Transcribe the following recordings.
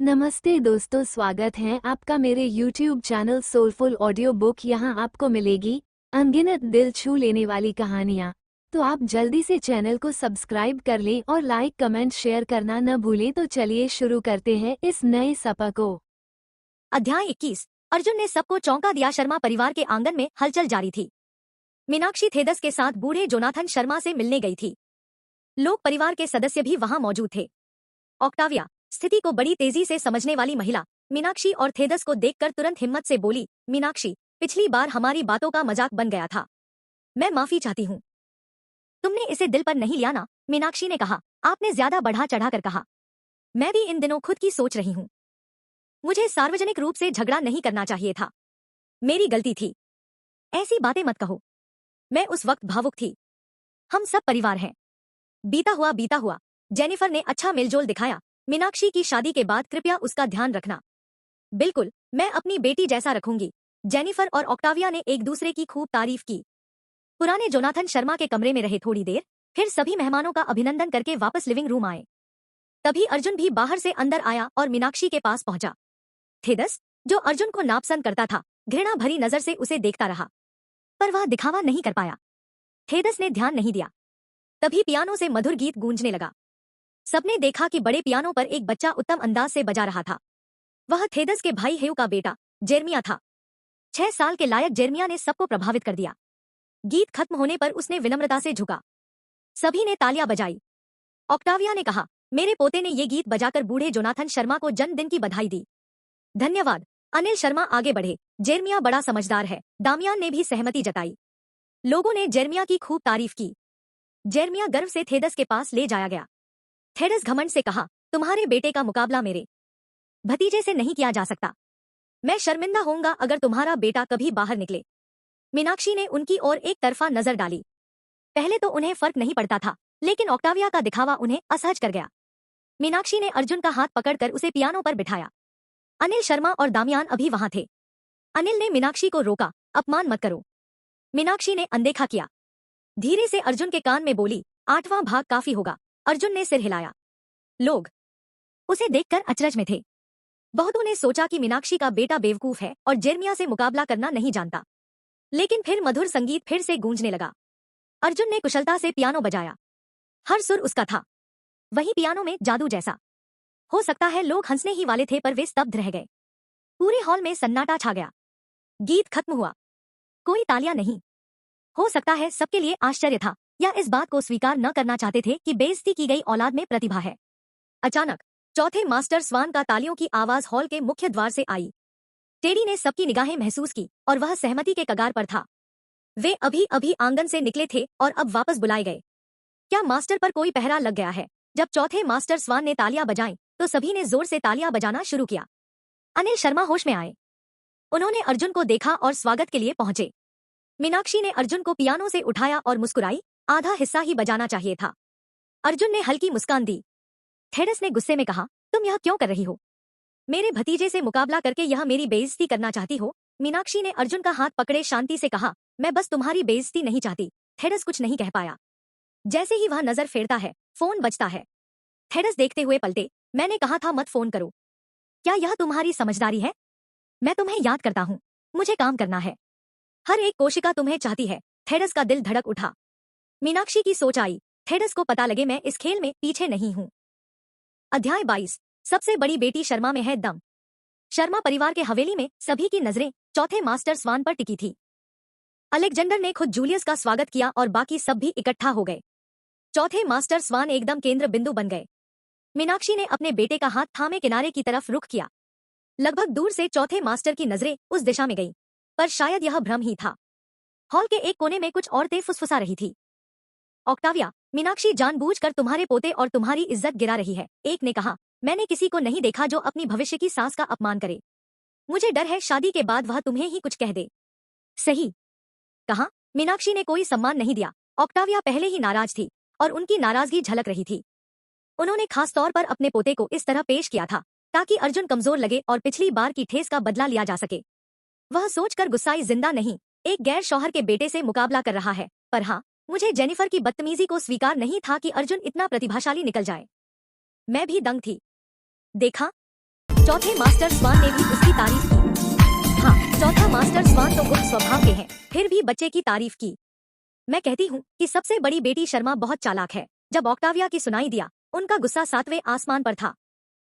नमस्ते दोस्तों, स्वागत है आपका मेरे YouTube channel soulful audio book. यहाँ आपको मिलेगी अनगिनत दिल छू लेने वाली कहानियाँ। तो आप जल्दी से चैनल को सब्सक्राइब कर लें और लाइक कमेंट शेयर करना न भूलें। तो चलिए शुरू करते हैं इस नए सफ़र को। अध्याय 21। अर्जुन ने सबको चौंका दिया। शर्मा परिवार के आंगन में हलचल जारी थी। मीनाक्षी थेदस के साथ बूढ़े जोनाथन शर्मा से मिलने गई थी। लोग परिवार के सदस्य भी वहां मौजूद थे। ऑक्टाविया, स्थिति को बड़ी तेजी से समझने वाली महिला, मीनाक्षी और थेदस को देखकर तुरंत हिम्मत से बोली, मीनाक्षी, पिछली बार हमारी बातों का मजाक बन गया था। मैं माफी चाहती हूँ। तुमने इसे दिल पर नहीं लिया ना? मीनाक्षी ने कहा। आपने ज्यादा बढ़ा चढ़ाकर कहा। मैं भी इन दिनों खुद की सोच रही हूँ। मुझे सार्वजनिक रूप से झगड़ा नहीं करना चाहिए था। मेरी गलती थी। ऐसी बातें मत कहो। मैं उस वक्त भावुक थी। हम सब परिवार हैं। बीता हुआ। जेनिफर ने अच्छा मेलजोल दिखाया। मीनाक्षी की शादी के बाद कृपया उसका ध्यान रखना। बिल्कुल, मैं अपनी बेटी जैसा रखूंगी। जेनिफर और ऑक्टाविया ने एक दूसरे की खूब तारीफ की। पुराने जोनाथन शर्मा के कमरे में रहे थोड़ी देर, फिर सभी मेहमानों का अभिनंदन करके वापस लिविंग रूम आए। तभी अर्जुन भी बाहर से अंदर आया और मीनाक्षी के पास पहुंचा। थेदस, जो अर्जुन को नापसंद करता था, घृणा भरी नजर से उसे देखता रहा, पर वह दिखावा नहीं कर पाया। थेदस ने ध्यान नहीं दिया। तभी पियानो से मधुर गीत गूंजने लगा। सबने देखा कि बड़े पियानो पर एक बच्चा उत्तम अंदाज से बजा रहा था। वह थेदस के भाई हेउ का बेटा जेरमिया था। 6 साल के लायक जेरमिया ने सबको प्रभावित कर दिया। गीत खत्म होने पर उसने विनम्रता से झुका। सभी ने तालियां बजाई। ऑक्टाविया ने कहा, मेरे पोते ने ये गीत बजाकर बूढ़े जोनाथन शर्मा को जन्मदिन की बधाई दी। धन्यवाद। अनिल शर्मा आगे बढ़े। जेरमिया बड़ा समझदार है। दामियान ने भी सहमति जताई। लोगों ने जेरमिया की खूब तारीफ की। जेरमिया गर्व से थेदस के पास ले जाया गया। थेदस घमंड से कहा, तुम्हारे बेटे का मुकाबला मेरे भतीजे से नहीं किया जा सकता। मैं शर्मिंदा होऊंगा अगर तुम्हारा बेटा कभी बाहर निकले। मीनाक्षी ने उनकी ओर एक तरफा नजर डाली। पहले तो उन्हें फर्क नहीं पड़ता था, लेकिन ऑक्टाविया का दिखावा उन्हें असहज कर गया। मीनाक्षी ने अर्जुन का हाथ पकड़कर उसे पियानो पर बिठाया। अनिल शर्मा और दामियान अभी वहां थे। अनिल ने मीनाक्षी को रोका, अपमान मत करो। मीनाक्षी ने अनदेखा किया। धीरे से अर्जुन के कान में बोली, 8वां भाग काफी होगा। अर्जुन ने सिर हिलाया। लोग उसे देखकर अचरज में थे। बहुतों ने सोचा कि मीनाक्षी का बेटा बेवकूफ है और जेरमिया से मुकाबला करना नहीं जानता। लेकिन फिर मधुर संगीत फिर से गूंजने लगा। अर्जुन ने कुशलता से पियानो बजाया। हर सुर उसका था। वही पियानो में जादू जैसा। हो सकता है लोग हंसने ही वाले थे, पर वे स्तब्ध रह गए। पूरे हॉल में सन्नाटा छा गया। गीत खत्म हुआ। कोई तालियां नहीं। हो सकता है सबके लिए आश्चर्य था, या इस बात को स्वीकार न करना चाहते थे कि बेइज्जती की गई औलाद में प्रतिभा है। अचानक चौथे मास्टर स्वान का तालियों की आवाज हॉल के मुख्य द्वार से आई। टेडी ने सबकी निगाहें महसूस की और वह सहमति के कगार पर था। वे अभी अभी आंगन से निकले थे और अब वापस बुलाए गए। क्या मास्टर पर कोई पहरा लग गया है? जब चौथे मास्टर स्वान ने तालियां बजाईं, तो सभी ने जोर से तालियां बजाना शुरू किया। अनिल शर्मा होश में आए। उन्होंने अर्जुन को देखा और स्वागत के लिए पहुंचे। मीनाक्षी ने अर्जुन को पियानो से उठाया और मुस्कुराई। आधा हिस्सा ही बजाना चाहिए था। अर्जुन ने हल्की मुस्कान दी। थेडस ने गुस्से में कहा, तुम यह क्यों कर रही हो? मेरे भतीजे से मुकाबला करके यह मेरी बेइज्जती करना चाहती हो? मीनाक्षी ने अर्जुन का हाथ पकड़े शांति से कहा, मैं बस तुम्हारी बेइज्जती नहीं चाहती। थेडस कुछ नहीं कह पाया। जैसे ही वह नजर फेरता है, फोन बजता है। थेडस देखते हुए पलटे। मैंने कहा था मत फोन करो। क्या यह तुम्हारी समझदारी है? मैं तुम्हें याद करता हूँ। मुझे काम करना है। हर एक कोशिका तुम्हें चाहती है। थेडस का दिल धड़क उठा। मीनाक्षी की सोच आई, थेडस को पता लगे मैं इस खेल में पीछे नहीं हूँ। अध्याय 22। सबसे बड़ी बेटी शर्मा में है दम। शर्मा परिवार के हवेली में सभी की नजरें चौथे मास्टर स्वान पर टिकी थी। अलेक्जेंडर ने खुद जूलियस का स्वागत किया और बाकी सब भी इकट्ठा हो गए। चौथे मास्टर स्वान एकदम केंद्र बिंदु बन गए। मीनाक्षी ने अपने बेटे का हाथ थामे किनारे की तरफ रुख किया। लगभग दूर से चौथे मास्टर की नजरें उस दिशा में गईं, पर शायद यह भ्रम ही था। हॉल के एक कोने में कुछ औरतें फुसफुसा रही थी। ऑक्टाविया, मीनाक्षी जानबूझकर तुम्हारे पोते और तुम्हारी इज्जत गिरा रही है, एक ने कहा। मैंने किसी को नहीं देखा जो अपनी भविष्य की सास का अपमान करे। मुझे डर है शादी के बाद वह तुम्हें ही कुछ कह दे। सही कहा। मीनाक्षी ने कोई सम्मान नहीं दिया। ऑक्टाविया पहले ही नाराज थी और उनकी नाराजगी झलक रही थी। उन्होंने खास तौर पर अपने पोते को इस तरह पेश किया था ताकि अर्जुन कमजोर लगे और पिछली बार की ठेस का बदला लिया जा सके। वह सोचकर गुस्साई, जिंदा नहीं, एक गैर शौहर के बेटे से मुकाबला कर रहा है। पर हाँ, मुझे जेनिफर की बदतमीजी को स्वीकार नहीं था कि अर्जुन इतना प्रतिभाशाली निकल जाए। मैं भी दंग थी। देखा चौथे मास्टर स्वान ने भी उसकी तारीफ की। हाँ, चौथा मास्टर स्वान तो गुप्त स्वभाव के हैं, फिर भी बच्चे की तारीफ की। मैं कहती हूँ कि सबसे बड़ी बेटी शर्मा बहुत चालाक है। जब ऑक्टाविया की सुनाई दिया, उनका गुस्सा 7वें आसमान पर था।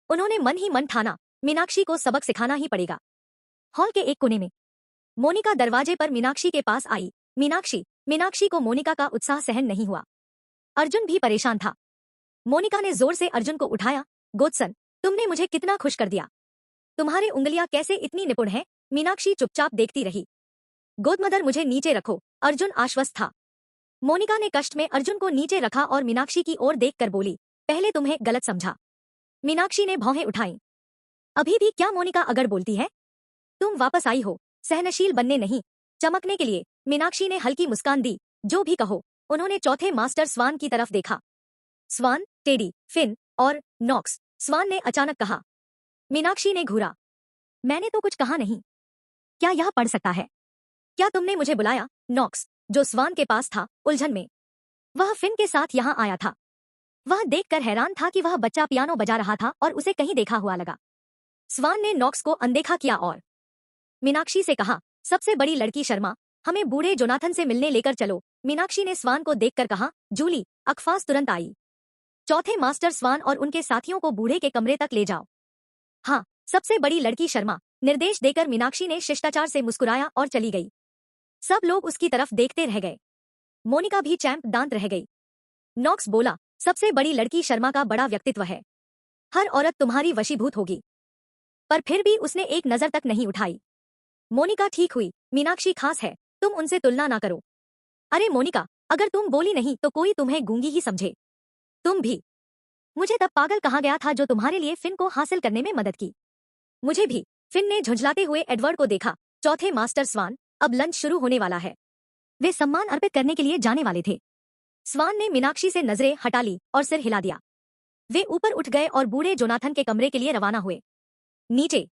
उन्होंने मन ही मन ठाना, मीनाक्षी को सबक सिखाना ही पड़ेगा। हॉल के एक कोने में मोनिका दरवाजे पर मीनाक्षी के पास आई। मीनाक्षी को मोनिका का उत्साह सहन नहीं हुआ। अर्जुन भी परेशान था। मोनिका ने जोर से अर्जुन को उठाया। गोदसन, तुमने मुझे कितना खुश कर दिया। तुम्हारी उंगलियां कैसे इतनी निपुण हैं? मीनाक्षी चुपचाप देखती रही। गोदमदर, मुझे नीचे रखो, अर्जुन आश्वस्त था। मोनिका ने कष्ट में अर्जुन को नीचे रखा और मीनाक्षी की ओर देखकर बोली, पहले तुम्हें गलत समझा। मीनाक्षी ने भौहें उठाईं। अभी भी क्या मोनिका अगर बोलती है? तुम वापस आई हो, सहनशील बनने नहीं, चमकने के लिए। मीनाक्षी ने हल्की मुस्कान दी। जो भी कहो। उन्होंने चौथे मास्टर स्वान की तरफ देखा। स्वान, टेडी, फिन और नॉक्स, स्वान ने अचानक कहा। मीनाक्षी ने घूरा। मैंने तो कुछ कहा नहीं। क्या यह पढ़ सकता है? क्या तुमने मुझे बुलाया? नॉक्स, जो स्वान के पास था, उलझन में। वह फिन के साथ यहाँ आया था। वह देखकर हैरान था कि वह बच्चा पियानो बजा रहा था और उसे कहीं देखा हुआ लगा। स्वान ने नॉक्स को अनदेखा किया और मीनाक्षी से कहा, सबसे बड़ी लड़की शर्मा, हमें बूढ़े जोनाथन से मिलने लेकर चलो। मीनाक्षी ने स्वान को देखकर कहा। जूली, अकफास तुरंत आई। चौथे मास्टर स्वान और उनके साथियों को बूढ़े के कमरे तक ले जाओ। हाँ, सबसे बड़ी लड़की शर्मा, निर्देश देकर मीनाक्षी ने शिष्टाचार से मुस्कुराया और चली गई। सब लोग उसकी तरफ देखते रह गए। मोनिका भी चैंप दांत रह गई। नॉक्स बोला, सबसे बड़ी लड़की शर्मा का बड़ा व्यक्तित्व है। हर औरत तुम्हारी वशीभूत होगी। पर फिर भी उसने एक नजर तक नहीं उठाई। मोनिका ठीक हुई, मीनाक्षी खास है, तुम उनसे तुलना ना करो। अरे मोनिका, अगर तुम बोली नहीं तो कोई तुम्हें गूंगी ही समझे। तुम भी। मुझे तब पागल कहा गया था जो तुम्हारे लिए फिन को हासिल करने में मदद की। मुझे भी। फिन ने झुंझलाते हुए एडवर्ड को देखा। चौथे मास्टर स्वान, अब लंच शुरू होने वाला है। वे सम्मान अर्पित करने के लिए जाने वाले थे। स्वान ने मीनाक्षी से नजरें हटा ली और सिर हिला दिया। वे ऊपर उठ गए और बूढ़े जोनाथन के कमरे के लिए रवाना हुए। नीचे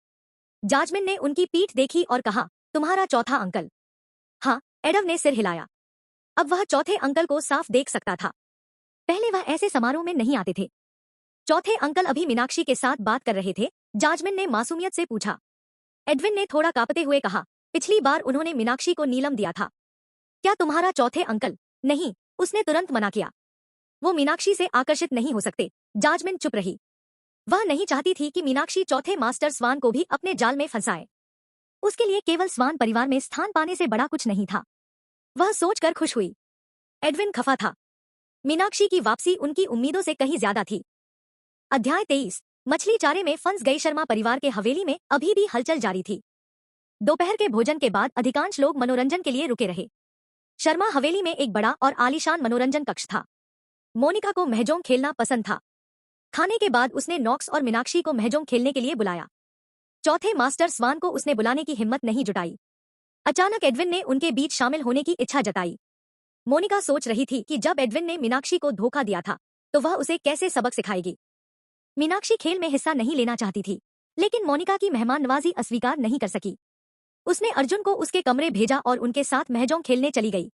जाजमिन ने उनकी पीठ देखी और कहा, तुम्हारा चौथा अंकल। हाँ, एडव ने सिर हिलाया। अब वह चौथे अंकल को साफ देख सकता था। पहले वह ऐसे समारोह में नहीं आते थे। चौथे अंकल अभी मीनाक्षी के साथ बात कर रहे थे। जाजमिन ने मासूमियत से पूछा। एडविन ने थोड़ा कांपते हुए कहा, पिछली बार उन्होंने मीनाक्षी को नीलम दिया था। क्या तुम्हारा चौथे अंकल? नहीं, उसने तुरंत मना किया। वो मीनाक्षी से आकर्षित नहीं हो सकते। जाजमिन चुप रही। वह नहीं चाहती थी कि मीनाक्षी चौथे मास्टर स्वान को भी अपने जाल में फंसाए। उसके लिए केवल स्वान परिवार में स्थान पाने से बड़ा कुछ नहीं था। वह सोचकर खुश हुई। एडविन खफा था। मीनाक्षी की वापसी उनकी उम्मीदों से कहीं ज्यादा थी। अध्याय 23। मछली चारे में फंस गई शर्मा परिवार के हवेली में अभी भी हलचल जारी थी। दोपहर के भोजन के बाद अधिकांश लोग मनोरंजन के लिए रुके रहे। शर्मा हवेली में एक बड़ा और आलीशान मनोरंजन कक्ष था। मोनिका को महजोंग खेलना पसंद था। खाने के बाद उसने नॉक्स और मीनाक्षी को महजोंग खेलने के लिए बुलाया। चौथे मास्टर स्वान को उसने बुलाने की हिम्मत नहीं जुटाई। अचानक एडविन ने उनके बीच शामिल होने की इच्छा जताई। मोनिका सोच रही थी कि जब एडविन ने मीनाक्षी को धोखा दिया था तो वह उसे कैसे सबक सिखाएगी। मीनाक्षी खेल में हिस्सा नहीं लेना चाहती थी, लेकिन मोनिका की मेहमान नवाजी अस्वीकार नहीं कर सकी। उसने अर्जुन को उसके कमरे भेजा और उनके साथ महजोंग खेलने चली गई।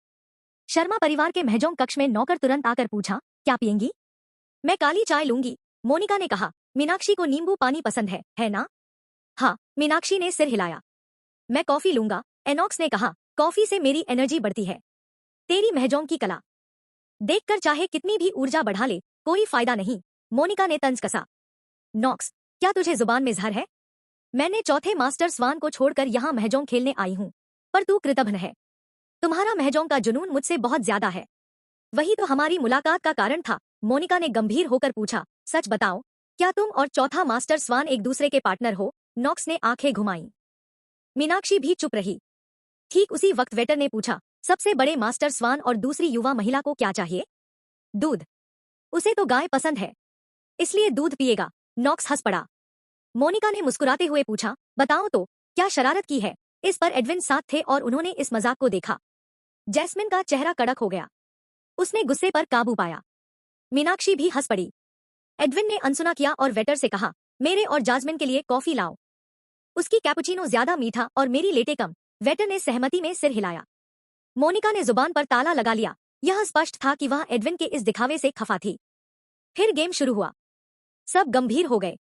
शर्मा परिवार के महजोंग कक्ष में नौकर तुरंत आकर पूछा, क्या पियेंगी? मैं काली चाय लूंगी, मोनिका ने कहा। मीनाक्षी को नींबू पानी पसंद है ना? हाँ, मीनाक्षी ने सिर हिलाया। मैं कॉफी लूंगा, एनॉक्स ने कहा। कॉफी से मेरी एनर्जी बढ़ती है। तेरी महजोंग की कला देखकर चाहे कितनी भी ऊर्जा बढ़ा ले, कोई फायदा नहीं, मोनिका ने तंज कसा। नॉक्स, क्या तुझे जुबान में जहर है? मैंने चौथे मास्टर स्वान को छोड़कर यहाँ महजोंग खेलने आई हूँ, पर तू कृतघ्न है। तुम्हारा महजोंग का जुनून मुझसे बहुत ज्यादा है। वही तो हमारी मुलाकात का कारण था, मोनिका ने गंभीर होकर पूछा। सच बताओ, क्या तुम और चौथा मास्टर स्वान एक दूसरे के पार्टनर हो? नॉक्स ने आंखें घुमाई। मीनाक्षी भी चुप रही। ठीक उसी वक्त वेटर ने पूछा, सबसे बड़े मास्टर स्वान और दूसरी युवा महिला को क्या चाहिए? दूध। उसे तो गाय पसंद है, इसलिए दूध पिएगा, नॉक्स हंस पड़ा। मोनिका ने मुस्कुराते हुए पूछा, बताओ तो, क्या शरारत की है? इस पर एडविन साथ थे और उन्होंने इस मजाक को देखा। जैस्मिन का चेहरा कड़क हो गया। उसने गुस्से पर काबू पाया। मीनाक्षी भी हंस पड़ी। एडविन ने अनसुना किया और वेटर से कहा, मेरे और जास्मिन के लिए कॉफी लाओ। उसकी कैपुचिनो ज्यादा मीठा और मेरी लेटे कम। वेटर ने सहमति में सिर हिलाया। मोनिका ने जुबान पर ताला लगा लिया। यह स्पष्ट था कि वह एडविन के इस दिखावे से खफा थी। फिर गेम शुरू हुआ। सब गंभीर हो गए।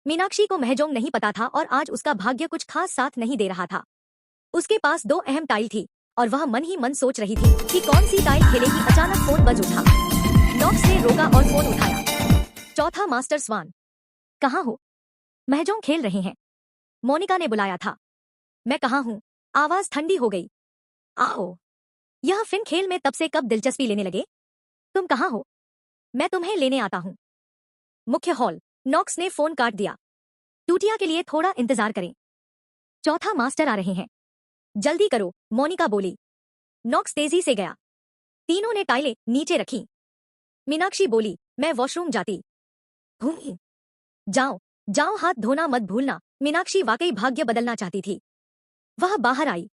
मीनाक्षी को महजोंग नहीं पता था और आज उसका भाग्य कुछ खास साथ नहीं दे रहा था। उसके पास 2 अहम टाइल थी और वह मन ही मन सोच रही थी कि कौन सी टाइल खेलेगी। अचानक फोन बज उठा। नॉक्स ने रोका और फोन उठाया। चौथा मास्टर स्वान। कहाँ हो? महजोंग खेल रहे हैं। मोनिका ने बुलाया था। मैं कहाँ हूँ? आवाज ठंडी हो गई। आओ। यह फिन खेल में तब से कब दिलचस्पी लेने लगे? तुम कहाँ हो? मैं तुम्हें लेने आता हूँ। मुख्य हॉल। नॉक्स ने फोन काट दिया। टूटिया के लिए थोड़ा इंतजार करें। चौथा मास्टर आ रहे हैं। जल्दी करो, मोनिका बोली। नॉक्स तेजी से गया। तीनों ने टाइलें नीचे रखी। मीनाक्षी बोली, मैं वॉशरूम जाती हूँ। जाओ जाओ, हाथ धोना मत भूलना। मीनाक्षी वाकई भाग्य बदलना चाहती थी। वह बाहर आई।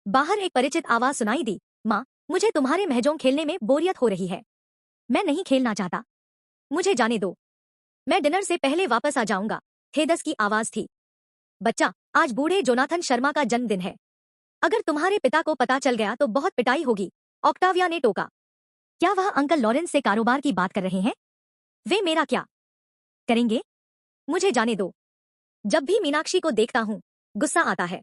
बाहर एक परिचित आवाज सुनाई दी। माँ, मुझे तुम्हारे महजोंग खेलने में बोरियत हो रही है। मैं नहीं खेलना चाहता। मुझे जाने दो। मैं डिनर से पहले वापस आ जाऊंगा। थेदस की आवाज थी। बच्चा, आज बूढ़े जोनाथन शर्मा का जन्मदिन है। अगर तुम्हारे पिता को पता चल गया तो बहुत पिटाई होगी, ऑक्टाविया ने टोका। क्या वह अंकल लॉरेंस से कारोबार की बात कर रहे हैं? वे मेरा क्या करेंगे? मुझे जाने दो। जब भी मीनाक्षी को देखता हूँ गुस्सा आता है।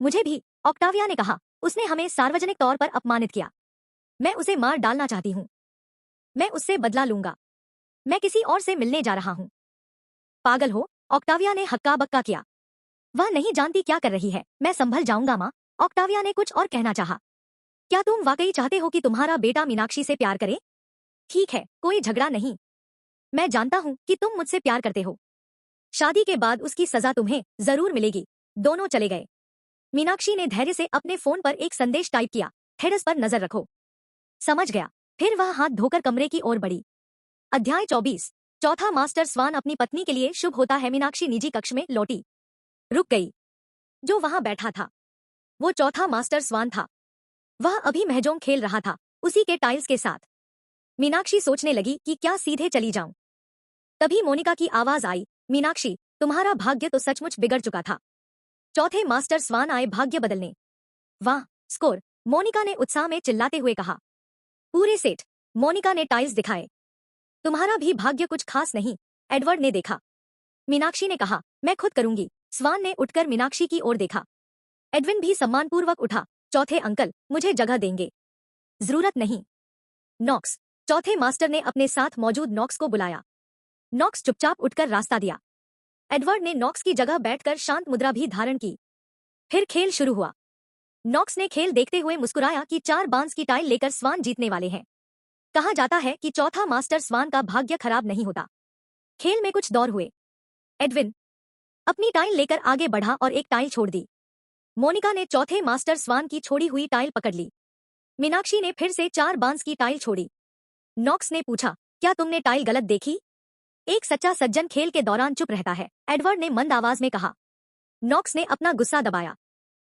मुझे भी, ऑक्टाविया ने कहा। उसने हमें सार्वजनिक तौर पर अपमानित किया। मैं उसे मार डालना चाहती हूँ। मैं उससे बदला लूंगा। मैं किसी और से मिलने जा रहा हूँ। पागल हो? ऑक्टाविया ने हक्का बक्का किया। वह नहीं जानती क्या कर रही है। मैं संभल जाऊंगा माँ, ऑक्टाविया ने कुछ और कहना चाहा। क्या तुम वाकई चाहते हो कि तुम्हारा बेटा मीनाक्षी से प्यार करे? ठीक है, कोई झगड़ा नहीं। मैं जानता हूँ कि तुम मुझसे प्यार करते हो। शादी के बाद उसकी सजा तुम्हें जरूर मिलेगी। दोनों चले गए। मीनाक्षी ने धैर्य से अपने फोन पर एक संदेश टाइप किया। थेडस पर नजर रखो। समझ गया। फिर वह हाथ धोकर कमरे की ओर बढ़ी। अध्याय 24। चौथा मास्टर स्वान अपनी पत्नी के लिए शुभ होता है। मीनाक्षी निजी कक्ष में लौटी। रुक गई। जो वहां बैठा था वो चौथा मास्टर स्वान था। वह अभी महजोंग खेल रहा था, उसी के टाइल्स के साथ। मीनाक्षी सोचने लगी कि क्या सीधे चली जाऊं। तभी मोनिका की आवाज आई। मीनाक्षी, तुम्हारा भाग्य तो सचमुच बिगड़ चुका था। चौथे मास्टर स्वान आए भाग्य बदलने। वाह, स्कोर, मोनिका ने उत्साह में चिल्लाते हुए कहा। पूरे सेट। मोनिका ने टाइल्स दिखाए। तुम्हारा भी भाग्य कुछ खास नहीं, एडवर्ड ने देखा। मीनाक्षी ने कहा, मैं खुद करूंगी। स्वान ने उठकर मीनाक्षी की ओर देखा। एडविन भी सम्मानपूर्वक उठा। चौथे अंकल, मुझे जगह देंगे? जरूरत नहीं। नॉक्स। चौथे मास्टर ने अपने साथ मौजूद नॉक्स को बुलाया। नॉक्स चुपचाप उठकर रास्ता दिया। एडवर्ड ने नॉक्स की जगह बैठकर शांत मुद्रा भी धारण की। फिर खेल शुरू हुआ। नॉक्स ने खेल देखते हुए मुस्कुराया कि 4 बांस की टाइल लेकर स्वान जीतने वाले हैं। कहा जाता है कि चौथा मास्टर स्वान का भाग्य खराब नहीं होता। खेल में कुछ दौर हुए। एडविन अपनी टाइल लेकर आगे बढ़ा और एक टाइल छोड़ दी। मोनिका ने चौथे मास्टर स्वान की छोड़ी हुई टाइल पकड़ ली। मीनाक्षी ने फिर से 4 बांस की टाइल छोड़ी। नॉक्स ने पूछा, क्या तुमने टाइल गलत देखी? एक सच्चा सज्जन खेल के दौरान चुप रहता है, एडवर्ड ने मंद आवाज में कहा। नॉक्स ने अपना गुस्सा दबाया।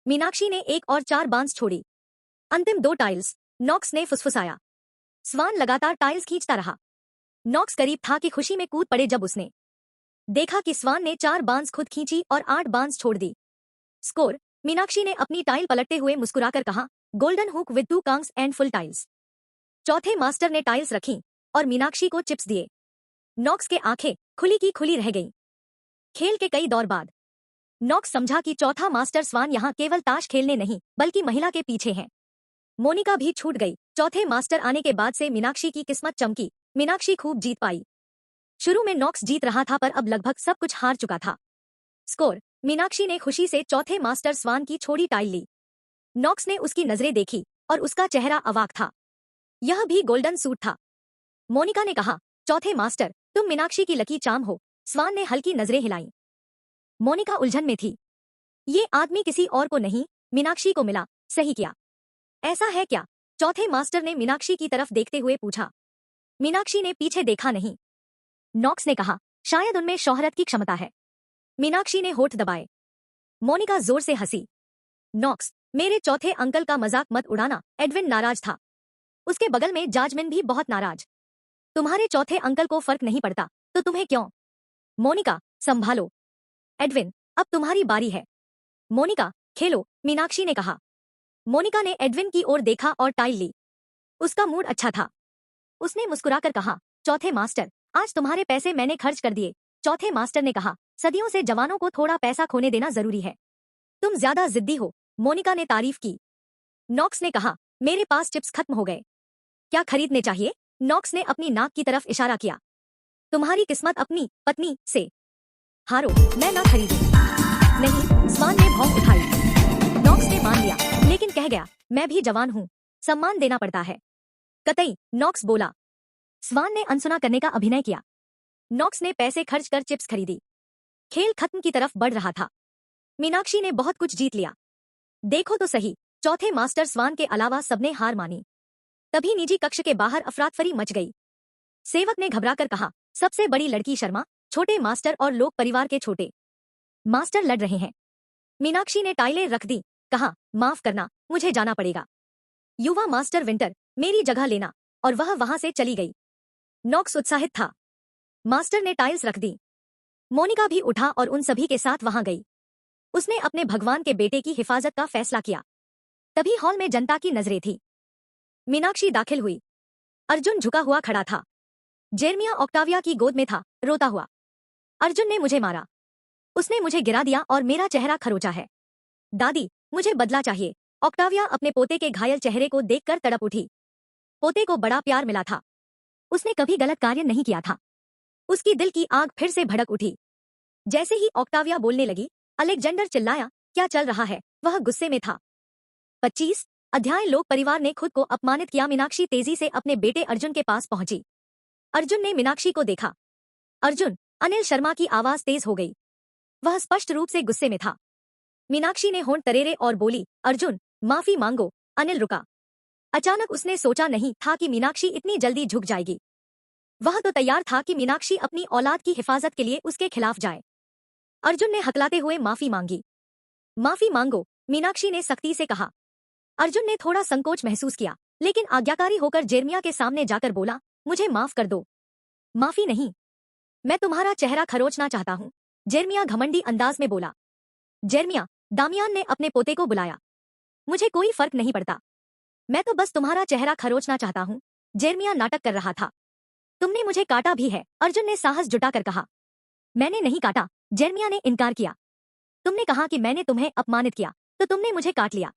मीनाक्षी ने एक और 4 बांस छोड़ी। अंतिम 2 टाइल्स। नॉक्स ने फुसफुसाया। स्वान लगातार टाइल्स खींचता रहा। नॉक्स करीब था कि खुशी में कूद पड़े जब उसने देखा कि स्वान ने 4 बांस खुद खींची और 8 बांस छोड़ दी। स्कोर। मीनाक्षी ने अपनी टाइल पलटते हुए मुस्कुराकर कहा, गोल्डन हुक विद 2 कांग्स एंड फुल टाइल्स। चौथे मास्टर ने टाइल्स रखी और मीनाक्षी को चिप्स दिए। नॉक्स के आंखें खुली की खुली रह गईं। खेल के कई दौर बाद नॉक्स समझा कि चौथा मास्टर स्वान यहाँ केवल ताश खेलने नहीं बल्कि महिला के पीछे हैं। मोनिका भी छूट गई। चौथे मास्टर आने के बाद से मीनाक्षी की किस्मत चमकी। मीनाक्षी खूब जीत पाई। शुरू में नॉक्स जीत रहा था पर अब लगभग सब कुछ हार चुका था। स्कोर। मीनाक्षी ने खुशी से चौथे मास्टर स्वान की छोड़ी टाइल ली। नॉक्स ने उसकी नजरें देखी और उसका चेहरा अवाक था। यह भी गोल्डन सूट था। मोनिका ने कहा, चौथे मास्टर, तुम मीनाक्षी की लकी चार्म हो। स्वान ने हल्की नजरें हिलाई। मोनिका उलझन में थी। ये आदमी किसी और को नहीं, मीनाक्षी को मिला। सही किया। ऐसा है क्या? चौथे मास्टर ने मीनाक्षी की तरफ देखते हुए पूछा। मीनाक्षी ने पीछे देखा नहीं। नॉक्स ने कहा, शायद उनमें शोहरत की क्षमता है। मीनाक्षी ने होठ दबाए। मोनिका जोर से हंसी। नॉक्स, मेरे चौथे अंकल का मजाक मत उड़ाना। एडविन नाराज था। उसके बगल में जाजमिन भी बहुत नाराज। तुम्हारे चौथे अंकल को फर्क नहीं पड़ता तो तुम्हें क्यों? मोनिका, संभालो। एडविन, अब तुम्हारी बारी है। मोनिका, खेलो, मीनाक्षी ने कहा। मोनिका ने एडविन की ओर देखा और टाइल ली। उसका मूड अच्छा था। उसने मुस्कुराकर कहा, चौथे मास्टर, आज तुम्हारे पैसे मैंने खर्च कर दिए। चौथे मास्टर ने कहा, सदियों से जवानों को थोड़ा पैसा खोने देना जरूरी है। तुम ज्यादा जिद्दी हो, मोनिका ने तारीफ की। नॉक्स ने कहा, मेरे पास चिप्स खत्म हो गए। क्या खरीदने चाहिए? नॉक्स ने अपनी नाक की तरफ इशारा किया। तुम्हारी किस्मत अपनी पत्नी से हारो, मैं ना खरीदूं। नहीं, स्वान ने भौंक उठाई। नॉक्स ने मान लिया, लेकिन कह गया, मैं भी जवान हूँ, सम्मान देना पड़ता है। कतई, नॉक्स बोला। स्वान ने अनसुना करने का अभिनय किया। नॉक्स ने पैसे खर्च कर चिप्स खरीदी। खेल खत्म की तरफ बढ़ रहा था। मीनाक्षी ने बहुत कुछ जीत लिया। देखो तो सही, चौथे मास्टर स्वान के अलावा सबने हार मानी। तभी निजी कक्ष के बाहर अफरातफरी मच गई। सेवक ने घबराकर कहा, सबसे बड़ी लड़की शर्मा, छोटे मास्टर और लोक परिवार के छोटे मास्टर लड़ रहे हैं। मीनाक्षी ने टाइलें रख दी, कहा, माफ करना, मुझे जाना पड़ेगा। युवा मास्टर विंटर, मेरी जगह लेना, और वह वहां से चली गई। नॉक्स उत्साहित था। मास्टर ने टाइल्स रख दी। मोनिका भी उठा और उन सभी के साथ वहां गई। उसने अपने भगवान के बेटे की हिफाजत का फैसला किया। तभी हॉल में जनता की नजरें थी। मीनाक्षी दाखिल हुई। अर्जुन झुका हुआ खड़ा था। जेरमिया ऑक्टाविया की गोद में था, रोता हुआ। अर्जुन ने मुझे मारा, उसने मुझे गिरा दिया और मेरा चेहरा खरोचा है। दादी, मुझे बदला चाहिए। ऑक्टाविया अपने पोते के घायल चेहरे को देखकर तड़प उठी। पोते को बड़ा प्यार मिला था। उसने कभी गलत कार्य नहीं किया था। उसकी दिल की आग फिर से भड़क उठी। जैसे ही ऑक्टाविया बोलने लगी, अलेक्जेंडर चिल्लाया, क्या चल रहा है? वह गुस्से में था। 25 अध्याय लोक परिवार ने खुद को अपमानित किया। मीनाक्षी तेजी से अपने बेटे अर्जुन के पास पहुंची। अर्जुन ने मीनाक्षी को देखा। अर्जुन, अनिल शर्मा की आवाज तेज हो गई। वह स्पष्ट रूप से गुस्से में था। मीनाक्षी ने होंठ तरेरे और बोली, अर्जुन, माफी मांगो। अनिल रुका। अचानक उसने सोचा नहीं था कि मीनाक्षी इतनी जल्दी झुक जाएगी। वह तो तैयार था कि मीनाक्षी अपनी औलाद की हिफाजत के लिए उसके खिलाफ जाए। अर्जुन ने हकलाते हुए माफी मांगी। माफी मांगो, मीनाक्षी ने सख्ती से कहा। अर्जुन ने थोड़ा संकोच महसूस किया, लेकिन आज्ञाकारी होकर जेरमिया के सामने जाकर बोला, मुझे माफ कर दो। माफी नहीं, मैं तुम्हारा चेहरा खरोचना चाहता हूँ, जेरमिया घमंडी अंदाज में बोला। जेरमिया, दामियान ने अपने पोते को बुलाया। मुझे कोई फर्क नहीं पड़ता, मैं तो बस तुम्हारा चेहरा खरोचना चाहता हूँ। जेरमिया नाटक कर रहा था। तुमने मुझे काटा भी है, अर्जुन ने साहस जुटाकर कहा। मैंने नहीं काटा, जेरमिया ने इनकार किया। तुमने कहा कि मैंने तुम्हें अपमानित किया, तो तुमने मुझे काट लिया।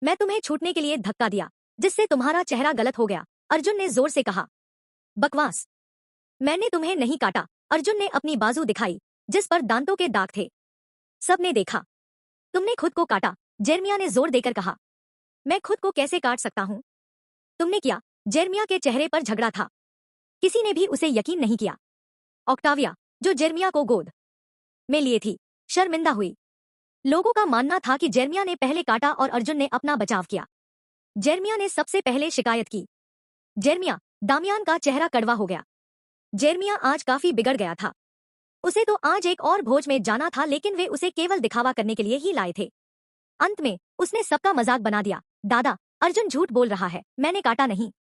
मैं तुम्हें छूटने के लिए धक्का दिया, जिससे तुम्हारा चेहरा गलत हो गया, अर्जुन ने जोर से कहा। बकवास, मैंने तुम्हें नहीं काटा, अर्जुन ने अपनी बाजू दिखाई, जिस पर दांतों के दाग थे। सबने देखा। तुमने खुद को काटा, जेरमिया ने जोर देकर कहा। मैं खुद को कैसे काट सकता हूं? तुमने किया। जेरमिया के चेहरे पर झगड़ा था। किसी ने भी उसे यकीन नहीं किया। ऑक्टाविया, जो जेरमिया को गोद में लिए थी, शर्मिंदा हुई। लोगों का मानना था कि जेरमिया ने पहले काटा और अर्जुन ने अपना बचाव किया। जेरमिया ने सबसे पहले शिकायत की। जेरमिया, दामियान का चेहरा कड़वा हो गया। जेरमिया आज काफी बिगड़ गया था। उसे तो आज एक और भोज में जाना था, लेकिन वे उसे केवल दिखावा करने के लिए ही लाए थे। अंत में उसने सबका मजाक बना दिया। दादा, अर्जुन झूठ बोल रहा है, मैंने काटा नहीं।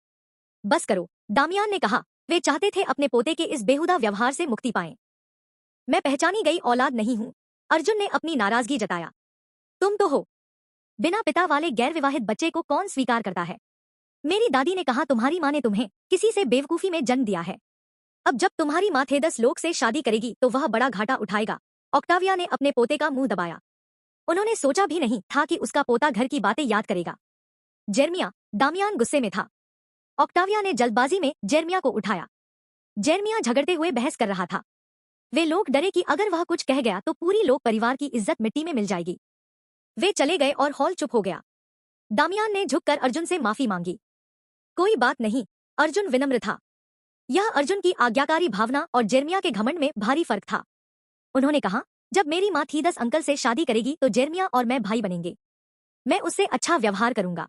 बस करो, दामियान ने कहा। वे चाहते थे अपने पोते के इस बेहुदा व्यवहार से मुक्ति पाएं। मैं पहचानी गई औलाद नहीं हूं, अर्जुन ने अपनी नाराजगी जताया। तुम तो हो। बिना पिता वाले गैर विवाहित बच्चे को कौन स्वीकार करता है? मेरी दादी ने कहा तुम्हारी माँ ने तुम्हें किसी से बेवकूफी में जन्म दिया है। अब जब तुम्हारी माँ थेदस लोक से शादी करेगी तो वह बड़ा घाटा उठाएगा। ऑक्टाविया ने अपने पोते का मुंह दबाया। उन्होंने सोचा भी नहीं था कि उसका पोता घर की बातें याद करेगा। जेरमिया, दामियान गुस्से में था। ऑक्टाविया ने जल्दबाजी में जेरमिया को उठाया। जेरमिया झगड़ते हुए बहस कर रहा था। वे लोग डरे कि अगर वह कुछ कह गया तो पूरी लोक परिवार की इज्जत मिट्टी में मिल जाएगी। वे चले गए और हॉल चुप हो गया। दामियान ने झुककर अर्जुन से माफी मांगी। कोई बात नहीं, अर्जुन विनम्र था। यह अर्जुन की आज्ञाकारी भावना और जेरमिया के घमंड में भारी फर्क था। उन्होंने कहा, जब मेरी माँ थीदस अंकल से शादी करेगी तो जेरमिया और मैं भाई बनेंगे। मैं उससे अच्छा व्यवहार करूंगा।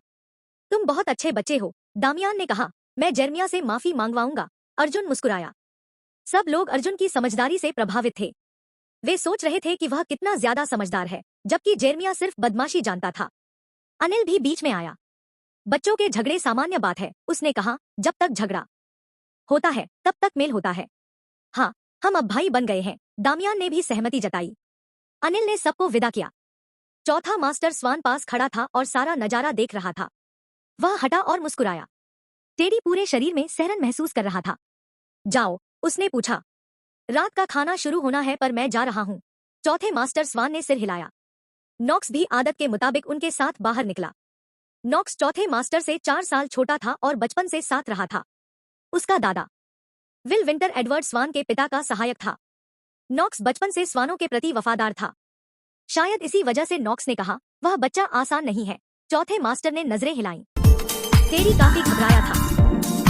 तुम बहुत अच्छे बच्चे हो, दामियान ने कहा। मैं जेरमिया से माफी मांगवाऊंगा, अर्जुन मुस्कुराया। सब लोग अर्जुन की समझदारी से प्रभावित थे। वे सोच रहे थे कि वह कितना ज्यादा समझदार है, जबकि जेरमिया सिर्फ बदमाशी जानता था। अनिल भी बीच में आया। बच्चों के झगड़े सामान्य बात है, उसने कहा। जब तक झगड़ा होता है तब तक मेल होता है। हाँ, हम अब भाई बन गए हैं, दामियान ने भी सहमति जताई। अनिल ने सबको विदा किया। चौथा मास्टर स्वान पास खड़ा था और सारा नजारा देख रहा था। वह हटा और मुस्कुराया। टेडी पूरे शरीर में सहरन महसूस कर रहा था। जाओ, उसने पूछा। रात का खाना शुरू होना है पर मैं जा रहा हूँ। चौथे मास्टर स्वान ने सिर हिलाया। नॉक्स भी आदत के मुताबिक उनके साथ बाहर निकला। नॉक्स चौथे मास्टर से 4 साल छोटा था और बचपन से साथ रहा था। उसका दादा विल विंटर एडवर्ड स्वान के पिता का सहायक था। नॉक्स बचपन से स्वानों के प्रति वफादार था। शायद इसी वजह से नॉक्स ने कहा, वह बच्चा आसान नहीं है। चौथे मास्टर ने नजरें हिलाईं। टेडी काफी घबराया था।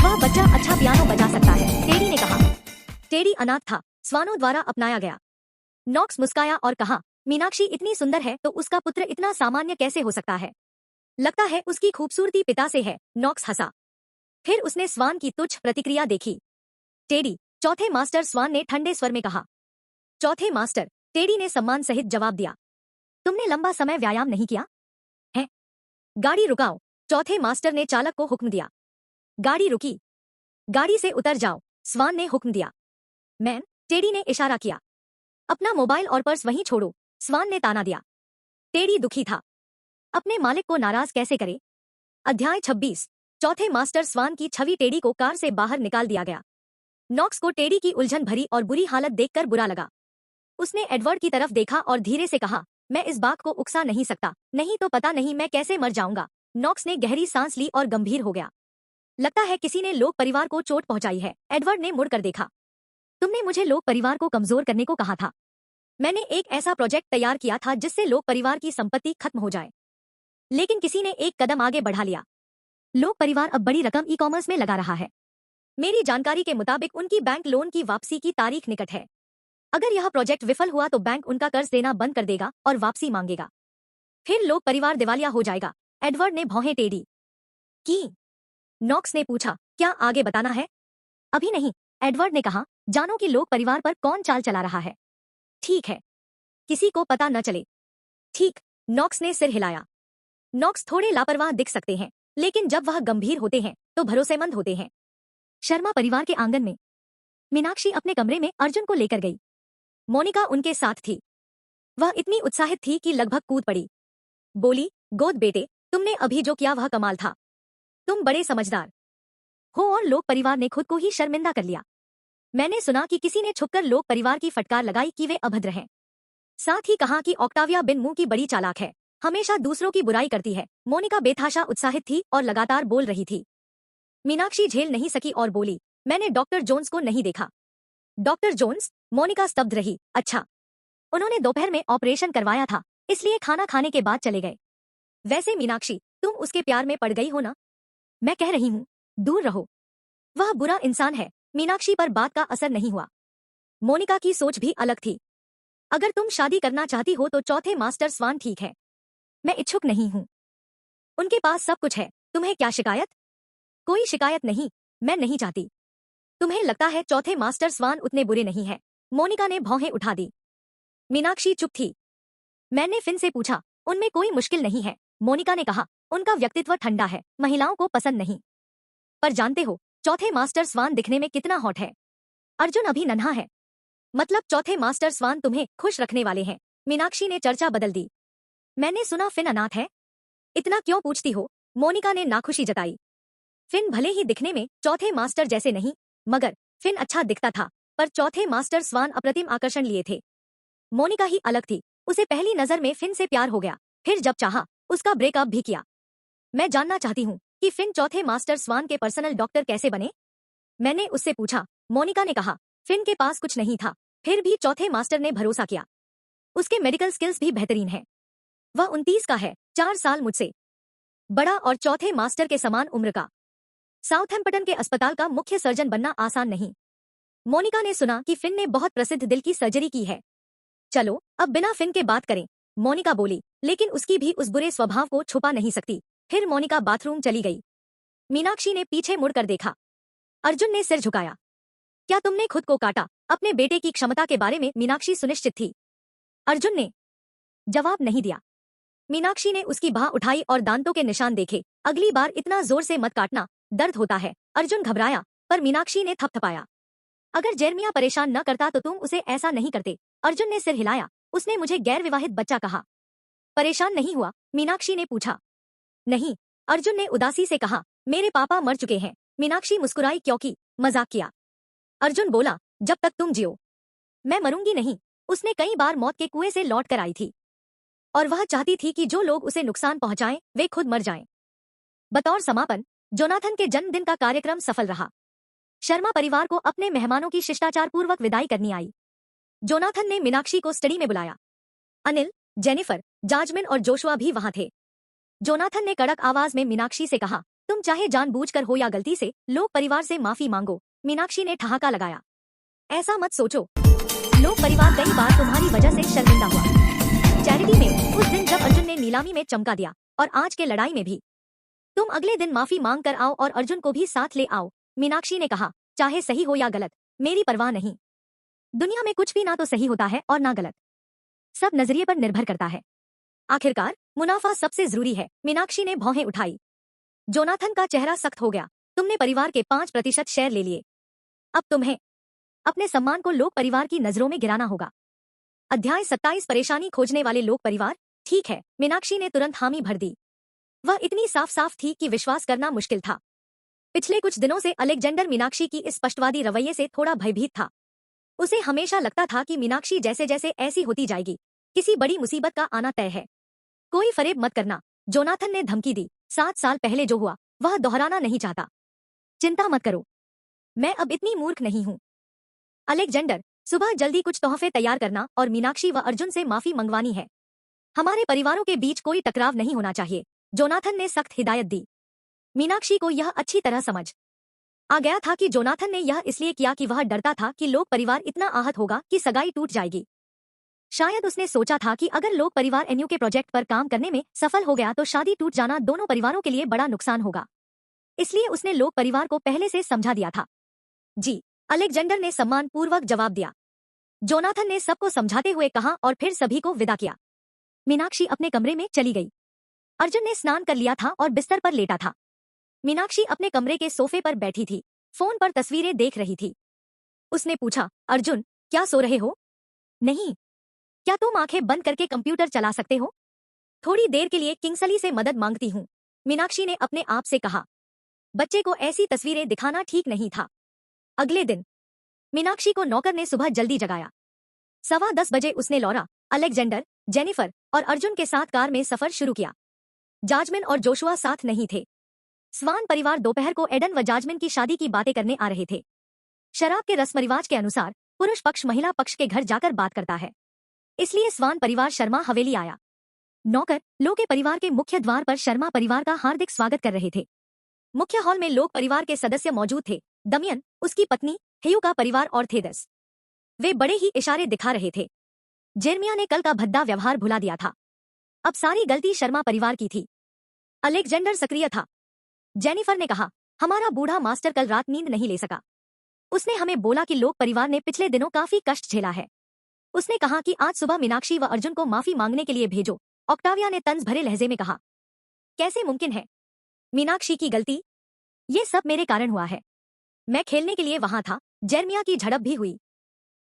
वह बच्चा अच्छा पियानो बजा सकता है, टेडी ने कहा। टेडी अनाथ था, स्वानों द्वारा अपनाया गया। नॉक्स मुस्काया और कहा, मीनाक्षी इतनी सुंदर है तो उसका पुत्र इतना सामान्य कैसे हो सकता है? लगता है उसकी खूबसूरती पिता से है। नॉक्स हंसा। फिर उसने स्वान की तुच्छ प्रतिक्रिया देखी। टेडी, चौथे मास्टर स्वान ने ठंडे स्वर में कहा। चौथे मास्टर, टेडी ने सम्मान सहित जवाब दिया। तुमने लंबा समय व्यायाम नहीं किया है? गाड़ी रुकाओ, चौथे मास्टर ने चालक को हुक्म दिया। गाड़ी रुकी। गाड़ी से उतर जाओ, स्वान ने हुक्म दिया। मैन, टेडी ने इशारा किया। अपना मोबाइल और पर्स वहीं छोड़ो, स्वान ने ताना दिया। टेडी दुखी था। अपने मालिक को नाराज कैसे करे? अध्याय 26। चौथे मास्टर स्वान की छवि टेडी को कार से बाहर निकाल दिया गया। नॉक्स को टेडी की उलझन भरी और बुरी हालत देखकर बुरा लगा। उसने एडवर्ड की तरफ देखा और धीरे से कहा, मैं इस बात को उकसा नहीं सकता, नहीं तो पता नहीं मैं कैसे मर जाऊंगा। नॉक्स ने गहरी सांस ली और गंभीर हो गया। लगता है किसी ने लोक परिवार को चोट पहुंचाई है। एडवर्ड ने मुड़कर देखा। तुमने मुझे लोक परिवार को कमजोर करने को कहा था। मैंने एक ऐसा प्रोजेक्ट तैयार किया था जिससे लोक परिवार की संपत्ति खत्म हो जाए, लेकिन किसी ने एक कदम आगे बढ़ा लिया। लोक परिवार अब बड़ी रकम ई-कॉमर्स में लगा रहा है। मेरी जानकारी के मुताबिक उनकी बैंक लोन की वापसी की तारीख निकट है। अगर यह प्रोजेक्ट विफल हुआ तो बैंक उनका कर्ज देना बंद कर देगा और वापसी मांगेगा। फिर लोक परिवार दिवालिया हो जाएगा। एडवर्ड ने भौहें टेढ़ी की। नॉक्स ने पूछा, क्या आगे बताना है? अभी नहीं, एडवर्ड ने कहा। जानो कि लोक परिवार पर कौन चाल चला रहा है। ठीक है, किसी को पता न चले। ठीक, नॉक्स ने सिर हिलाया। नॉक्स थोड़े लापरवाह दिख सकते हैं, लेकिन जब वह गंभीर होते हैं तो भरोसेमंद होते हैं। शर्मा परिवार के आंगन में मीनाक्षी अपने कमरे में अर्जुन को लेकर गई। मोनिका उनके साथ थी। वह इतनी उत्साहित थी कि लगभग कूद पड़ी। बोली, गोद बेटे, तुमने अभी जो किया वह कमाल था। तुम बड़े समझदार हो और लोक परिवार ने खुद को ही शर्मिंदा कर लिया। मैंने सुना कि किसी ने छुपकर लोक परिवार की फटकार लगाई कि वे अभद्र हैं। साथ ही कहा कि ऑक्टाविया बिन मुंह की बड़ी चालाक है, हमेशा दूसरों की बुराई करती है। मोनिका बेतहाशा उत्साहित थी और लगातार बोल रही थी। मीनाक्षी झेल नहीं सकी और बोली, मैंने डॉक्टर जोन्स को नहीं देखा। Doctor Jones? मोनिका स्तब्ध रही। अच्छा, उन्होंने दोपहर में ऑपरेशन करवाया था, इसलिए खाना खाने के बाद चले गए। वैसे मीनाक्षी, तुम उसके प्यार में पड़ गई हो ना? मैं कह रही हूँ, दूर रहो। वह बुरा इंसान है। मीनाक्षी पर बात का असर नहीं हुआ। मोनिका की सोच भी अलग थी। अगर तुम शादी करना चाहती हो तो चौथे मास्टर स्वान ठीक है। मैं इच्छुक नहीं हूँ। उनके पास सब कुछ है। तुम्हें क्या शिकायत? कोई शिकायत नहीं, मैं नहीं चाहती। तुम्हें लगता है चौथे मास्टर स्वान उतने बुरे नहीं है? मोनिका ने भौहें उठा दी। मीनाक्षी चुप थी। मैंने फिन से पूछा, उनमें कोई मुश्किल नहीं है। मोनिका ने कहा, उनका व्यक्तित्व ठंडा है, महिलाओं को पसंद नहीं। पर जानते हो, चौथे मास्टर स्वान दिखने में कितना हॉट है। अर्जुन अभी नन्हा है। मतलब चौथे मास्टर स्वान तुम्हें खुश रखने वाले हैं। मीनाक्षी ने चर्चा बदल दी। मैंने सुना फिन अनाथ है। इतना क्यों पूछती हो? मोनिका ने नाखुशी जताई। फिन भले ही दिखने में चौथे मास्टर जैसे नहीं, मगर फिन अच्छा दिखता था। पर चौथे मास्टर स्वान अप्रतिम आकर्षण लिए थे। मोनिका ही अलग थी। उसे पहली नजर में फिन से प्यार हो गया, फिर जब चाहा उसका ब्रेकअप भी किया। मैं जानना चाहती हूँ कि फिन चौथे मास्टर स्वान के पर्सनल डॉक्टर कैसे बने? मैंने उससे पूछा। मोनिका ने कहा, फिन के पास कुछ नहीं था, फिर भी चौथे मास्टर ने भरोसा किया। उसके मेडिकल स्किल्स भी बेहतरीन हैं। वह 29 का है, 4 साल मुझसे बड़ा और चौथे मास्टर के समान उम्र का। साउथैम्पटन के अस्पताल का मुख्य सर्जन बनना आसान नहीं। मोनिका ने सुना कि फिन ने बहुत प्रसिद्ध दिल की सर्जरी की है। चलो अब बिना फिन के बात करें, मोनिका बोली, लेकिन उसकी भी उस बुरे स्वभाव को छुपा नहीं सकती। फिर मोनिका बाथरूम चली गई। मीनाक्षी ने पीछे मुड़कर देखा। अर्जुन ने सिर झुकाया। क्या तुमने खुद को काटा? अपने बेटे की क्षमता के बारे में मीनाक्षी सुनिश्चित थी। अर्जुन ने जवाब नहीं दिया। मीनाक्षी ने उसकी बाह उठाई और दांतों के निशान देखे। अगली बार इतना जोर से मत काटना, दर्द होता है। अर्जुन घबराया, पर मीनाक्षी ने थपथपाया। अगर जेरमिया परेशान न करता तो तुम उसे ऐसा नहीं करते। अर्जुन ने सिर हिलाया। उसने मुझे गैर विवाहित बच्चा कहा। परेशान नहीं हुआ? मीनाक्षी ने पूछा। नहीं, अर्जुन ने उदासी से कहा, मेरे पापा मर चुके हैं। मीनाक्षी मुस्कुराई क्योंकि मजाक किया। अर्जुन बोला, जब तक तुम जियो। मैं मरूंगी नहीं। उसने कई बार मौत के कुएं से लौट कर आई थी और वह चाहती थी कि जो लोग उसे नुकसान पहुंचाएं वे खुद मर जाएं। बतौर समापन, जोनाथन के जन्मदिन का कार्यक्रम सफल रहा। शर्मा परिवार को अपने मेहमानों की शिष्टाचार पूर्वक विदाई करनी आई। जोनाथन ने मीनाक्षी को स्टडी में बुलाया। अनिल, जेनिफर, जाजमिन और जोशुआ भी वहां थे। जोनाथन ने कड़क आवाज में मीनाक्षी से कहा, तुम चाहे जानबूझकर हो या गलती से लोक परिवार से माफी मांगो। मीनाक्षी ने ठहाका लगाया। ऐसा मत सोचो, लोक परिवार कई बार तुम्हारी वजह से शर्मिंदा हुआ। चैरिटी में उस दिन जब अर्जुन ने नीलामी में चमका दिया और आज के लड़ाई में भी। तुम अगले दिन माफी मांग कर आओ और अर्जुन को भी साथ ले आओ। मीनाक्षी ने कहा, चाहे सही हो या गलत, मेरी परवाह नहीं। दुनिया में कुछ भी ना तो सही होता है और ना गलत, सब नजरिए पर निर्भर करता है। आखिरकार मुनाफा सबसे जरूरी है। मीनाक्षी ने भौहें उठाई। जोनाथन का चेहरा सख्त हो गया। तुमने परिवार के 5% शेयर ले लिए, अब तुम्हें अपने सम्मान को लोक परिवार की नजरों में गिराना होगा। अध्याय 27 परेशानी खोजने वाले लोक परिवार। ठीक है, मीनाक्षी ने तुरंत हामी भर दी। वह इतनी साफ साफ थी कि विश्वास करना मुश्किल था। पिछले कुछ दिनों से अलेक्जेंडर मीनाक्षी की इस स्पष्टवादी रवैये से थोड़ा भयभीत था। उसे हमेशा लगता था कि मीनाक्षी जैसे जैसे ऐसी होती जाएगी, किसी बड़ी मुसीबत का आना तय है। कोई फरेब मत करना, जोनाथन ने धमकी दी। 7 साल पहले जो हुआ वह दोहराना नहीं चाहता। चिंता मत करो, मैं अब इतनी मूर्ख नहीं हूं। अलेक्जेंडर, सुबह जल्दी कुछ तोहफे तैयार करना और मीनाक्षी व अर्जुन से माफी मंगवानी है। हमारे परिवारों के बीच कोई टकराव नहीं होना चाहिए। जोनाथन ने सख्त हिदायत दी। मीनाक्षी को यह अच्छी तरह समझ आ गया था कि जोनाथन ने यह इसलिए किया कि वह डरता था कि लोक परिवार इतना आहत होगा कि सगाई टूट जाएगी। शायद उसने सोचा था कि अगर लोक परिवार एनयू के प्रोजेक्ट पर काम करने में सफल हो गया तो शादी टूट जाना दोनों परिवारों के लिए बड़ा नुकसान होगा। इसलिए उसने लोक परिवार को पहले से समझा दिया था। जी, अलेक्जेंडर ने सम्मान पूर्वक जवाब दिया। जोनाथन ने सबको समझाते हुए कहा और फिर सभी को विदा किया। मीनाक्षी अपने कमरे में चली गई। अर्जुन ने स्नान कर लिया था और बिस्तर पर लेटा था। मीनाक्षी अपने कमरे के सोफे पर बैठी थी, फोन पर तस्वीरें देख रही थी। उसने पूछा, अर्जुन, क्या सो रहे हो? नहीं। क्या तुम आंखें बंद करके कंप्यूटर चला सकते हो? थोड़ी देर के लिए किंगसली से मदद मांगती हूँ, मीनाक्षी ने अपने आप से कहा। बच्चे को ऐसी तस्वीरें दिखाना ठीक नहीं था। अगले दिन मीनाक्षी को नौकर ने सुबह जल्दी जगाया। 10:15 बजे उसने लॉरा, अलेक्जेंडर, जेनिफर और अर्जुन के साथ कार में सफर शुरू किया। जाजमिन और जोशुआ साथ नहीं थे। स्वान परिवार दोपहर को एडन व जाजमिन की शादी की बातें करने आ रहे थे। शराब के रस्म रिवाज के अनुसार पुरुष पक्ष महिला पक्ष के घर जाकर बात करता है, इसलिए स्वान परिवार शर्मा हवेली आया। नौकर लोक के परिवार के मुख्य द्वार पर शर्मा परिवार का हार्दिक स्वागत कर रहे थे। मुख्य हॉल में लोक परिवार के सदस्य मौजूद थे। दमियन, उसकी पत्नी, हेयू का परिवार और थेदस। वे बड़े ही इशारे दिखा रहे थे। जेरमिया ने कल का भद्दा व्यवहार भुला दिया था। अब सारी गलती शर्मा परिवार की थी। अलेक्जेंडर सक्रिय था। जेनिफर ने कहा, हमारा बूढ़ा मास्टर कल रात नींद नहीं ले सका। उसने हमें बोला कि लोक परिवार ने पिछले दिनों काफी कष्ट झेला है। उसने कहा कि आज सुबह मीनाक्षी व अर्जुन को माफी मांगने के लिए भेजो। ऑक्टाविया ने तंज भरे लहजे में कहा, कैसे मुमकिन है? मीनाक्षी की गलती? ये सब मेरे कारण हुआ है। मैं खेलने के लिए वहां था, जेरमिया की झड़प भी हुई।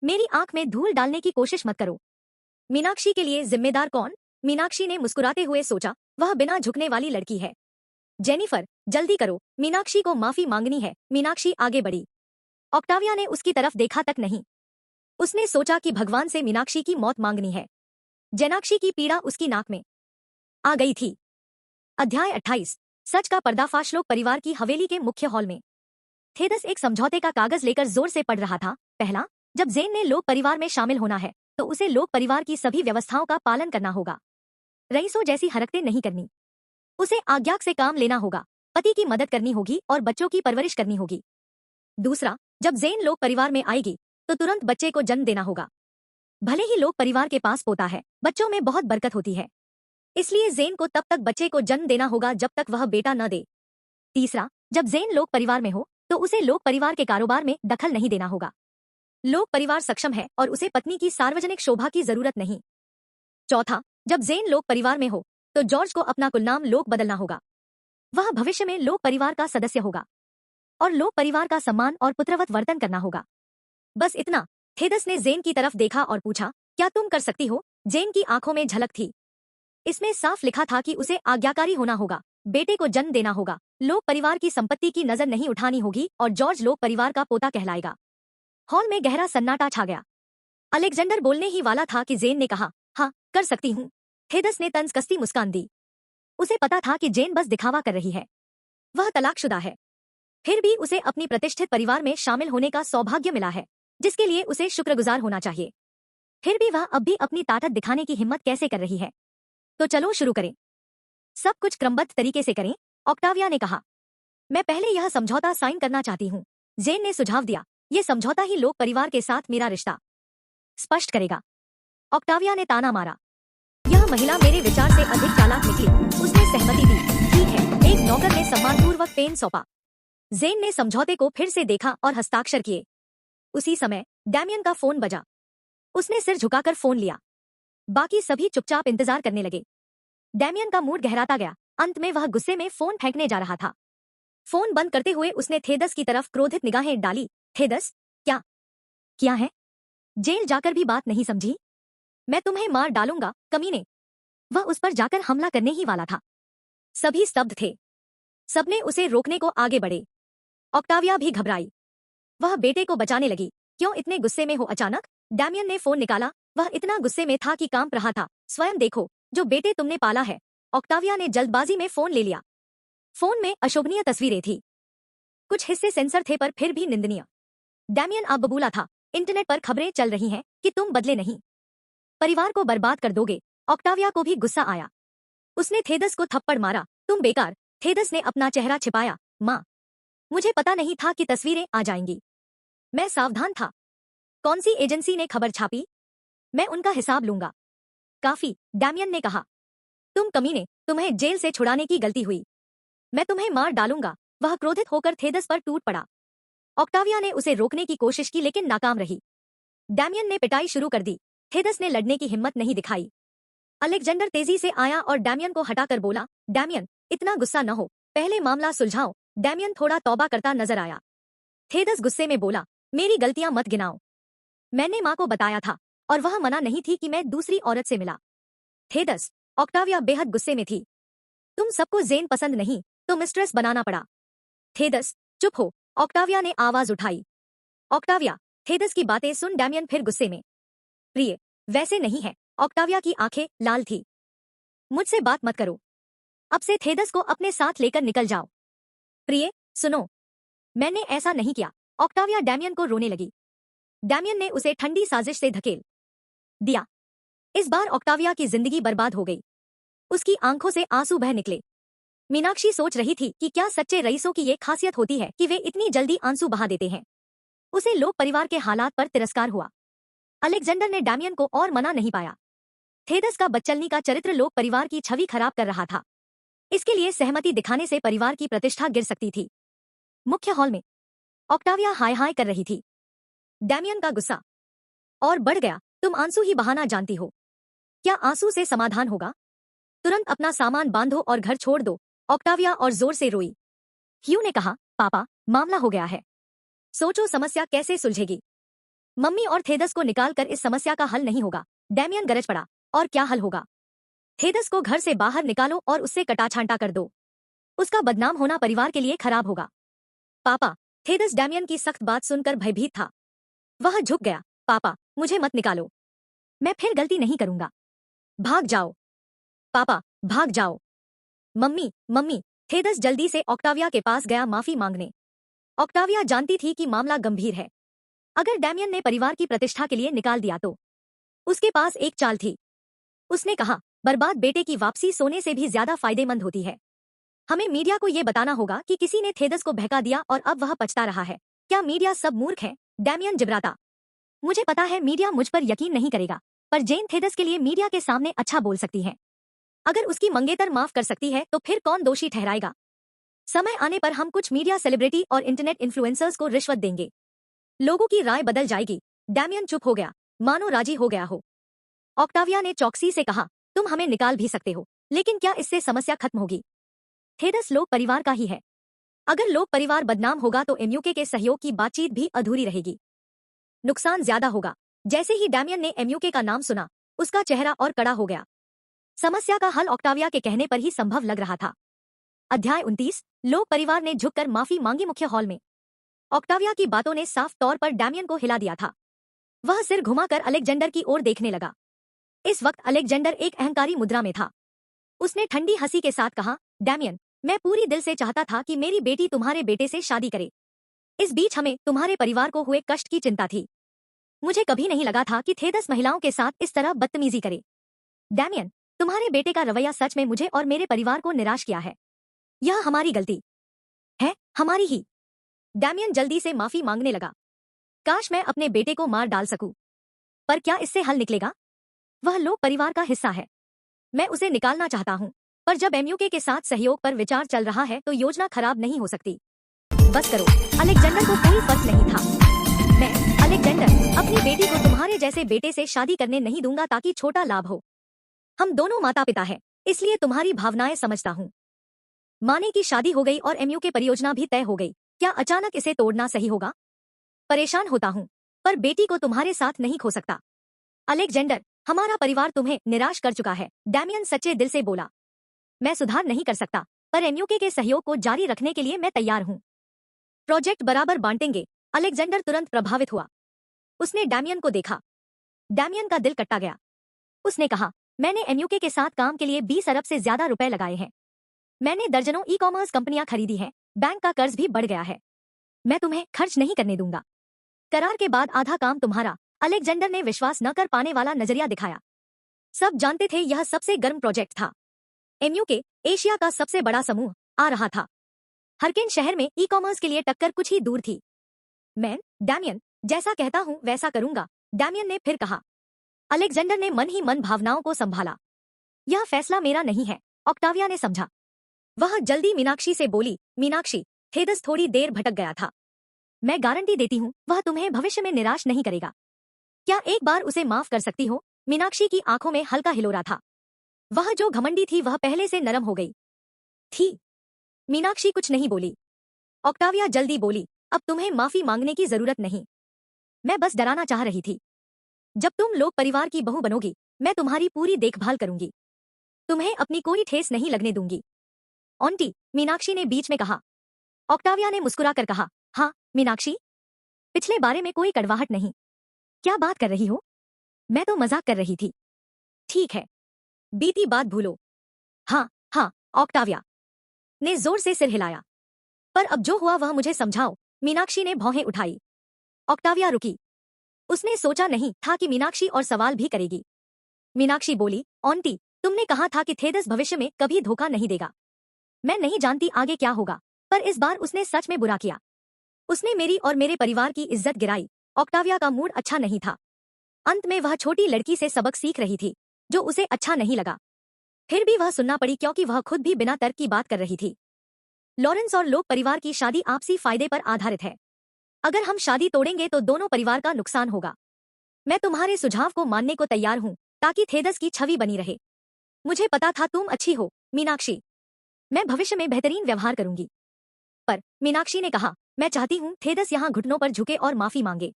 मेरी आंख में धूल डालने की कोशिश मत करो। मीनाक्षी के लिए जिम्मेदार कौन? मीनाक्षी ने मुस्कुराते हुए सोचा, वह बिना झुकने वाली लड़की है। जेनिफर, जल्दी करो, मीनाक्षी को माफी मांगनी है। मीनाक्षी आगे बढ़ी। ऑक्टाविया ने उसकी तरफ देखा तक नहीं। उसने सोचा कि भगवान से मीनाक्षी की मौत मांगनी है। जेनाक्षी की पीड़ा उसकी नाक में आ गई थी। अध्याय 28 सच का पर्दाफाश। लोक परिवार की हवेली के मुख्य हॉल में थेदस एक समझौते का कागज लेकर जोर से पढ़ रहा था। पहला, जब जेन ने लोक परिवार में शामिल होना है तो उसे लोक परिवार की सभी व्यवस्थाओं का पालन करना होगा। रईसों जैसी हरकतें नहीं करनी। उसे आज्ञा से काम लेना होगा, पति की मदद करनी होगी और बच्चों की परवरिश करनी होगी। दूसरा, जब जेन लोक परिवार में आएगी तो तुरंत बच्चे को जन्म देना होगा। भले ही लोक परिवार के पास पोता है, बच्चों में बहुत बरकत होती है, इसलिए जेन को तब तक बच्चे को जन्म देना होगा जब तक वह बेटा न दे। तीसरा, जब जेन लोक परिवार में हो तो उसे लोक परिवार के कारोबार में दखल नहीं देना होगा। लोक परिवार सक्षम है और उसे पत्नी की सार्वजनिक शोभा की जरूरत नहीं। चौथा, जब जेन लोक परिवार में हो तो जॉर्ज को अपना कुलनाम लोक बदलना होगा। वह भविष्य में लोक परिवार का सदस्य होगा और लोक परिवार का सम्मान और पुत्रवत वर्तन करना होगा। बस इतना। थेदस ने जेन की तरफ देखा और पूछा, क्या तुम कर सकती हो? जेन की आंखों में झलक थी। इसमें साफ लिखा था कि उसे आज्ञाकारी होना होगा, बेटे को जन्म देना होगा, लोक परिवार की संपत्ति की नजर नहीं उठानी होगी और जॉर्ज लोक परिवार का पोता कहलाएगा। हॉल में गहरा सन्नाटा छा गया। अलेक्जेंडर बोलने ही वाला था कि जेन ने कहा, हाँ कर सकती हूँ। थेदस ने तंज कसती मुस्कान दी। उसे पता था कि जेन बस दिखावा कर रही है। वह तलाकशुदा है, फिर भी उसे अपनी प्रतिष्ठित परिवार में शामिल होने का सौभाग्य मिला है, जिसके लिए उसे शुक्रगुजार होना चाहिए। फिर भी वह अब भी अपनी ताकत दिखाने की हिम्मत कैसे कर रही है। तो चलो शुरू करें। सब कुछ क्रमबद्ध तरीके से करें, ऑक्टाविया ने कहा। मैं पहले यह समझौता साइन करना चाहती हूँ, जेन ने सुझाव दिया। यह समझौता ही लोक परिवार के साथ मेरा रिश्ता स्पष्ट करेगा। ऑक्टाविया ने ताना मारा। यह महिला मेरे विचार से अधिक चालाक निकली। उसने सहमति दी। ठीक है, एक नौकर ने सम्मानपूर्वक पेन सौंपा। जेन ने समझौते को फिर से देखा और हस्ताक्षर किए। उसी समय डैमियन का फोन बजा। उसने सिर झुकाकर फोन लिया। बाकी सभी चुपचाप इंतजार करने लगे। डैमियन का मूड गहराता गया। अंत में वह गुस्से में फोन फेंकने जा रहा था। फोन बंद करते हुए उसने थेदस की तरफ क्रोधित निगाहें डाली। थेदस, क्या किया है? जेल जाकर भी बात नहीं समझी? मैं तुम्हें मार डालूंगा, कमीने। वह उस पर जाकर हमला करने ही वाला था। सभी स्तब्ध थे। सबने उसे रोकने को आगे बढ़े। ऑक्टाविया भी घबराई। वह बेटे को बचाने लगी। क्यों इतने गुस्से में हो अचानक? डैमियन ने फोन निकाला। वह इतना गुस्से में था कि कांप रहा था। स्वयं देखो, जो बेटे तुमने पाला है। ऑक्टाविया ने जल्दबाजी में फोन ले लिया। फोन में अशोभनीय तस्वीरें थी। कुछ हिस्से सेंसर थे पर फिर भी निंदनीय। डैमियन अब बबूला था। इंटरनेट पर खबरें चल रही हैं कि तुम बदले नहीं, परिवार को बर्बाद कर दोगे। ऑक्टाविया को भी गुस्सा आया। उसने थेदस को थप्पड़ मारा। तुम बेकार। थेदस ने अपना चेहरा छिपाया। माँ, मुझे पता नहीं था कि तस्वीरें आ जाएंगी। मैं सावधान था। कौन सी एजेंसी ने खबर छापी? मैं उनका हिसाब लूंगा। काफी, डैमियन ने कहा। तुम कमीने, तुम्हें जेल से छुड़ाने की गलती हुई। मैं तुम्हें मार डालूंगा। वह क्रोधित होकर थेदस पर टूट पड़ा। ऑक्टाविया ने उसे रोकने की कोशिश की लेकिन नाकाम रही। डैमियन ने पिटाई शुरू कर दी। थेदस ने लड़ने की हिम्मत नहीं दिखाई। अलेक्जेंडर तेजी से आया और डैमियन को हटाकर बोला, डैमियन, इतना गुस्सा न हो, पहले मामला सुलझाओ। डैमियन थोड़ा तौबा करता नजर आया। थेदस गुस्से में बोला, मेरी गलतियां मत गिनाओ। मैंने माँ को बताया था और वह मना नहीं थी कि मैं दूसरी औरत से मिला। थेदस, ऑक्टाविया बेहद गुस्से में थी। तुम सबको जेन पसंद नहीं तो मिस्ट्रेस बनाना पड़ा। थेदस, चुप हो। ऑक्टाविया ने आवाज उठाई। ऑक्टाविया, थेदस की बातें सुन डैमियन फिर गुस्से में। प्रिय, वैसे नहीं है। ऑक्टाविया की आंखें लाल थी। मुझसे बात मत करो। अब से थेदस को अपने साथ लेकर निकल जाओ। प्रिय, सुनो, मैंने ऐसा नहीं किया। ऑक्टाविया डैमियन को रोने लगी। डैमियन ने उसे ठंडी साजिश से धकेल दिया। इस बार ऑक्टाविया की जिंदगी बर्बाद हो गई। उसकी आंखों से आंसू बह निकले। मीनाक्षी सोच रही थी कि क्या सच्चे रईसों की ये खासियत होती है कि वे इतनी जल्दी आंसू बहा देते हैं। उसे लोक परिवार के हालात पर तिरस्कार हुआ। अलेक्जेंडर ने डैमियन को और मना नहीं पाया। थेदस का बच्चलनी का चरित्र लोक परिवार की छवि खराब कर रहा था। इसके लिए सहमति दिखाने से परिवार की प्रतिष्ठा गिर सकती थी। मुख्य हॉल में ऑक्टाविया हाय हाय कर रही थी। डैमियन का गुस्सा और बढ़ गया। तुम आंसू ही बहाना जानती हो। क्या आंसू से समाधान होगा? तुरंत अपना सामान बांधो और घर छोड़ दो। ऑक्टाविया और जोर से रोई। ह्यू ने कहा, पापा, मामला हो गया है। सोचो समस्या कैसे सुलझेगी। मम्मी और थेदस को निकालकर इस समस्या का हल नहीं होगा। डैमियन गरज पड़ा। और क्या हल होगा? थेदस को घर से बाहर निकालो और उससे कटाछांटा कर दो। उसका बदनाम होना परिवार के लिए खराब होगा। पापा, थेदस डैमियन की सख्त बात सुनकर भयभीत था। वह झुक गया। पापा, मुझे मत निकालो। मैं फिर गलती नहीं करूंगा। भाग जाओ। पापा, भाग जाओ। Mummy, mummy. थेदस जल्दी से ऑक्टाविया के पास गया माफी मांगने। ऑक्टाविया जानती थी कि मामला गंभीर है। अगर डैमियन ने परिवार की प्रतिष्ठा के लिए निकाल दिया तो उसके पास एक चाल थी। उसने कहा, बर्बाद बेटे की वापसी सोने से भी ज्यादा फायदेमंद होती है। हमें मीडिया को यह बताना होगा कि किसी ने थेदस को बहका दिया और अब वह पछता रहा है। क्या मीडिया सब मूर्ख है? डैमियन जिब्राता। मुझे पता है मीडिया मुझ पर यकीन नहीं करेगा, पर जेन थेदस के लिए मीडिया के सामने अच्छा बोल सकती है। अगर उसकी मंगेतर माफ कर सकती है तो फिर कौन दोषी ठहराएगा? समय आने पर हम कुछ मीडिया सेलिब्रिटी और इंटरनेट इन्फ्लुएंसर्स को रिश्वत देंगे। लोगों की राय बदल जाएगी। डैमियन चुप हो गया, मानो राजी हो गया हो। ऑक्टाविया ने चौकसी से कहा, तुम हमें निकाल भी सकते हो, लेकिन क्या इससे समस्या खत्म होगी? थेदस लोक परिवार का ही है। अगर लोक परिवार बदनाम होगा तो एमयूके के सहयोग की बातचीत भी अधूरी रहेगी। नुकसान ज्यादा होगा। जैसे ही डैमियन ने एमयूके का नाम सुना, उसका चेहरा और कड़ा हो गया। समस्या का हल ऑक्टाविया के कहने पर ही संभव लग रहा था। अध्याय 29। लोक परिवार ने झुककर माफी मांगी। मुख्य हॉल में ऑक्टाविया की बातों ने साफ तौर पर डैमियन को हिला दिया था। वह सिर घुमाकर अलेक्जेंडर की ओर देखने लगा। इस वक्त अलेक्जेंडर एक अहंकारी मुद्रा में था। उसने ठंडी हंसी के साथ कहा, डैमियन, मैं पूरी दिल से चाहता था कि मेरी बेटी तुम्हारे बेटे से शादी करे। इस बीच हमें तुम्हारे परिवार को हुए कष्ट की चिंता थी। मुझे कभी नहीं लगा था कि थेदस महिलाओं के साथ इस तरह बदतमीजी करे। डैमियन, तुम्हारे बेटे का रवैया सच में मुझे और मेरे परिवार को निराश किया है। यह हमारी गलती है, हमारी ही। डैमियन जल्दी से माफी मांगने लगा। काश मैं अपने बेटे को मार डाल सकूं, पर क्या इससे हल निकलेगा? वह लोक परिवार का हिस्सा है। मैं उसे निकालना चाहता हूं, पर जब एमयूके के साथ सहयोग पर विचार चल रहा है तो योजना खराब नहीं हो सकती। बस करो। अलेक्जेंडर को कोई फर्क नहीं था। मैं, अलेक्जेंडर, अपनी बेटी को तुम्हारे जैसे बेटे से शादी करने नहीं दूंगा ताकि छोटा लाभ हो। हम दोनों माता पिता हैं, इसलिए तुम्हारी भावनाएं समझता हूँ। माने की शादी हो गई और एमयूके परियोजना भी तय हो गई, क्या अचानक इसे तोड़ना सही होगा? परेशान होता हूँ, पर बेटी को तुम्हारे साथ नहीं खो सकता। अलेक्जेंडर, हमारा परिवार तुम्हें निराश कर चुका है, डैमियन सच्चे दिल से बोला। मैं सुधार नहीं कर सकता, पर एमयूके के सहयोग को जारी रखने के लिए मैं तैयार हूँ। प्रोजेक्ट बराबर बांटेंगे। अलेक्जेंडर तुरंत प्रभावित हुआ। उसने डैमियन को देखा। डैमियन का दिल कट्टा गया। उसने कहा, मैंने एमयूके के साथ काम के लिए 20 अरब से ज्यादा रुपए लगाए हैं। मैंने दर्जनों ई-कॉमर्स कंपनियां खरीदी हैं, बैंक का कर्ज भी बढ़ गया है। मैं तुम्हें खर्च नहीं करने दूंगा। करार के बाद आधा काम तुम्हारा। अलेक्जेंडर ने विश्वास न कर पाने वाला नजरिया दिखाया। सब जानते थे यह सबसे गर्म प्रोजेक्ट था। एमयूके, एशिया का सबसे बड़ा समूह, आ रहा था। हरकिन शहर में ई-कॉमर्स के लिए टक्कर कुछ ही दूर थी। मैं, डैमियन, जैसा कहता हूं वैसा करूंगा, डैमियन ने फिर कहा। अलेक्जेंडर ने मन ही मन भावनाओं को संभाला। यह फैसला मेरा नहीं है, ऑक्टाविया ने समझा। वह जल्दी मीनाक्षी से बोली, मीनाक्षी, थेदस थोड़ी देर भटक गया था। मैं गारंटी देती हूँ वह तुम्हें भविष्य में निराश नहीं करेगा। क्या एक बार उसे माफ कर सकती हो? मीनाक्षी की आंखों में हल्का हिलोरा था। वह जो घमंडी थी वह पहले से नरम हो गई थी। मीनाक्षी कुछ नहीं बोली। ऑक्टाविया जल्दी बोली, अब तुम्हें माफी मांगने की जरूरत नहीं। मैं बस डराना चाह रही थी। जब तुम लोग परिवार की बहू बनोगी, मैं तुम्हारी पूरी देखभाल करूंगी। तुम्हें अपनी कोई ठेस नहीं लगने दूंगी। आंटी, मीनाक्षी ने बीच में कहा। ऑक्टाविया ने मुस्कुराकर कहा, हाँ मीनाक्षी, पिछले बारे में कोई कड़वाहट नहीं। क्या बात कर रही हो? मैं तो मजाक कर रही थी। ठीक है, बीती बात भूलो। हाँ हाँ, ऑक्टाविया ने जोर से सिर हिलाया। पर अब जो हुआ वह मुझे समझाओ। मीनाक्षी ने भौहें उठाई। ऑक्टाविया रुकी। उसने सोचा नहीं था कि मीनाक्षी और सवाल भी करेगी। मीनाक्षी बोली, आंटी, तुमने कहा था कि थेदस भविष्य में कभी धोखा नहीं देगा। मैं नहीं जानती आगे क्या होगा, पर इस बार उसने सच में बुरा किया। उसने मेरी और मेरे परिवार की इज्जत गिराई। ऑक्टाविया का मूड अच्छा नहीं था। अंत में वह छोटी लड़की से सबक सीख रही थी, जो उसे अच्छा नहीं लगा। फिर भी वह सुनना पड़ी क्योंकि वह खुद भी बिना तर्क की बात कर रही थी। लॉरेंस और लोक परिवार की शादी आपसी फायदे पर आधारित है। अगर हम शादी तोड़ेंगे तो दोनों परिवार का नुकसान होगा। मैं तुम्हारे सुझाव को मानने को तैयार हूँ, ताकि थेदस की छवि बनी रहे। मुझे पता था तुम अच्छी हो, मीनाक्षी। मैं भविष्य में बेहतरीन व्यवहार करूंगी। पर मीनाक्षी ने कहा, मैं चाहती हूँ थेदस यहाँ घुटनों पर झुके और माफी मांगे।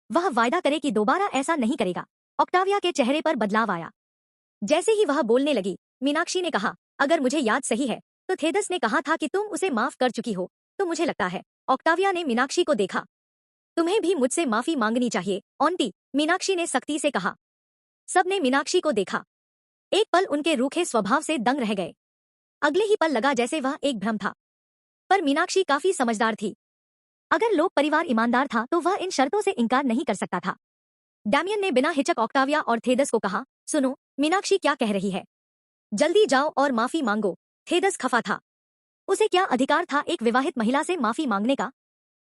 वह वायदा करे कि दोबारा ऐसा नहीं करेगा। ऑक्टाविया के चेहरे पर बदलाव आया। जैसे ही वह बोलने लगी, मीनाक्षी ने कहा, अगर मुझे याद सही है तो थेदस ने कहा था कि तुम उसे माफ कर चुकी हो, तो मुझे लगता है। ऑक्टाविया ने मीनाक्षी को देखा। तुम्हें भी मुझसे माफी मांगनी चाहिए, आंटी, मीनाक्षी ने सख्ती से कहा। सबने मीनाक्षी को देखा। एक पल उनके रूखे स्वभाव से दंग रह गए। अगले ही पल लगा जैसे वह एक भ्रम था। पर मीनाक्षी काफी समझदार थी। अगर लोक परिवार ईमानदार था तो वह इन शर्तों से इनकार नहीं कर सकता था। डैमियन ने बिना हिचक ऑक्टाविया और थेदस को कहा, सुनो, मीनाक्षी क्या कह रही है? जल्दी जाओ और माफी मांगो। थेदस खफा था। उसे क्या अधिकार था एक विवाहित महिला से माफी मांगने का,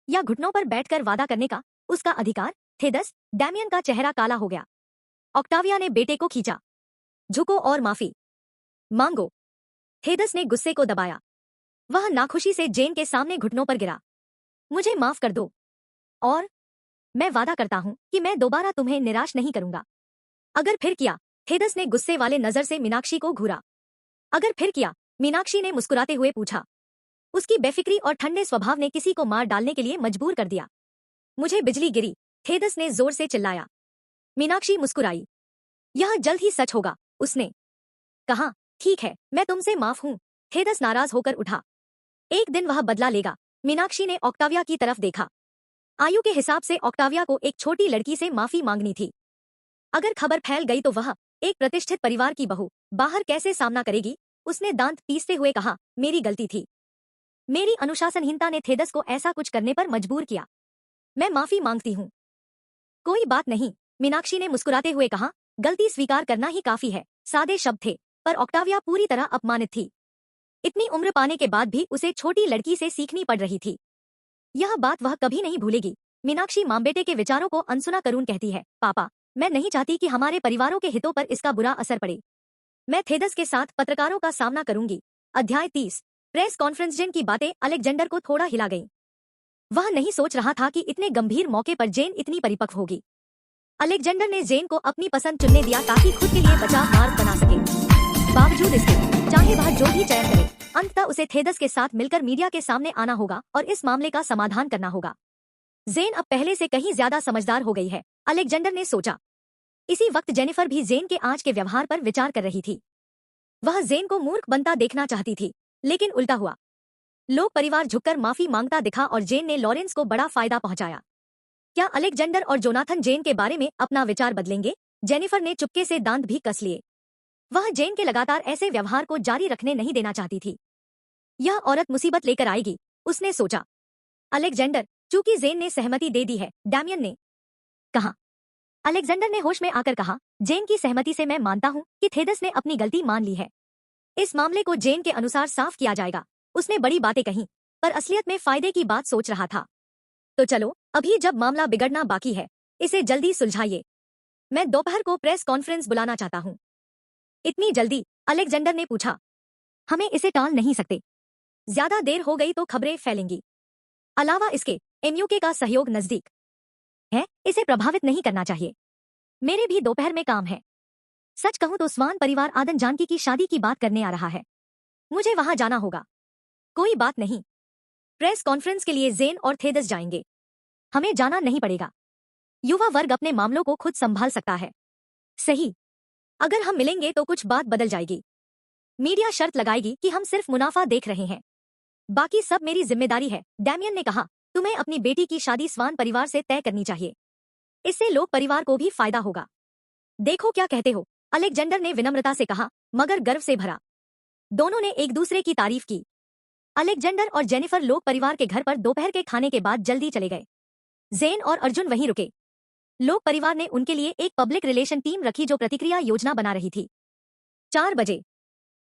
या घुटनों पर बैठकर वादा करने का? उसका अधिकार? थेदस, डैमियन का चेहरा काला हो गया। ऑक्टाविया ने बेटे को खींचा। झुको और माफी मांगो। थेदस ने गुस्से को दबाया। वह नाखुशी से जेन के सामने घुटनों पर गिरा। मुझे माफ कर दो, और मैं वादा करता हूं कि मैं दोबारा तुम्हें निराश नहीं करूंगा। अगर फिर किया, थेदस ने गुस्से वाले नजर से मीनाक्षी को घूरा। अगर फिर किया, मीनाक्षी ने मुस्कुराते हुए पूछा। उसकी बेफिक्री और ठंडे स्वभाव ने किसी को मार डालने के लिए मजबूर कर दिया। मुझे बिजली गिरी, थेदस ने जोर से चिल्लाया। मीनाक्षी मुस्कुराई। यह जल्द ही सच होगा, उसने कहा। ठीक है, मैं तुमसे माफ हूं। थेदस नाराज होकर उठा। एक दिन वह बदला लेगा। मीनाक्षी ने ऑक्टाविया की तरफ देखा। आयु के हिसाब से ऑक्टाविया को एक छोटी लड़की से माफी मांगनी थी। अगर खबर फैल गई तो वह, एक प्रतिष्ठित परिवार की बहू, बाहर कैसे सामना करेगी। उसने दांत पीसते हुए कहा, मेरी गलती थी। मेरी अनुशासनहीनता ने थेदस को ऐसा कुछ करने पर मजबूर किया। मैं माफी मांगती हूँ। कोई बात नहीं, मीनाक्षी ने मुस्कुराते हुए कहा, गलती स्वीकार करना ही काफी है। सादे शब्द थे, पर ऑक्टाविया पूरी तरह अपमानित थी। इतनी उम्र पाने के बाद भी उसे छोटी लड़की से सीखनी पड़ रही थी। यह बात वह कभी नहीं भूलेगी। मीनाक्षी मां बेटे के विचारों को अनसुना करून कहती है, पापा, मैं नहीं चाहती कि हमारे परिवारों के हितों पर इसका बुरा असर पड़े। मैं थेदस के साथ पत्रकारों का सामना करूंगी। अध्याय 30। Press conference. जेन की बातें अलेक्जेंडर को थोड़ा हिला गईं। वह नहीं सोच रहा था कि इतने गंभीर मौके पर जेन इतनी परिपक्व होगी। अलेक्जेंडर ने जेन को अपनी पसंद चुनने दिया ताकि खुद के लिए बचाव मार्ग बना सके। बावजूद इसके, चाहे वह जो भी चयन करे, अंततः उसे थेदस के साथ मिलकर मीडिया के सामने आना होगा और इस मामले का समाधान करना होगा। जेन अब पहले से कहीं ज्यादा समझदार हो गई है, अलेक्जेंडर ने सोचा। इसी वक्त जेनिफर भी जेन के आज के व्यवहार पर विचार कर रही थी। वह जेन को मूर्ख बनता देखना चाहती थी, लेकिन उल्टा हुआ। लोग परिवार झुककर माफी मांगता दिखा और जेन ने लॉरेंस को बड़ा फायदा पहुंचाया। क्या अलेक्जेंडर और जोनाथन जेन के बारे में अपना विचार बदलेंगे? जेनिफर ने चुपके से दांत भी कस लिए। वह जेन के लगातार ऐसे व्यवहार को जारी रखने नहीं देना चाहती थी। यह औरत मुसीबत लेकर आएगी, उसने सोचा। अलेक्जेंडर, चूंकि जेन ने सहमति दे दी है, डैमियन ने कहा। अलेक्जेंडर ने होश में आकर कहा, जेन की सहमति से मैं मानता हूं कि थेदस ने अपनी गलती मान ली है। इस मामले को जेन के अनुसार साफ किया जाएगा। उसने बड़ी बातें कहीं, पर असलियत में फायदे की बात सोच रहा था। तो चलो, अभी जब मामला बिगड़ना बाकी है, इसे जल्दी सुलझाइए। मैं दोपहर को प्रेस कॉन्फ्रेंस बुलाना चाहता हूं। इतनी जल्दी? अलेक्जेंडर ने पूछा। हमें इसे टाल नहीं सकते। ज्यादा देर हो गई तो खबरें फैलेंगी। अलावा इसके, एमयूके का सहयोग नजदीक है, इसे प्रभावित नहीं करना चाहिए। मेरे भी दोपहर में काम है। सच कहूं तो स्वान परिवार आदन जानकी की शादी की बात करने आ रहा है। मुझे वहां जाना होगा। कोई बात नहीं, प्रेस कॉन्फ्रेंस के लिए जेन और थेदस जाएंगे। हमें जाना नहीं पड़ेगा। युवा वर्ग अपने मामलों को खुद संभाल सकता है। सही। अगर हम मिलेंगे तो कुछ बात बदल जाएगी। मीडिया शर्त लगाएगी कि हम सिर्फ मुनाफा देख रहे हैं। बाकी सब मेरी जिम्मेदारी है, डैमियन ने कहा। तुम्हें अपनी बेटी की शादी स्वान परिवार से तय करनी चाहिए। इससे लोग परिवार को भी फायदा होगा। देखो क्या कहते हो, अलेक्जेंडर ने विनम्रता से कहा, मगर गर्व से भरा। दोनों ने एक दूसरे की तारीफ की। अलेक्जेंडर और जेनिफर लोग परिवार के घर पर दोपहर के खाने के बाद जल्दी चले गए। जेन और अर्जुन वहीं रुके। लोग परिवार ने उनके लिए एक पब्लिक रिलेशन टीम रखी जो प्रतिक्रिया योजना बना रही थी। 4 बजे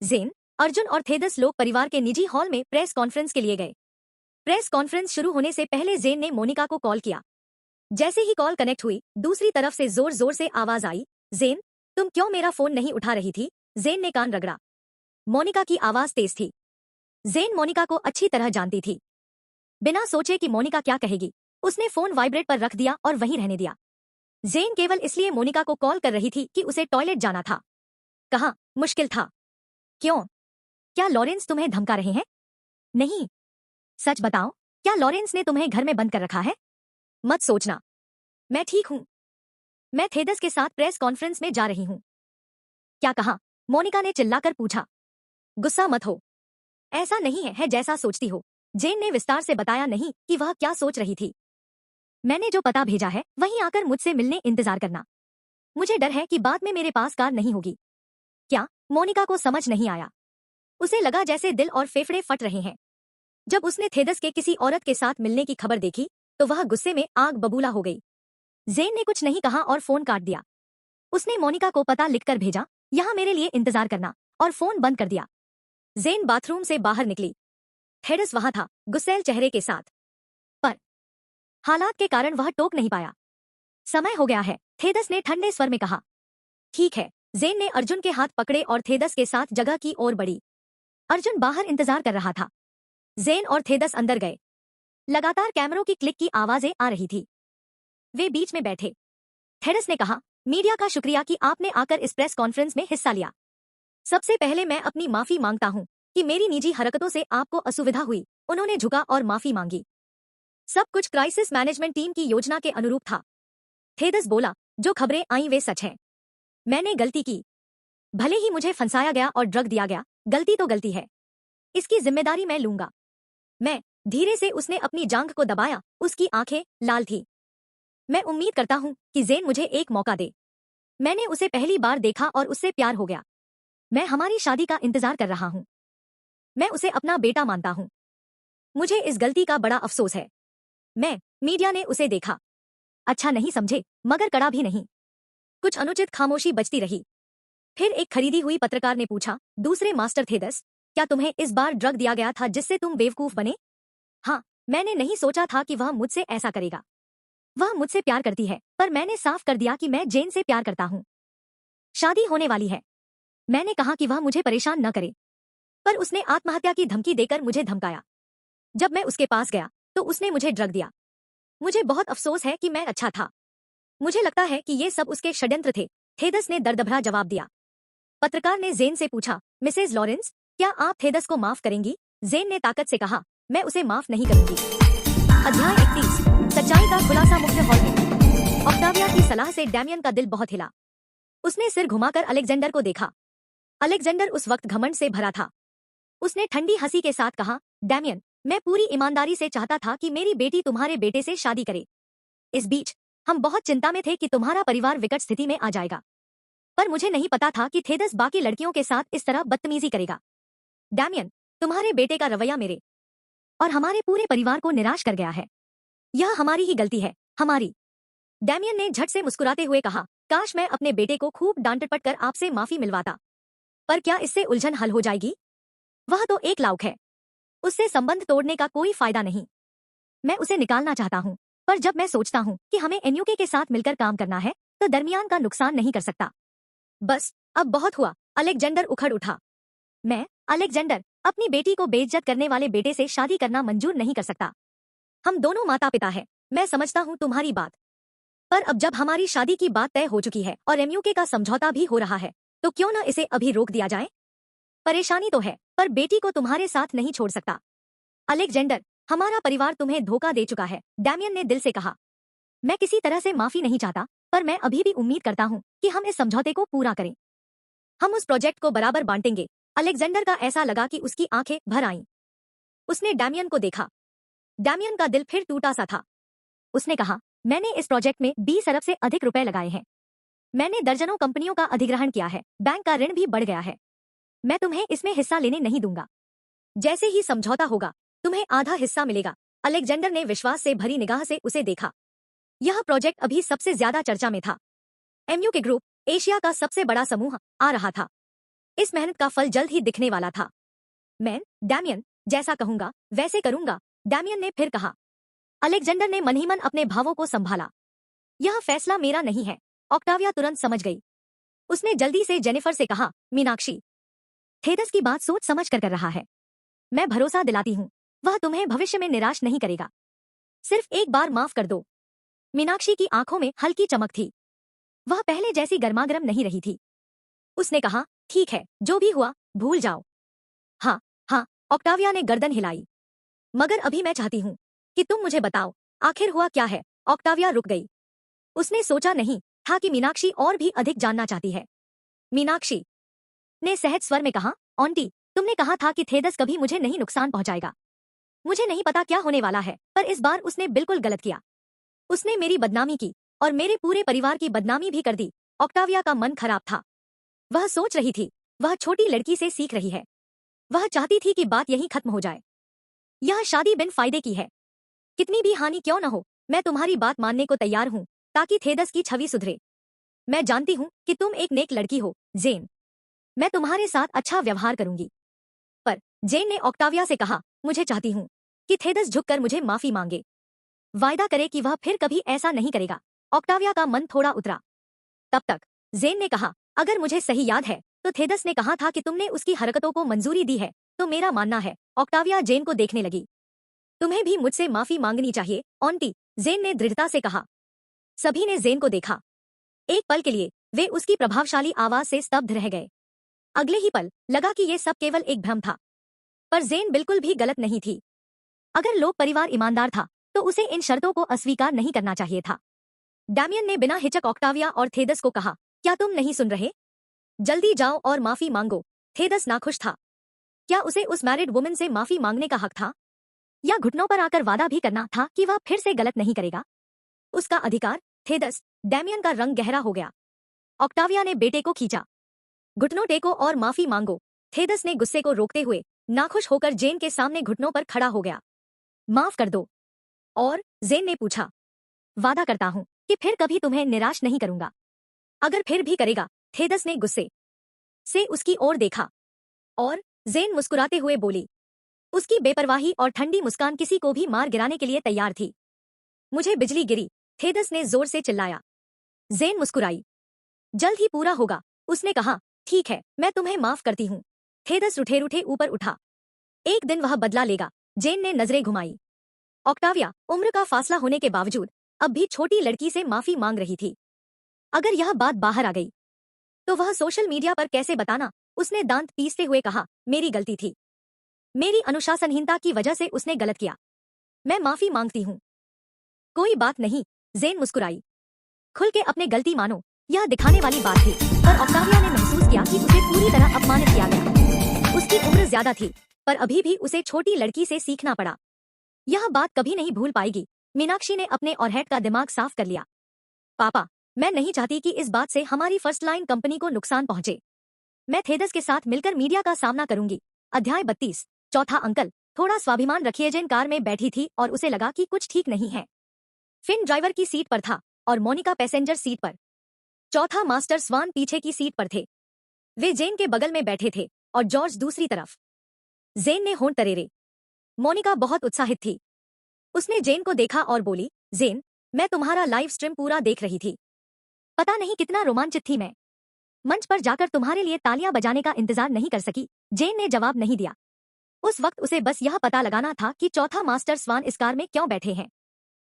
जेन, अर्जुन और थेदस लोग परिवार के निजी हॉल में प्रेस कॉन्फ्रेंस के लिए गए। प्रेस कॉन्फ्रेंस शुरू होने से पहले जेन ने मोनिका को कॉल किया। जैसे ही कॉल कनेक्ट हुई, दूसरी तरफ से जोर जोर से आवाज आई, जेन, तुम क्यों मेरा फोन नहीं उठा रही थी? जेन ने कान रगड़ा। मोनिका की आवाज तेज थी। जेन मोनिका को अच्छी तरह जानती थी। बिना सोचे कि मोनिका क्या कहेगी, उसने फोन वाइब्रेट पर रख दिया और वहीं रहने दिया। जेन केवल इसलिए मोनिका को कॉल कर रही थी कि उसे टॉयलेट जाना था। कहा, मुश्किल था। क्यों? क्या लॉरेंस तुम्हें धमका रहे हैं? नहीं। सच बताओ, क्या लॉरेंस ने तुम्हें घर में बंद कर रखा है? मत सोचना, मैं ठीक हूं। मैं थेदस के साथ प्रेस कॉन्फ्रेंस में जा रही हूं। क्या कहा? मोनिका ने चिल्लाकर पूछा। गुस्सा मत हो। ऐसा नहीं है जैसा सोचती हो। जेन ने विस्तार से बताया नहीं कि वह क्या सोच रही थी। मैंने जो पता भेजा है वहीं आकर मुझसे मिलने इंतजार करना। मुझे डर है कि बाद में मेरे पास कार नहीं होगी। क्या? मोनिका को समझ नहीं आया। उसे लगा जैसे दिल और फेफड़े फट रहे हैं। जब उसने थेदस के किसी औरत के साथ मिलने की खबर देखी तो वह गुस्से में आग बबूला हो गई। जेन ने कुछ नहीं कहा और फोन काट दिया। उसने मोनिका को पता लिखकर भेजा, यहाँ मेरे लिए इंतजार करना, और फोन बंद कर दिया। जेन बाथरूम से बाहर निकली। थेदस वहां था, गुस्सैल चेहरे के साथ, पर हालात के कारण वह टोक नहीं पाया। समय हो गया है, थेदस ने ठंडे स्वर में कहा। ठीक है। जेन ने अर्जुन के हाथ पकड़े और थेदस के साथ जगह की ओर बढ़ी। अर्जुन बाहर इंतजार कर रहा था। जेन और थेदस अंदर गए। लगातार कैमरों की क्लिक की आवाजें आ रही थी। वे बीच में बैठे। थेदस ने कहा, मीडिया का शुक्रिया कि आपने आकर इस प्रेस कॉन्फ्रेंस में हिस्सा लिया। सबसे पहले मैं अपनी माफी मांगता हूं कि मेरी निजी हरकतों से आपको असुविधा हुई। उन्होंने झुका और माफी मांगी। सब कुछ क्राइसिस मैनेजमेंट टीम की योजना के अनुरूप था। थेदस बोला, जो खबरें आई वे सच हैं। मैंने गलती की। भले ही मुझे फंसाया गया और ड्रग दिया गया, गलती तो गलती है। इसकी जिम्मेदारी मैं लूंगा। मैं धीरे से उसने अपनी जांघ को दबाया, उसकी आंखें लाल थी। मैं उम्मीद करता हूं कि जेन मुझे एक मौका दे। मैंने उसे पहली बार देखा और उससे प्यार हो गया। मैं हमारी शादी का इंतजार कर रहा हूं। मैं उसे अपना बेटा मानता हूं। मुझे इस गलती का बड़ा अफसोस है। मीडिया ने उसे देखा। अच्छा नहीं समझे, मगर कड़ा भी नहीं। कुछ अनुचित खामोशी बजती रही। फिर एक खरीदी हुई पत्रकार ने पूछा, दूसरे मास्टर थेदस, क्या तुम्हें इस बार ड्रग दिया गया था जिससे तुम बेवकूफ बने? हाँ, मैंने नहीं सोचा था कि वह मुझसे ऐसा करेगा। वह मुझसे प्यार करती है, पर मैंने साफ कर दिया कि मैं जेन से प्यार करता हूँ। शादी होने वाली है। मैंने कहा कि वह मुझे परेशान न करे, पर उसने आत्महत्या की धमकी देकर मुझे धमकाया। जब मैं उसके पास गया तो उसने मुझे ड्रग दिया। मुझे बहुत अफसोस है कि मैं अच्छा था। मुझे लगता है कि ये सब उसके षड्यंत्र थे, थेदस ने दर्दभरा जवाब दिया। पत्रकार ने जेन से पूछा, मिसेज लॉरेंस, क्या आप थेदस को माफ करेंगी? जेन ने ताकत से कहा, मैं उसे माफ नहीं करूंगी। अध्याय 31, सच्चाई का खुलासा। मुख्य हॉल में ऑक्टाविया की सलाह से डैमियन का दिल बहुत हिला। उसने सिर घुमाकर अलेक्जेंडर को देखा। अलेक्जेंडर उस वक्त घमंड से भरा था। उसने ठंडी हंसी के साथ कहा, डैमियन, मैं पूरी ईमानदारी से चाहता था कि मेरी बेटी तुम्हारे बेटे से शादी करे। इस बीच हम बहुत चिंता में थे कि तुम्हारा परिवार विकट स्थिति में आ जाएगा, पर मुझे नहीं पता था कि थेदस बाकी लड़कियों के साथ इस तरह बदतमीजी करेगा। डैमियन, तुम्हारे बेटे का रवैया मेरे और हमारे पूरे परिवार को निराश कर गया है। यह हमारी ही गलती है, हमारी। डैमियन ने झट से मुस्कुराते हुए कहा, काश मैं अपने बेटे को खूब डांट डपट कर आपसे माफी मिलवाता, पर क्या इससे उलझन हल हो जाएगी? वह तो एक लाउक है। उससे संबंध तोड़ने का कोई फायदा नहीं। मैं उसे निकालना चाहता हूँ, पर जब मैं सोचता हूँ कि हमें एनयूके के साथ मिलकर काम करना है, तो दरमियान का नुकसान नहीं कर सकता। बस, अब बहुत हुआ। अलेक्जेंडर उखड़ उठा। अलेक्जेंडर, अपनी बेटी को बेइज्जत करने वाले बेटे से शादी करना मंजूर नहीं कर सकता। हम दोनों माता पिता हैं। मैं समझता हूँ तुम्हारी बात, पर अब जब हमारी शादी की बात तय हो चुकी है और एमयूके का समझौता भी हो रहा है, तो क्यों न इसे अभी रोक दिया जाए? परेशानी तो है, पर बेटी को तुम्हारे साथ नहीं छोड़ सकता। अलेक्जेंडर, हमारा परिवार तुम्हें धोखा दे चुका है, डैमियन ने दिल से कहा। मैं किसी तरह से माफी नहीं चाहता, पर मैं अभी भी उम्मीद करता हूँ कि हम इस समझौते को पूरा करें। हम उस प्रोजेक्ट को बराबर बांटेंगे। अलेक्जेंडर का ऐसा लगा कि उसकी आंखें भर आईं। उसने डैमियन को देखा। डैमियन का दिल फिर टूटा सा था। उसने कहा, मैंने इस प्रोजेक्ट में 20 अरब से अधिक रुपए लगाए हैं। मैंने दर्जनों कंपनियों का अधिग्रहण किया है, बैंक का ऋण भी बढ़ गया है। मैं तुम्हें इसमें हिस्सा लेने नहीं दूंगा। जैसे ही समझौता होगा, तुम्हें आधा हिस्सा मिलेगा। अलेक्जेंडर ने विश्वास से भरी निगाह से उसे देखा। यह प्रोजेक्ट अभी सबसे ज्यादा चर्चा में था। एमयूके ग्रुप, एशिया का सबसे बड़ा समूह, आ रहा था। इस मेहनत का फल जल्द ही दिखने वाला था। मैं, डैमियन, जैसा कहूंगा वैसे करूंगा, डैमियन ने फिर कहा। अलेक्जेंडर ने मन ही मन अपने भावों को संभाला। यह फैसला मेरा नहीं है, ऑक्टाविया तुरंत समझ गई। उसने जल्दी से जेनिफर से कहा, मीनाक्षी, थेदस की बात सोच समझ कर रहा है। मैं भरोसा दिलाती हूँ, वह तुम्हें भविष्य में निराश नहीं करेगा। सिर्फ एक बार माफ कर दो। मीनाक्षी की आंखों में हल्की चमक थी। वह पहले जैसी गर्मागर्म नहीं रही थी। उसने कहा, ठीक है, जो भी हुआ भूल जाओ। हाँ, हाँ, ऑक्टाविया ने गर्दन हिलाई। मगर अभी मैं चाहती हूँ कि तुम मुझे बताओ, आखिर हुआ क्या है? ऑक्टाविया रुक गई। उसने सोचा नहीं था कि मीनाक्षी और भी अधिक जानना चाहती है। मीनाक्षी ने सहज स्वर में कहा, आंटी, तुमने कहा था कि थेदस कभी मुझे नहीं नुकसान पहुंचाएगा। मुझे नहीं पता क्या होने वाला है, पर इस बार उसने बिल्कुल गलत किया। उसने मेरी बदनामी की और मेरे पूरे परिवार की बदनामी भी कर दी। ऑक्टाविया का मन खराब था। वह सोच रही थी, वह छोटी लड़की से सीख रही है। वह चाहती थी कि बात यहीं खत्म हो जाए। यह शादी बिन फायदे की है। कितनी भी हानि क्यों न हो, मैं तुम्हारी बात मानने को तैयार हूँ, ताकि थेदस की छवि सुधरे। मैं जानती हूँ कि तुम एक नेक लड़की हो, जेन। मैं तुम्हारे साथ अच्छा व्यवहार करूंगी। पर जेन ने ऑक्टाविया से कहा, मुझे चाहती हूँ कि थेदस झुककर मुझे माफी मांगे। वायदा करे कि वह फिर कभी ऐसा नहीं करेगा। ऑक्टाविया का मन थोड़ा उतरा। तब तक जेन ने कहा, अगर मुझे सही याद है तो थेदस ने कहा था कि तुमने उसकी हरकतों को मंजूरी दी है, तो मेरा मानना है। ऑक्टाविया जेन को देखने लगी। तुम्हें भी मुझसे माफी मांगनी चाहिए, आंटी, जेन ने दृढ़ता से कहा। सभी ने जेन को देखा। एक पल के लिए वे उसकी प्रभावशाली आवाज से स्तब्ध रह गए। अगले ही पल लगा कि ये सब केवल एक भ्रम था। पर जेन बिल्कुल भी गलत नहीं थी। अगर लोक परिवार ईमानदार था तो उसे इन शर्तों को अस्वीकार नहीं करना चाहिए था। डैमियन ने बिना हिचक ऑक्टाविया और थेदस को कहा, क्या तुम नहीं सुन रहे? जल्दी जाओ और माफी मांगो। थेदस नाखुश था। क्या उसे उस मैरिड वुमन से माफी मांगने का हक था? या घुटनों पर आकर वादा भी करना था कि वह फिर से गलत नहीं करेगा। उसका अधिकार। थेदस। डैमियन का रंग गहरा हो गया। ऑक्टाविया ने बेटे को खींचा। घुटनों टेको और माफी मांगो। थेदस ने गुस्से को रोकते हुए नाखुश होकर जेन के सामने घुटनों पर खड़ा हो गया। माफ कर दो। और जेन ने पूछा। वादा करता हूं कि फिर कभी तुम्हें निराश नहीं करूंगा। अगर फिर भी करेगा। थेदस ने गुस्से से उसकी ओर देखा और जेन मुस्कुराते हुए बोली। उसकी बेपरवाही और ठंडी मुस्कान किसी को भी मार गिराने के लिए तैयार थी। मुझे बिजली गिरी। थेदस ने जोर से चिल्लाया। जेन मुस्कुराई। जल्द ही पूरा होगा। उसने कहा। ठीक है, मैं तुम्हें माफ करती हूँ। थेदस रूठे रूठे ऊपर उठा। एक दिन वह बदला लेगा। जेन ने नजरें घुमाई। ऑक्टाविया उम्र का फासला होने के बावजूद अब भी छोटी लड़की से माफी मांग रही थी। अगर यह बात बाहर आ गई तो वह सोशल मीडिया पर कैसे बताना। उसने दांत पीसते हुए कहा। मेरी गलती थी। मेरी अनुशासनहीनता की वजह से उसने गलत किया। मैं माफी मांगती हूँ। कोई बात नहीं। जेन मुस्कुराई। खुल के अपने गलती मानो। यह दिखाने वाली बात थी, पर ऑक्टाविया ने महसूस किया कि उसे पूरी तरह अपमानित किया गया। उसकी उम्र ज्यादा थी, पर अभी भी उसे छोटी लड़की से सीखना पड़ा। यह बात कभी नहीं भूल पाएगी। मीनाक्षी ने अपने ओरहेड का दिमाग साफ कर लिया। पापा, मैं नहीं चाहती कि इस बात से हमारी फर्स्ट लाइन कंपनी को नुकसान पहुंचे। मैं थेदस के साथ मिलकर मीडिया का सामना करूंगी। अध्याय 32। चौथा अंकल। थोड़ा स्वाभिमान रखिए। जेन कार में बैठी थी और उसे लगा कि कुछ ठीक नहीं है। फिन ड्राइवर की सीट पर था और मोनिका पैसेंजर सीट पर। चौथा मास्टर स्वान पीछे की सीट पर थे। वे जेन के बगल में बैठे थे और जॉर्ज दूसरी तरफ। जेन ने होंठ तरेरे। मोनिका बहुत उत्साहित थी। उसने जेन को देखा और बोली। जेन, मैं तुम्हारा लाइव स्ट्रीम पूरा देख रही थी। पता नहीं कितना रोमांचित थी मैं। मंच पर जाकर तुम्हारे लिए तालियां बजाने का इंतजार नहीं कर सकी। जेन ने जवाब नहीं दिया। उस वक्त उसे बस यह पता लगाना था कि चौथा मास्टर स्वान इस कार में क्यों बैठे हैं।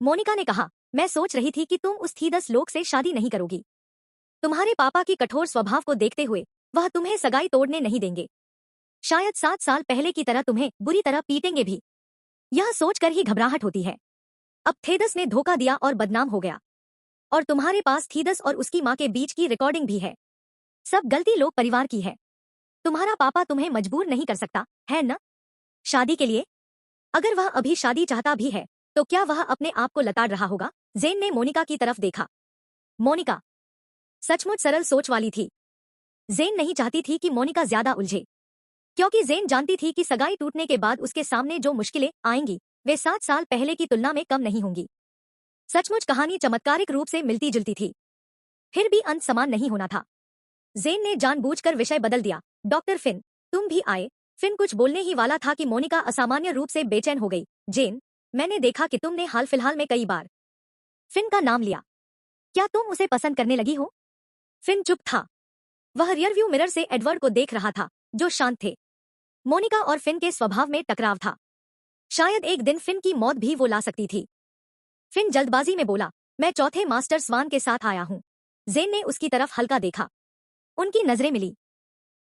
मोनिका ने कहा। मैं सोच रही थी कि तुम उस थीदस लोग से शादी नहीं करोगी। तुम्हारे पापा की कठोर स्वभाव को देखते हुए वह तुम्हें सगाई तोड़ने नहीं देंगे। शायद 7 साल पहले की तरह तुम्हें बुरी तरह पीटेंगे भी। यह सोचकर ही घबराहट होती है। अब थेदस ने धोखा दिया और बदनाम हो गया। और तुम्हारे पास थीदस और उसकी माँ के बीच की रिकॉर्डिंग भी है। सब गलती लोग परिवार की है। तुम्हारा पापा तुम्हें मजबूर नहीं कर सकता, है न? शादी के लिए? अगर वह अभी शादी चाहता भी है तो क्या वह अपने आप को लताड़ रहा होगा? जेन ने मोनिका की तरफ देखा। मोनिका सचमुच सरल सोच वाली थी। जेन नहीं चाहती थी कि मोनिका ज्यादा उलझे, क्योंकि जेन जानती थी कि सगाई टूटने के बाद उसके सामने जो मुश्किलें आएंगी वे 7 साल पहले की तुलना में कम नहीं होंगी। सचमुच कहानी चमत्कारिक रूप से मिलती जुलती थी, फिर भी अंत समान नहीं होना था। जेन ने जानबूझकर विषय बदल दिया। डॉक्टर फिन, तुम भी आए। फिन कुछ बोलने ही वाला था कि मोनिका असामान्य रूप से बेचैन हो गई। जेन, मैंने देखा कि तुमने हाल फिलहाल में कई बार फिन का नाम लिया। क्या तुम उसे पसंद करने लगी हो? फिन चुप था। वह रियरव्यू मिरर से एडवर्ड को देख रहा था, जो शांत थे। मोनिका और फिन के स्वभाव में टकराव था। शायद एक दिन फिन की मौत भी वो ला सकती थी। फिन जल्दबाजी में बोला, मैं चौथे मास्टर स्वान के साथ आया हूं। जेन ने उसकी तरफ हल्का देखा। उनकी नजरें मिली।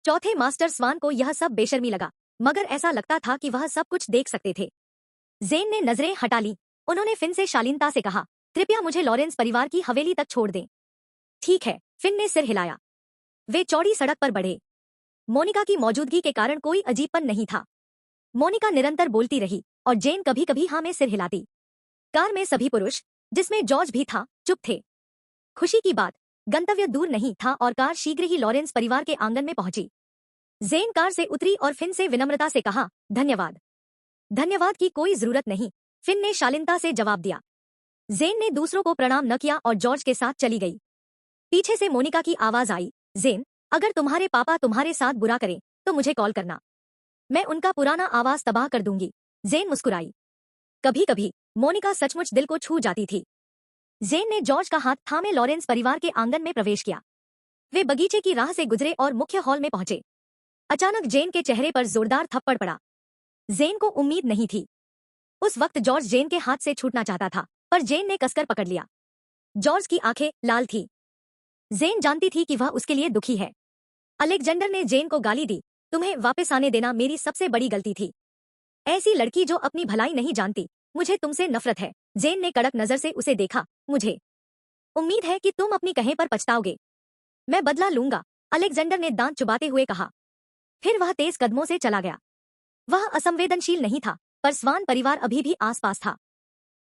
चौथे मास्टर स्वान को यह सब बेशर्मी लगा, मगर ऐसा लगता था कि वह सब कुछ देख सकते थे। जेन ने नजरें हटा ली। उन्होंने फिन से शालीनता से कहा, कृपया मुझे लॉरेंस परिवार की हवेली तक छोड़ दें। ठीक है, फिन ने सिर हिलाया। वे चौड़ी सड़क पर बढ़े। मोनिका की मौजूदगी के कारण कोई अजीबपन नहीं था। मोनिका निरंतर बोलती रही और जेन कभी कभी हाँ में सिर हिलाती। कार में सभी पुरुष, जिसमें जॉर्ज भी था, चुप थे। खुशी की बात, गंतव्य दूर नहीं था और कार शीघ्र ही लॉरेंस परिवार के आंगन में पहुंची। जेन कार से उतरी और फिन से विनम्रता से कहा, धन्यवाद। धन्यवाद की कोई जरूरत नहीं, फिन ने शालीनता से जवाब दिया। जेन ने दूसरों को प्रणाम न किया और जॉर्ज के साथ चली गई। पीछे से मोनिका की आवाज आई, जेन, अगर तुम्हारे पापा तुम्हारे साथ बुरा करें तो मुझे कॉल करना। मैं उनका पुराना आवाज तबाह कर दूंगी। जेन मुस्कुराई। कभी कभी मोनिका सचमुच दिल को छू जाती थी। जेन ने जॉर्ज का हाथ थामे लॉरेंस परिवार के आंगन में प्रवेश किया। वे बगीचे की राह से गुजरे और मुख्य हॉल में पहुंचे। अचानक जेन के चेहरे पर जोरदार थप्पड़ पड़ा। जेन को उम्मीद नहीं थी। उस वक्त जॉर्ज जेन के हाथ से छूटना चाहता था, पर जेन ने कसकर पकड़ लिया। जॉर्ज की आंखें लाल थी। जेन जानती थी कि वह उसके लिए दुखी है। अलेक्जेंडर ने जेन को गाली दी, तुम्हें वापस आने देना मेरी सबसे बड़ी गलती थी। ऐसी लड़की जो अपनी भलाई नहीं जानती, मुझे तुमसे नफरत है। जेन ने कड़क नजर से उसे देखा। मुझे उम्मीद है कि तुम अपनी कहे पर पछताओगे। मैं बदला लूंगा, अलेक्जेंडर ने दांत चुबाते हुए कहा। फिर वह तेज कदमों से चला गया। वह असंवेदनशील नहीं था, पर स्वान परिवार अभी भी आसपास था।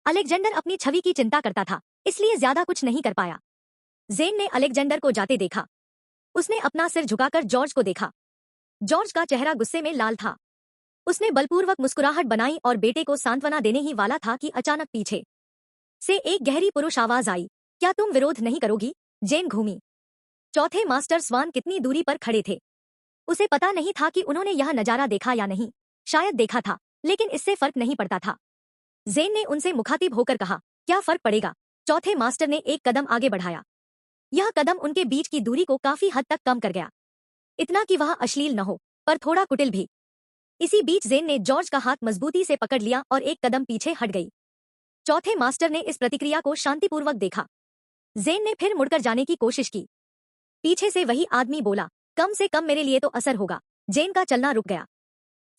अलेक्जेंडर अपनी छवि की चिंता करता था, इसलिए ज्यादा कुछ नहीं कर पाया। जेन ने अलेक्जेंडर को जाते देखा। उसने अपना सिर झुकाकर जॉर्ज को देखा। जॉर्ज का चेहरा गुस्से में लाल था। उसने बलपूर्वक मुस्कुराहट बनाई और बेटे को सांत्वना देने ही वाला था कि अचानक पीछे से एक गहरी पुरुष आवाज आई, क्या तुम विरोध नहीं करोगी? जेन घूमी। चौथे मास्टर स्वान कितनी दूरी पर खड़े थे। उसे पता नहीं था कि उन्होंने यह नजारा देखा या नहीं। शायद देखा था, लेकिन इससे फर्क नहीं पड़ता था। जेन ने उनसे मुखातिब होकर कहा, क्या फर्क पड़ेगा? चौथे मास्टर ने एक कदम आगे बढ़ाया। यह कदम उनके बीच की दूरी को काफी हद तक कम कर गया। इतना कि वह अश्लील न हो, पर थोड़ा कुटिल भी। इसी बीच जेन ने जॉर्ज का हाथ मजबूती से पकड़ लिया और एक कदम पीछे हट गई। चौथे मास्टर ने इस प्रतिक्रिया को शांतिपूर्वक देखा। जेन ने फिर मुड़कर जाने की कोशिश की। पीछे से वही आदमी बोला, कम से कम मेरे लिए तो असर होगा। जेन का चलना रुक गया।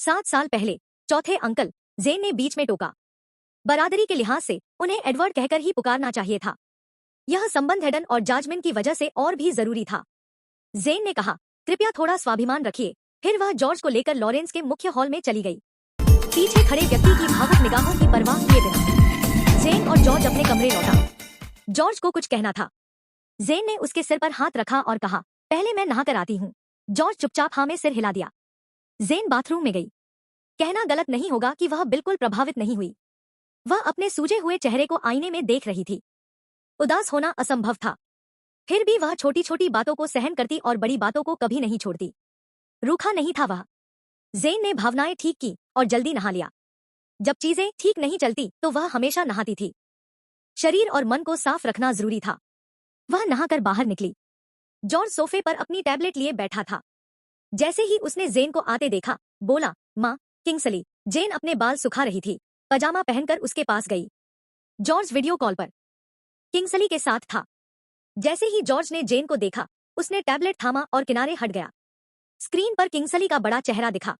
7 साल पहले चौथे अंकल, जेन ने बीच में टोका। बरादरी के लिहाज से उन्हें एडवर्ड कहकर ही पुकारना चाहिए था। यह संबंध हेडन और जाजमिन की वजह से और भी जरूरी था। जेन ने कहा, कृपया थोड़ा स्वाभिमान रखिए। फिर वह जॉर्ज को लेकर लॉरेंस के मुख्य हॉल में चली गई, पीछे खड़े व्यक्ति की भावुक निगाहों की परवाह किए बिना। जेन और जॉर्ज अपने कमरे लौटा। जॉर्ज को कुछ कहना था। जेन ने उसके सिर पर हाथ रखा और कहा, पहले मैं नहाकर आती हूँ। जॉर्ज चुपचाप हाँ में सिर हिला दिया। जेन बाथरूम में गई। कहना गलत नहीं होगा कि वह बिल्कुल प्रभावित नहीं हुई। वह अपने सूजे हुए चेहरे को आईने में देख रही थी। उदास होना असंभव था। फिर भी वह छोटी छोटी बातों को सहन करती और बड़ी बातों को कभी नहीं छोड़ती। रूखा नहीं था वह। जेन ने भावनाएं ठीक की और जल्दी नहा लिया। जब चीजें ठीक नहीं चलती तो वह हमेशा नहाती थी। शरीर और मन को साफ रखना जरूरी था। वह नहाकर बाहर निकली। जॉर्ज सोफे पर अपनी टैबलेट लिए बैठा था। जैसे ही उसने जेन को आते देखा, बोला, माँ, किंग्सली। जेन अपने बाल सुखा रही थी। पजामा पहनकर उसके पास गई। जॉर्ज वीडियो कॉल पर किंग्सली के साथ था। जैसे ही जॉर्ज ने जेन को देखा, उसने टैबलेट थामा और किनारे हट गया। स्क्रीन पर किंग्सली का बड़ा चेहरा दिखा।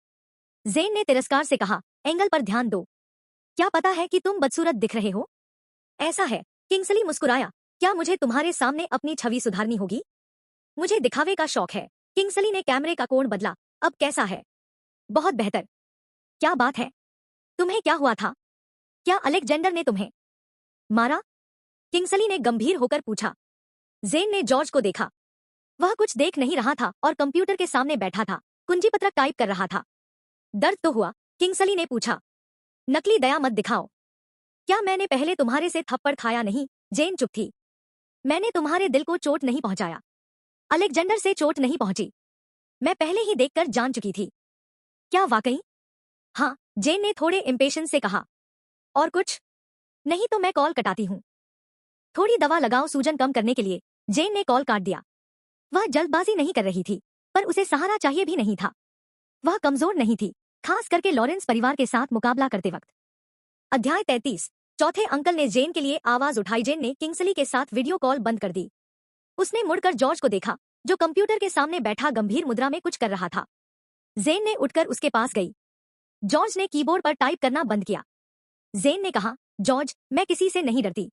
जेन ने तिरस्कार से कहा, एंगल पर ध्यान दो। क्या पता है कि तुम बदसूरत दिख रहे हो? ऐसा है। किंग्सली मुस्कुराया, क्या मुझे तुम्हारे सामने अपनी छवि सुधारनी होगी? मुझे दिखावे का शौक है। किंग्सली ने कैमरे का कोण बदला। अब कैसा है? बहुत बेहतर। क्या बात है? तुम्हें क्या हुआ था? क्या अलेक्जेंडर ने तुम्हें मारा? किंग्सली ने गंभीर होकर पूछा। जेन ने जॉर्ज को देखा। वह कुछ देख नहीं रहा था और कंप्यूटर के सामने बैठा था, कुंजीपत्रक टाइप कर रहा था। दर्द तो हुआ? किंग्सली ने पूछा। नकली दया मत दिखाओ। क्या मैंने पहले तुम्हारे से थप्पड़ खाया नहीं? जेन चुप थी। मैंने तुम्हारे दिल को चोट नहीं पहुंचाया। अलेक्जेंडर से चोट नहीं पहुंची। मैं पहले ही देखकर जान चुकी थी। क्या वाकई? हाँ, जेन ने थोड़े इम्पेशंस से कहा। और कुछ? नहीं तो मैं कॉल कटाती हूँ। थोड़ी दवा लगाओ सूजन कम करने के लिए। जेन ने कॉल काट दिया। वह जल्दबाजी नहीं कर रही थी, पर उसे सहारा चाहिए भी नहीं था। वह कमजोर नहीं थी, खास करके लॉरेंस परिवार के साथ मुकाबला करते वक्त। अध्याय 33। चौथे अंकल ने जेन के लिए आवाज उठाई। जेन ने किंग्सली के साथ वीडियो कॉल बंद कर दी। उसने मुड़कर जॉर्ज को देखा, जो कंप्यूटर के सामने बैठा गंभीर मुद्रा में कुछ कर रहा था। जेन ने उठकर उसके पास गई। जॉर्ज ने कीबोर्ड पर टाइप करना बंद किया। जेन ने कहा, जॉर्ज, मैं किसी से नहीं डरती,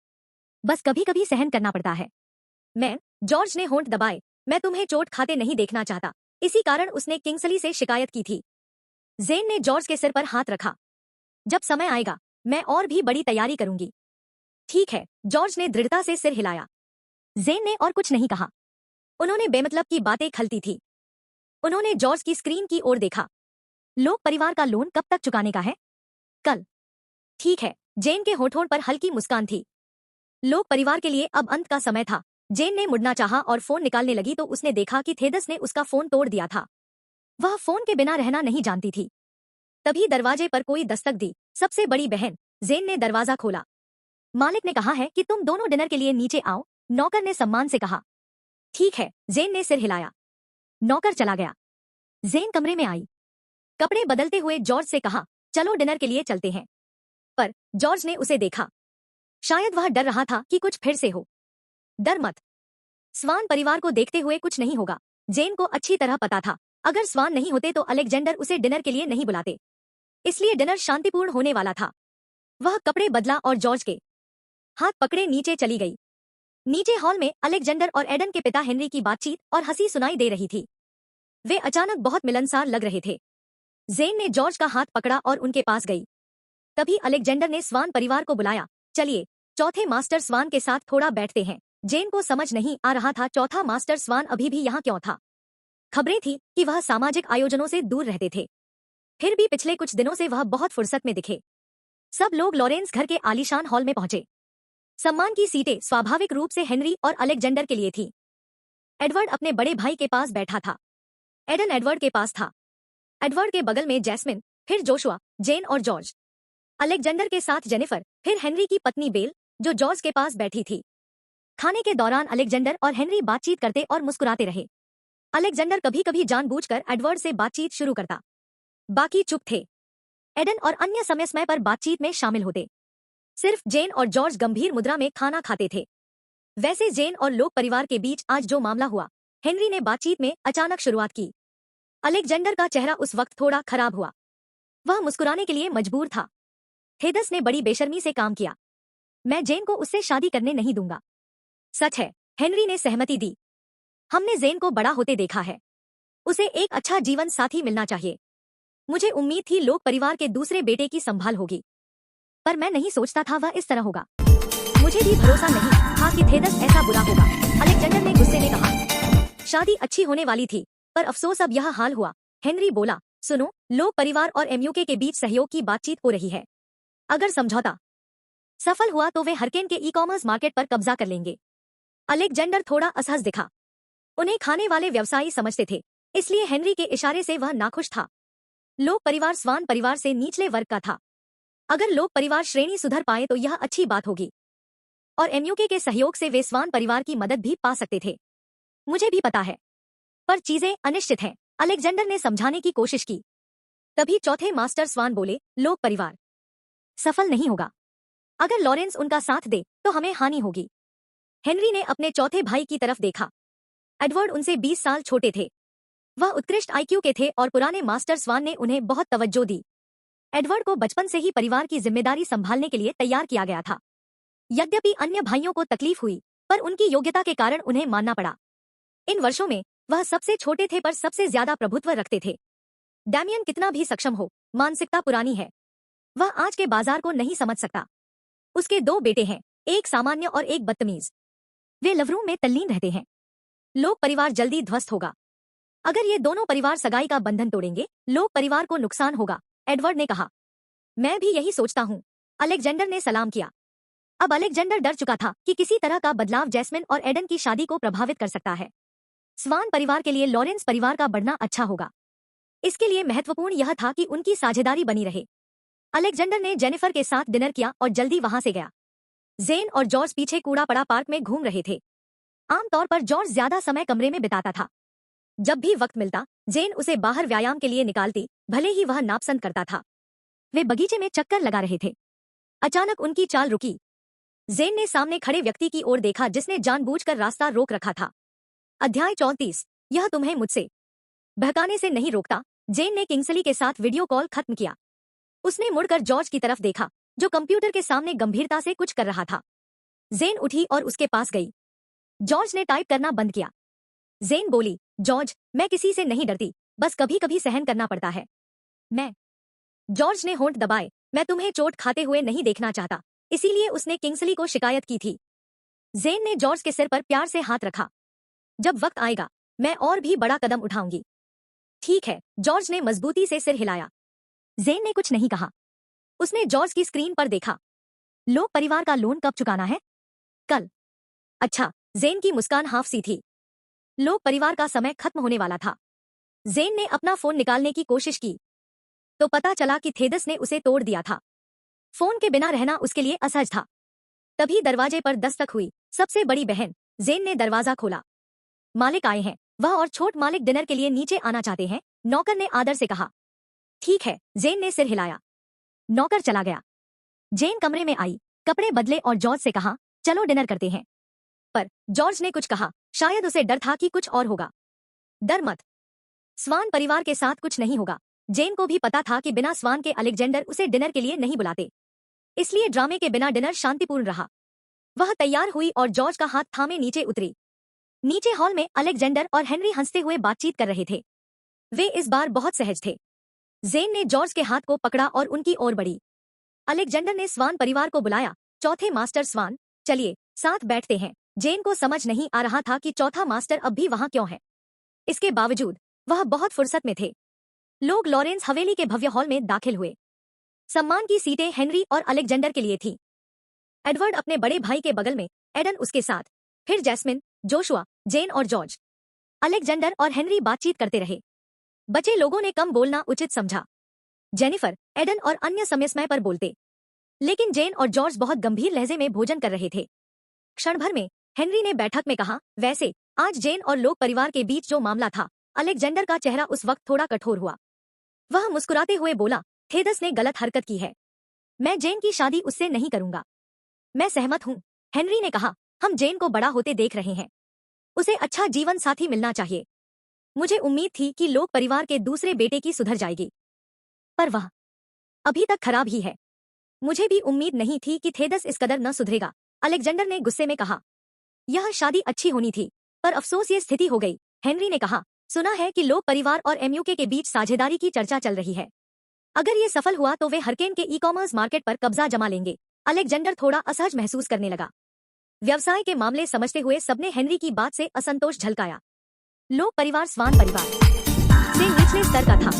बस कभी कभी सहन करना पड़ता है। जॉर्ज ने होंठ दबाए, मैं तुम्हें चोट खाते नहीं देखना चाहता। इसी कारण उसने किंग्सली से शिकायत की थी। जेन ने जॉर्ज के सिर पर हाथ रखा। जब समय आएगा, मैं और भी बड़ी तैयारी करूंगी। ठीक है, जॉर्ज ने दृढ़ता से सिर हिलाया। जेन ने और कुछ नहीं कहा। उन्होंने बेमतलब की बातें खलती थी। उन्होंने जॉर्ज की स्क्रीन की ओर देखा। लोग परिवार का लोन कब तक चुकाने का है? कल। ठीक है। जेन के होठों पर हल्की मुस्कान थी। लोग परिवार के लिए अब अंत का समय था। जेन ने मुड़ना चाहा और फोन निकालने लगी तो उसने देखा कि थेदस ने उसका फोन तोड़ दिया था। वह फोन के बिना रहना नहीं जानती थी। तभी दरवाजे पर कोई दस्तक दी। सबसे बड़ी बहन। जेन ने दरवाजा खोला। मालिक ने कहा है कि तुम दोनों डिनर के लिए नीचे आओ, नौकर ने सम्मान से कहा। ठीक है, जेन ने सिर हिलाया। नौकर चला गया। जेन कमरे में आई। कपड़े बदलते हुए जॉर्ज से कहा, चलो डिनर के लिए चलते हैं। पर जॉर्ज ने उसे देखा। शायद वह डर रहा था कि कुछ फिर से हो। डर मत। स्वान परिवार को देखते हुए कुछ नहीं होगा। जेन को अच्छी तरह पता था, अगर स्वान नहीं होते तो अलेक्जेंडर उसे डिनर के लिए नहीं बुलाते। इसलिए डिनर शांतिपूर्ण होने वाला था। वह कपड़े बदला और जॉर्ज के हाथ पकड़े नीचे चली गई। नीचे हॉल में अलेक्जेंडर और एडन के पिता हेनरी की बातचीत और हंसी सुनाई दे रही थी। वे अचानक बहुत मिलनसार लग रहे थे। जेन ने जॉर्ज का हाथ पकड़ा और उनके पास गई। तभी अलेक्जेंडर ने स्वान परिवार को बुलाया। चलिए चौथे मास्टर स्वान के साथ थोड़ा बैठते हैं। जेन को समझ नहीं आ रहा था चौथा मास्टर स्वान अभी भी यहाँ क्यों था। खबरें थी कि वह सामाजिक आयोजनों से दूर रहते थे, फिर भी पिछले कुछ दिनों से वह बहुत फुर्सत में दिखे। सब लोग लॉरेंस घर के आलीशान हॉल में पहुंचे। सम्मान की सीटें स्वाभाविक रूप से हेनरी और अलेक्जेंडर के लिए थी। एडवर्ड अपने बड़े भाई के पास बैठा था। एडन एडवर्ड के पास था। एडवर्ड के बगल में जैस्मिन, फिर जोशुआ, जेन और जॉर्ज। अलेक्जेंडर के साथ जेनिफर, फिर हेनरी की पत्नी बेल, जो जॉर्ज के पास बैठी थी। खाने के दौरान अलेक्जेंडर और हेनरी बातचीत करते और मुस्कुराते रहे। अलेक्जेंडर कभी कभी जानबूझकर एडवर्ड से बातचीत शुरू करता। बाकी चुप थे। एडन और अन्य समय समय पर बातचीत में शामिल होते। सिर्फ जेन और जॉर्ज गंभीर मुद्रा में खाना खाते थे। वैसे जेन और लोक परिवार के बीच आज जो मामला हुआ, हेनरी ने बातचीत में अचानक शुरुआत की। अलेक्जेंडर का चेहरा उस वक्त थोड़ा खराब हुआ। वह मुस्कुराने के लिए मजबूर था। थेदस ने बड़ी बेशर्मी से काम किया। मैं जेन को उससे शादी करने नहीं दूंगा। सच है, हेनरी ने सहमति दी। हमने जेन को बड़ा होते देखा है। उसे एक अच्छा जीवन साथी मिलना चाहिए। मुझे उम्मीद थी लोक परिवार के दूसरे बेटे की संभाल होगी, पर मैं नहीं सोचता था वह इस तरह होगा। मुझे भी भरोसा नहीं था कि थेदस ऐसा बुरा होगा। अलेक्जेंडर ने गुस्से में कहा। शादी अच्छी होने वाली थी, पर अफसोस अब यह हाल हुआ। हेनरी बोला, सुनो, लोक परिवार और एमयूके के बीच सहयोग की बातचीत हो रही है। अगर समझौता सफल हुआ तो वे हरकेन के ई-कॉमर्स मार्केट पर कब्जा कर लेंगे। अलेक्जेंडर थोड़ा असहज दिखा। उन्हें खाने वाले व्यवसायी समझते थे, इसलिए हेनरी के इशारे से वह नाखुश था। लोक परिवार स्वान परिवार से निचले वर्ग का था। अगर लोक परिवार श्रेणी सुधर पाए तो यह अच्छी बात होगी, और एमयूके के सहयोग से वे स्वान परिवार की मदद भी पा सकते थे। मुझे भी पता है, पर चीजें अनिश्चित हैं, अलेक्जेंडर ने समझाने की कोशिश की। तभी चौथे मास्टर स्वान बोले, लोक परिवार सफल नहीं होगा। अगर लॉरेंस उनका साथ दे तो हमें हानि होगी। हेनरी ने अपने चौथे भाई की तरफ देखा। एडवर्ड उनसे 20 साल छोटे थे। वह उत्कृष्ट आईक्यू के थे और पुराने मास्टर स्वान ने उन्हें बहुत तवज्जो दी। एडवर्ड को बचपन से ही परिवार की जिम्मेदारी संभालने के लिए तैयार किया गया था। यद्यपि अन्य भाइयों को तकलीफ हुई, पर उनकी योग्यता के कारण उन्हें मानना पड़ा। इन वर्षों में वह सबसे छोटे थे पर सबसे ज्यादा प्रभुत्व रखते थे। डैमियन कितना भी सक्षम हो, मानसिकता पुरानी है। वह आज के बाजार को नहीं समझ सकता। उसके 2 बेटे हैं, एक सामान्य और एक बदतमीज। वे लवरूम में तल्लीन रहते हैं। लोक परिवार जल्दी ध्वस्त होगा। अगर ये दोनों परिवार सगाई का बंधन तोड़ेंगे, लोक परिवार को नुकसान होगा, एडवर्ड ने कहा। मैं भी यही सोचता हूँ, अलेक्जेंडर ने सलाम किया। अब अलेक्जेंडर डर चुका था कि किसी तरह का बदलाव जैस्मिन और एडन की शादी को प्रभावित कर सकता है। स्वान परिवार के लिए लॉरेंस परिवार का बढ़ना अच्छा होगा। इसके लिए महत्वपूर्ण यह था कि उनकी साझेदारी बनी रहे। अलेक्जेंडर ने जेनिफर के साथ डिनर किया और जल्दी वहां से गया। जेन और जॉर्ज पीछे कूड़ा पड़ा पार्क में घूम रहे थे। आमतौर पर जॉर्ज ज्यादा समय कमरे में बिताता था। जब भी वक्त मिलता, जेन उसे बाहर व्यायाम के लिए निकालती, भले ही वह नापसंद करता था। वे बगीचे में चक्कर लगा रहे थे। अचानक उनकी चाल रुकी। जेन ने सामने खड़े व्यक्ति की ओर देखा जिसने जानबूझकर रास्ता रोक रखा था। अध्याय 34। यह तुम्हें मुझसे बहकाने से नहीं रोकता। जेन ने किंग्सली के साथ वीडियो कॉल खत्म किया। उसने मुड़कर जॉर्ज की तरफ देखा, जो कंप्यूटर के सामने गंभीरता से कुछ कर रहा था। जेन उठी और उसके पास गई। जॉर्ज ने टाइप करना बंद किया। जेन बोली, जॉर्ज, मैं किसी से नहीं डरती, बस कभी कभी सहन करना पड़ता है। मैं जॉर्ज ने होंठ दबाए। मैं तुम्हें चोट खाते हुए नहीं देखना चाहता, इसीलिए उसने किंग्सली को शिकायत की थी। जेन ने जॉर्ज के सिर पर प्यार से हाथ रखा। जब वक्त आएगा, मैं और भी बड़ा कदम उठाऊंगी। ठीक है, जॉर्ज ने मजबूती से सिर हिलाया। जेन ने कुछ नहीं कहा। उसने जॉर्ज की स्क्रीन पर देखा। लोक परिवार का लोन कब चुकाना है? कल। अच्छा, जेन की मुस्कान हाफ सी थी। लोक परिवार का समय खत्म होने वाला था। जेन ने अपना फोन निकालने की कोशिश की, तो पता चला कि थेदस ने उसे तोड़ दिया था। फोन के बिना रहना उसके लिए असहज था। तभी दरवाजे पर दस्तक हुई। सबसे बड़ी बहन। जेन ने दरवाजा खोला। मालिक आए हैं। वह और छोट मालिक डिनर के लिए नीचे आना चाहते हैं, नौकर ने आदर से कहा। ठीक है, जेन ने सिर हिलाया। नौकर चला गया। जेन कमरे में आई, कपड़े बदले और जॉर्ज से कहा, चलो डिनर करते हैं। पर जॉर्ज ने कुछ कहा, शायद उसे डर था कि कुछ और होगा। डर मत, स्वान परिवार के साथ कुछ नहीं होगा। जेन को भी पता था कि बिना स्वान के अलेक्जेंडर उसे डिनर के लिए नहीं बुलाते, इसलिए ड्रामे के बिना डिनर शांतिपूर्ण रहा। वह तैयार हुई और जॉर्ज का हाथ थामे नीचे उतरी। नीचे हॉल में अलेक्जेंडर और हेनरी हंसते हुए बातचीत कर रहे थे। वे इस बार बहुत सहज थे। जेन ने जॉर्ज के हाथ को पकड़ा और उनकी ओर बढ़ी। अलेक्जेंडर ने स्वान परिवार को बुलाया। चौथे मास्टर स्वान, चलिए साथ बैठते हैं। जेन को समझ नहीं आ रहा था कि चौथा मास्टर अब भी वहां क्यों है। इसके बावजूद वह बहुत फुर्सत में थे। लोग लॉरेंस हवेली के भव्य हॉल में दाखिल हुए। सम्मान की सीटें हेनरी और अलेक्जेंडर के लिए थी। एडवर्ड अपने बड़े भाई के बगल में, एडन उसके साथ, फिर जैस्मिन, जोशुआ, जेन और जॉर्ज। अलेक्जेंडर और हेनरी बातचीत करते रहे। बचे लोगों ने कम बोलना उचित समझा। जेनिफर, एडन और अन्य समय समय पर बोलते, लेकिन जेन और जॉर्ज बहुत गंभीर लहजे में भोजन कर रहे थे। क्षण भर में हेनरी ने बैठक में कहा, वैसे आज जेन और लोग परिवार के बीच जो मामला था। अलेक्जेंडर का चेहरा उस वक्त थोड़ा कठोर हुआ। वह मुस्कुराते हुए बोला, थेदस ने गलत हरकत की है। मैं जेन की शादी उससे नहीं करूंगा। मैं सहमत हूँ, हेनरी ने कहा। हम जेन को बड़ा होते देख रहे हैं। उसे अच्छा जीवन साथी मिलना चाहिए। मुझे उम्मीद थी कि लोग परिवार के दूसरे बेटे की सुधर जाएगी, पर वह अभी तक खराब ही है। मुझे भी उम्मीद नहीं थी कि थेदस इस कदर न सुधरेगा, अलेक्जेंडर ने गुस्से में कहा। यह शादी अच्छी होनी थी, पर अफसोस ये स्थिति हो गई, हेनरी ने कहा। सुना है कि लोग परिवार और एमयूके के बीच साझेदारी की चर्चा चल रही है। अगर ये सफल हुआ तो वे हरकेन के ई-कॉमर्स मार्केट पर कब्जा जमा लेंगे। अलेक्जेंडर थोड़ा असहज महसूस करने लगा। व्यवसाय के मामले समझते हुए सबने हेनरी की बात से असंतोष झलकाया। लोग परिवार स्वान परिवार से निचले स्तर का था।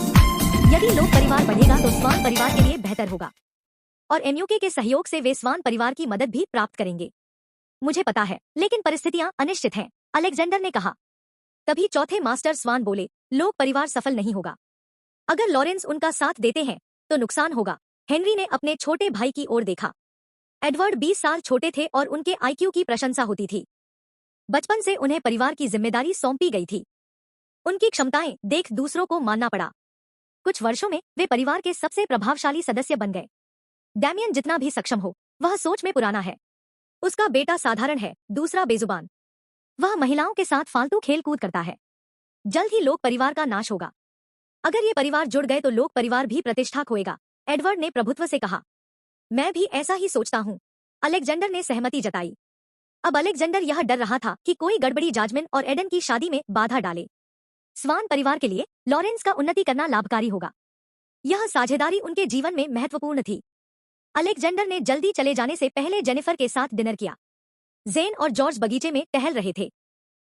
यदि लोग परिवार बढ़ेगा तो स्वान परिवार के लिए बेहतर होगा, और एमयूके के सहयोग से वे स्वान परिवार की मदद भी प्राप्त करेंगे। मुझे पता है, लेकिन परिस्थितियां अनिश्चित हैं, अलेक्जेंडर ने कहा। तभी चौथे मास्टर स्वान बोले, लोग परिवार सफल नहीं होगा। अगर लॉरेंस उनका साथ देते हैं तो नुकसान होगा। हेनरी ने अपने छोटे भाई की ओर देखा। एडवर्ड 20 साल छोटे थे और उनके आईक्यू की प्रशंसा होती थी। बचपन से उन्हें परिवार की जिम्मेदारी सौंपी गई थी। उनकी क्षमताएं देख दूसरों को मानना पड़ा। कुछ वर्षों में वे परिवार के सबसे प्रभावशाली सदस्य बन गए। डैमियन जितना भी सक्षम हो, वह सोच में पुराना है। उसका बेटा साधारण है, दूसरा बेजुबान। वह महिलाओं के साथ फालतू खेल कूद करता है। जल्द ही लोग परिवार का नाश होगा। अगर ये परिवार जुड़ गए तो लोग परिवार भी प्रतिष्ठा खोएगा, एडवर्ड ने प्रभुत्व से कहा। मैं भी ऐसा ही सोचता हूँ, अलेक्जेंडर ने सहमति जताई। अब अलेक्जेंडर यह डर रहा था कि कोई गड़बड़ी जाजमिन और एडन की शादी में बाधा डाले। स्वान परिवार के लिए लॉरेंस का उन्नति करना लाभकारी होगा। यह साझेदारी उनके जीवन में महत्वपूर्ण थी। अलेक्जेंडर ने जल्दी चले जाने से पहले जेनिफर के साथ डिनर किया। जेन और जॉर्ज बगीचे में टहल रहे थे।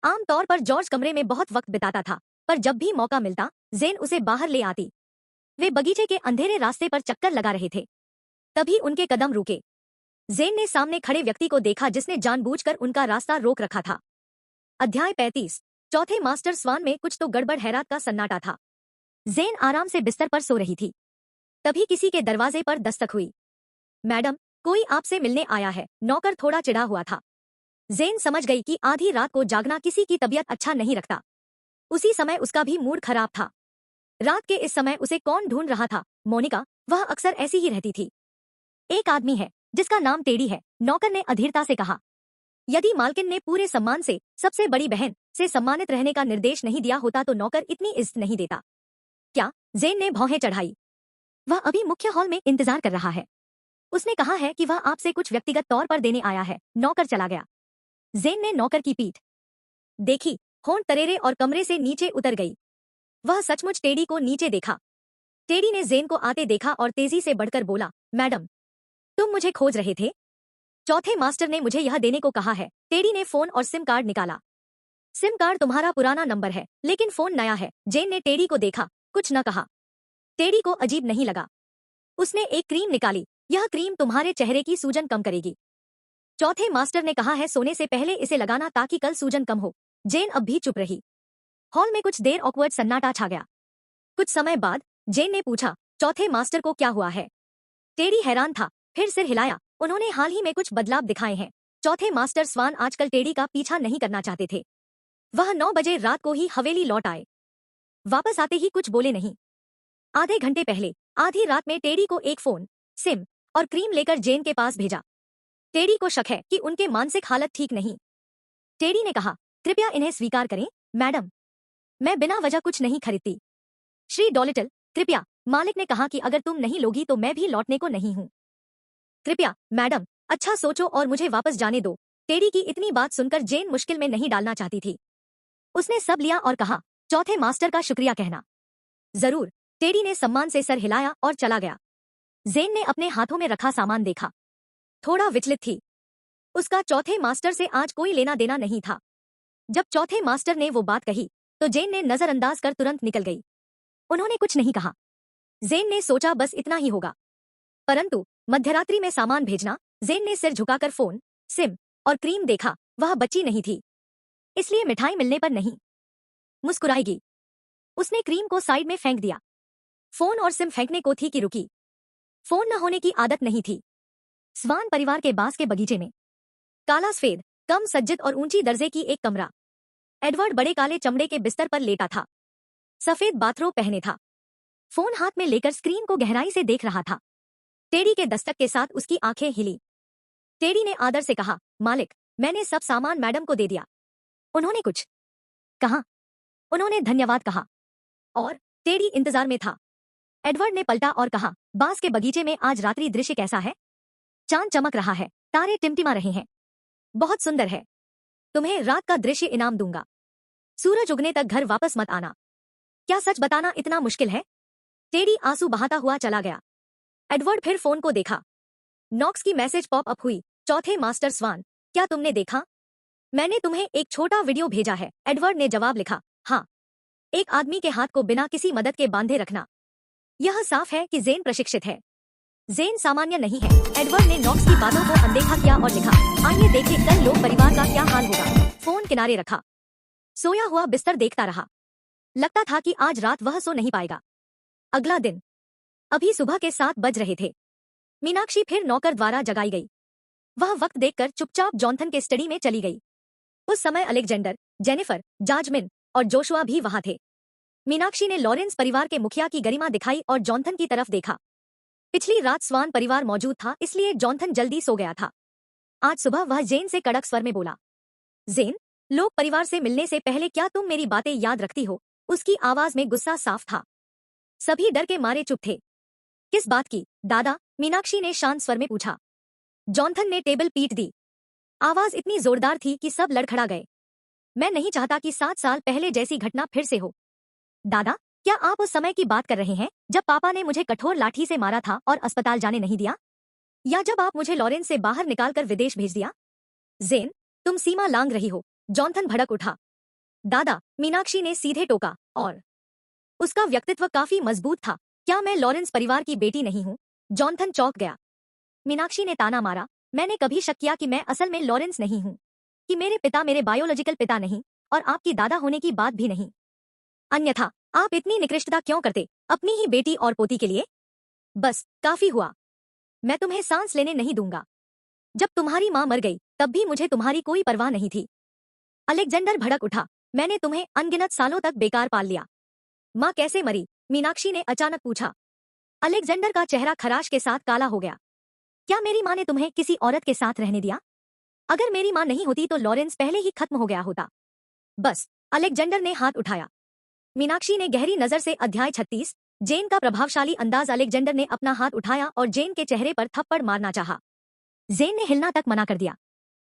आमतौर पर जॉर्ज कमरे में बहुत वक्त बिताता था, पर जब भी मौका मिलता जेन उसे बाहर ले आती। वे बगीचे के अंधेरे रास्ते पर चक्कर लगा रहे थे। तभी उनके कदम रुके। जेन ने सामने खड़े व्यक्ति को देखा जिसने जानबूझकर उनका रास्ता रोक रखा था। अध्याय 35। चौथे मास्टर स्वान में कुछ तो गड़बड़ हैरात का सन्नाटा था। जेन आराम से बिस्तर पर सो रही थी। तभी किसी के दरवाजे पर दस्तक हुई। मैडम, कोई आपसे मिलने आया है, नौकर थोड़ा चिढ़ा हुआ था। जेन समझ गई कि आधी रात को जागना किसी की तबीयत अच्छा नहीं रखता। उसी समय उसका भी मूड खराब था। रात के इस समय उसे कौन ढूंढ रहा था? मोनिका, वह अक्सर ऐसी ही रहती थी। एक आदमी है जिसका नाम टेडी है, नौकर ने अधीरता से कहा। यदि मालकिन ने पूरे सम्मान से सबसे बड़ी बहन से सम्मानित रहने का निर्देश नहीं दिया होता तो नौकर इतनी इज्जत नहीं देता। क्या? जेन ने भौहें चढ़ाई। वह अभी मुख्य हॉल में इंतजार कर रहा है। उसने कहा है कि वह आपसे कुछ व्यक्तिगत तौर पर देने आया है। नौकर चला गया। जेन ने नौकर की पीठ देखी, होंठ तरेरे और कमरे से नीचे उतर गई। वह सचमुच टेडी को नीचे देखा। टेडी ने जेन को आते देखा और तेजी से बढ़कर बोला, मैडम, तुम मुझे खोज रहे थे? चौथे मास्टर ने मुझे यह देने को कहा है। टेडी ने फोन और सिम कार्ड निकाला। सिम कार्ड तुम्हारा पुराना नंबर है, लेकिन फोन नया है। जेन ने टेडी को देखा, कुछ न कहा। टेडी को अजीब नहीं लगा। उसने एक क्रीम निकाली। यह क्रीम तुम्हारे चेहरे की सूजन कम करेगी। चौथे मास्टर ने कहा है सोने से पहले इसे लगाना ताकि कल सूजन कम हो। जेन अब भी चुप रही। हॉल में कुछ देर ऑकवर्ड सन्नाटा छा गया। कुछ समय बाद जेन ने पूछा, चौथे मास्टर को क्या हुआ है? टेडी हैरान था, फिर सिर हिलाया। उन्होंने हाल ही में कुछ बदलाव दिखाए हैं। चौथे मास्टर स्वान आजकल टेडी का पीछा नहीं करना चाहते थे। वह 9 बजे रात को ही हवेली लौट आए। वापस आते ही कुछ बोले नहीं। आधे घंटे पहले आधी रात में टेडी को एक फोन, सिम और क्रीम लेकर जेन के पास भेजा। टेडी को शक है कि उनके मानसिक हालत ठीक नहीं। टेडी ने कहा, कृपया इन्हें स्वीकार करें, मैडम। मैं बिना वजह कुछ नहीं खरीदती। श्री डॉलिटल, कृपया। मालिक ने कहा कि अगर तुम नहीं लोगी तो मैं भी लौटने को नहीं हूं। कृपया, मैडम, अच्छा सोचो और मुझे वापस जाने दो। टेडी की इतनी बात सुनकर जेन मुश्किल में नहीं डालना चाहती थी। उसने सब लिया और कहा, चौथे मास्टर का शुक्रिया कहना। जरूर। टेडी ने सम्मान से सर हिलाया और चला गया। जेन ने अपने हाथों में रखा सामान देखा। थोड़ा विचलित थी। उसका चौथे मास्टर से आज कोई लेना देना नहीं था। जब चौथे मास्टर ने वो बात कही तो जेन ने नजरअंदाज कर तुरंत निकल गई। उन्होंने कुछ नहीं कहा। जेन ने सोचा बस इतना ही होगा, परंतु मध्यरात्रि में सामान भेजना। जेन ने सिर झुकाकर फोन, सिम और क्रीम देखा। वह बच्ची नहीं थी, इसलिए मिठाई मिलने पर नहीं मुस्कुराएगी। उसने क्रीम को साइड में फेंक दिया। फोन और सिम फेंकने को थी कि रुकी। फोन न होने की आदत नहीं थी। स्वान परिवार के बांस के बगीचे में काला सफेद, कम सज्जित और ऊंची दर्जे की एक कमरा। एडवर्ड बड़े काले चमड़े के बिस्तर पर लेटा था। सफेद बाथरोब पहने था। फोन हाथ में लेकर स्क्रीन को गहराई से देख रहा था। टेडी के दस्तक के साथ उसकी आंखें हिली। टेडी ने आदर से कहा, मालिक, मैंने सब सामान मैडम को दे दिया। उन्होंने कुछ कहा? उन्होंने धन्यवाद कहा। और टेडी इंतजार में था। एडवर्ड ने पलटा और कहा, बांस के बगीचे में आज रात्रि दृश्य कैसा है? चांद चमक रहा है, तारे टिमटिमा रहे हैं। बहुत सुंदर है। तुम्हें रात का दृश्य इनाम दूंगा। सूरज उगने तक घर वापस मत आना। क्या सच बताना इतना मुश्किल है? टेडी आंसू बहाता हुआ चला गया। एडवर्ड फिर फोन को देखा। नॉक्स की मैसेज पॉप अप हुई। चौथे मास्टर स्वान, क्या तुमने देखा? मैंने तुम्हें एक छोटा वीडियो भेजा है। एडवर्ड ने जवाब लिखा, हाँ। एक आदमी के हाथ को बिना किसी मदद के बांधे रखना। यह साफ है कि जेन प्रशिक्षित है। जेन सामान्य नहीं है। एडवर्ड ने नॉक्स की बातों को अनदेखा किया और लिखा, आइए देखें कल लोग परिवार का क्या हाल होगा। फोन किनारे रखा। सोया हुआ बिस्तर देखता रहा। लगता था कि आज रात वह सो नहीं पाएगा। अगला दिन। अभी सुबह के 7 बज रहे थे। मीनाक्षी फिर नौकर द्वारा जगाई गई। वह वक्त देखकर चुपचाप जॉनथन के स्टडी में चली गई। उस समय अलेक्जेंडर, जेनिफर, जाजमिन और जोशुआ भी वहां थे। मीनाक्षी ने लॉरेंस परिवार के मुखिया की गरिमा दिखाई और जॉनथन की तरफ देखा। पिछली रात स्वान परिवार मौजूद था, इसलिए जॉनथन जल्दी सो गया था। आज सुबह वह जेन से कड़क स्वर में बोला, जेन, लोग परिवार से मिलने से पहले क्या तुम मेरी बातें याद रखती हो? उसकी आवाज में गुस्सा साफ था। सभी डर के मारे चुप थे। किस बात की, दादा? मीनाक्षी ने शांत स्वर में पूछा। जॉनथन ने टेबल पीट दी। आवाज इतनी जोरदार थी कि सब लड़खड़ा गए। मैं नहीं चाहता कि 7 साल पहले जैसी घटना फिर से हो। दादा, क्या आप उस समय की बात कर रहे हैं जब पापा ने मुझे कठोर लाठी से मारा था और अस्पताल जाने नहीं दिया? या जब आप मुझे लॉरेंस से बाहर निकालकर विदेश भेज दिया? जेन, तुम सीमा लांघ रही हो। जॉनथन भड़क उठा। दादा, मीनाक्षी ने सीधे टोका, और उसका व्यक्तित्व काफी मजबूत था। क्या मैं लॉरेंस परिवार की बेटी नहीं हूँ? जॉनथन चौंक गया। मीनाक्षी ने ताना मारा, मैंने कभी शक किया कि मैं असल में लॉरेंस नहीं हूँ, कि मेरे पिता मेरे बायोलॉजिकल पिता नहीं और आपकी दादा होने की बात भी नहीं। अन्यथा आप इतनी निकृष्टता क्यों करते अपनी ही बेटी और पोती के लिए? बस काफी हुआ। मैं तुम्हें सांस लेने नहीं दूंगा। जब तुम्हारी मां मर गई तब भी मुझे तुम्हारी कोई परवाह नहीं थी। अलेक्जेंडर भड़क उठा, मैंने तुम्हें अनगिनत सालों तक बेकार पाल लिया। मां कैसे मरी? मीनाक्षी ने अचानक पूछा। अलेक्जेंडर का चेहरा खराश के साथ काला हो गया। क्या मेरी मां ने तुम्हें किसी औरत के साथ रहने दिया? अगर मेरी मां नहीं होती तो लॉरेंस पहले ही खत्म हो गया होता। बस। अलेक्जेंडर ने हाथ उठाया। मीनाक्षी ने गहरी नजर से अध्याय 36, जेन का प्रभावशाली अंदाज। अलेक्जेंडर ने अपना हाथ उठाया और जेन के चेहरे पर थप्पड़ मारना चाहा। जेन ने हिलना तक मना कर दिया।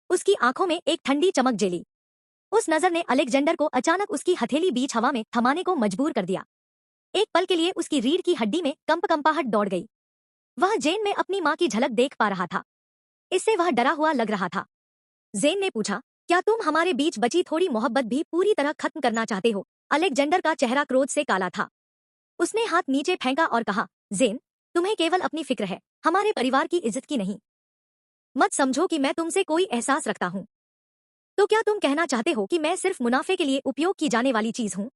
उसकी आंखों में एक ठंडी चमक जेली। उस नजर ने अलेक्जेंडर को अचानक उसकी हथेली बीच हवा में थमाने को मजबूर कर दिया। एक पल के लिए उसकी रीढ़ की हड्डी में कंपाहट दौड़ गई। वह जेन में अपनी मां की झलक देख पा रहा था। इससे वह डरा हुआ लग रहा था। जेन ने पूछा, क्या तुम हमारे बीच बची थोड़ी मोहब्बत भी पूरी तरह खत्म करना चाहते हो? अलेक्जेंडर का चेहरा क्रोध से काला था। उसने हाथ नीचे फेंका और कहा, जेन, तुम्हें केवल अपनी फिक्र है, हमारे परिवार की इज्जत की नहीं। मत समझो कि मैं तुमसे कोई एहसास रखता हूं। तो क्या तुम कहना चाहते हो कि मैं सिर्फ मुनाफे के लिए उपयोग की जाने वाली चीज हूं?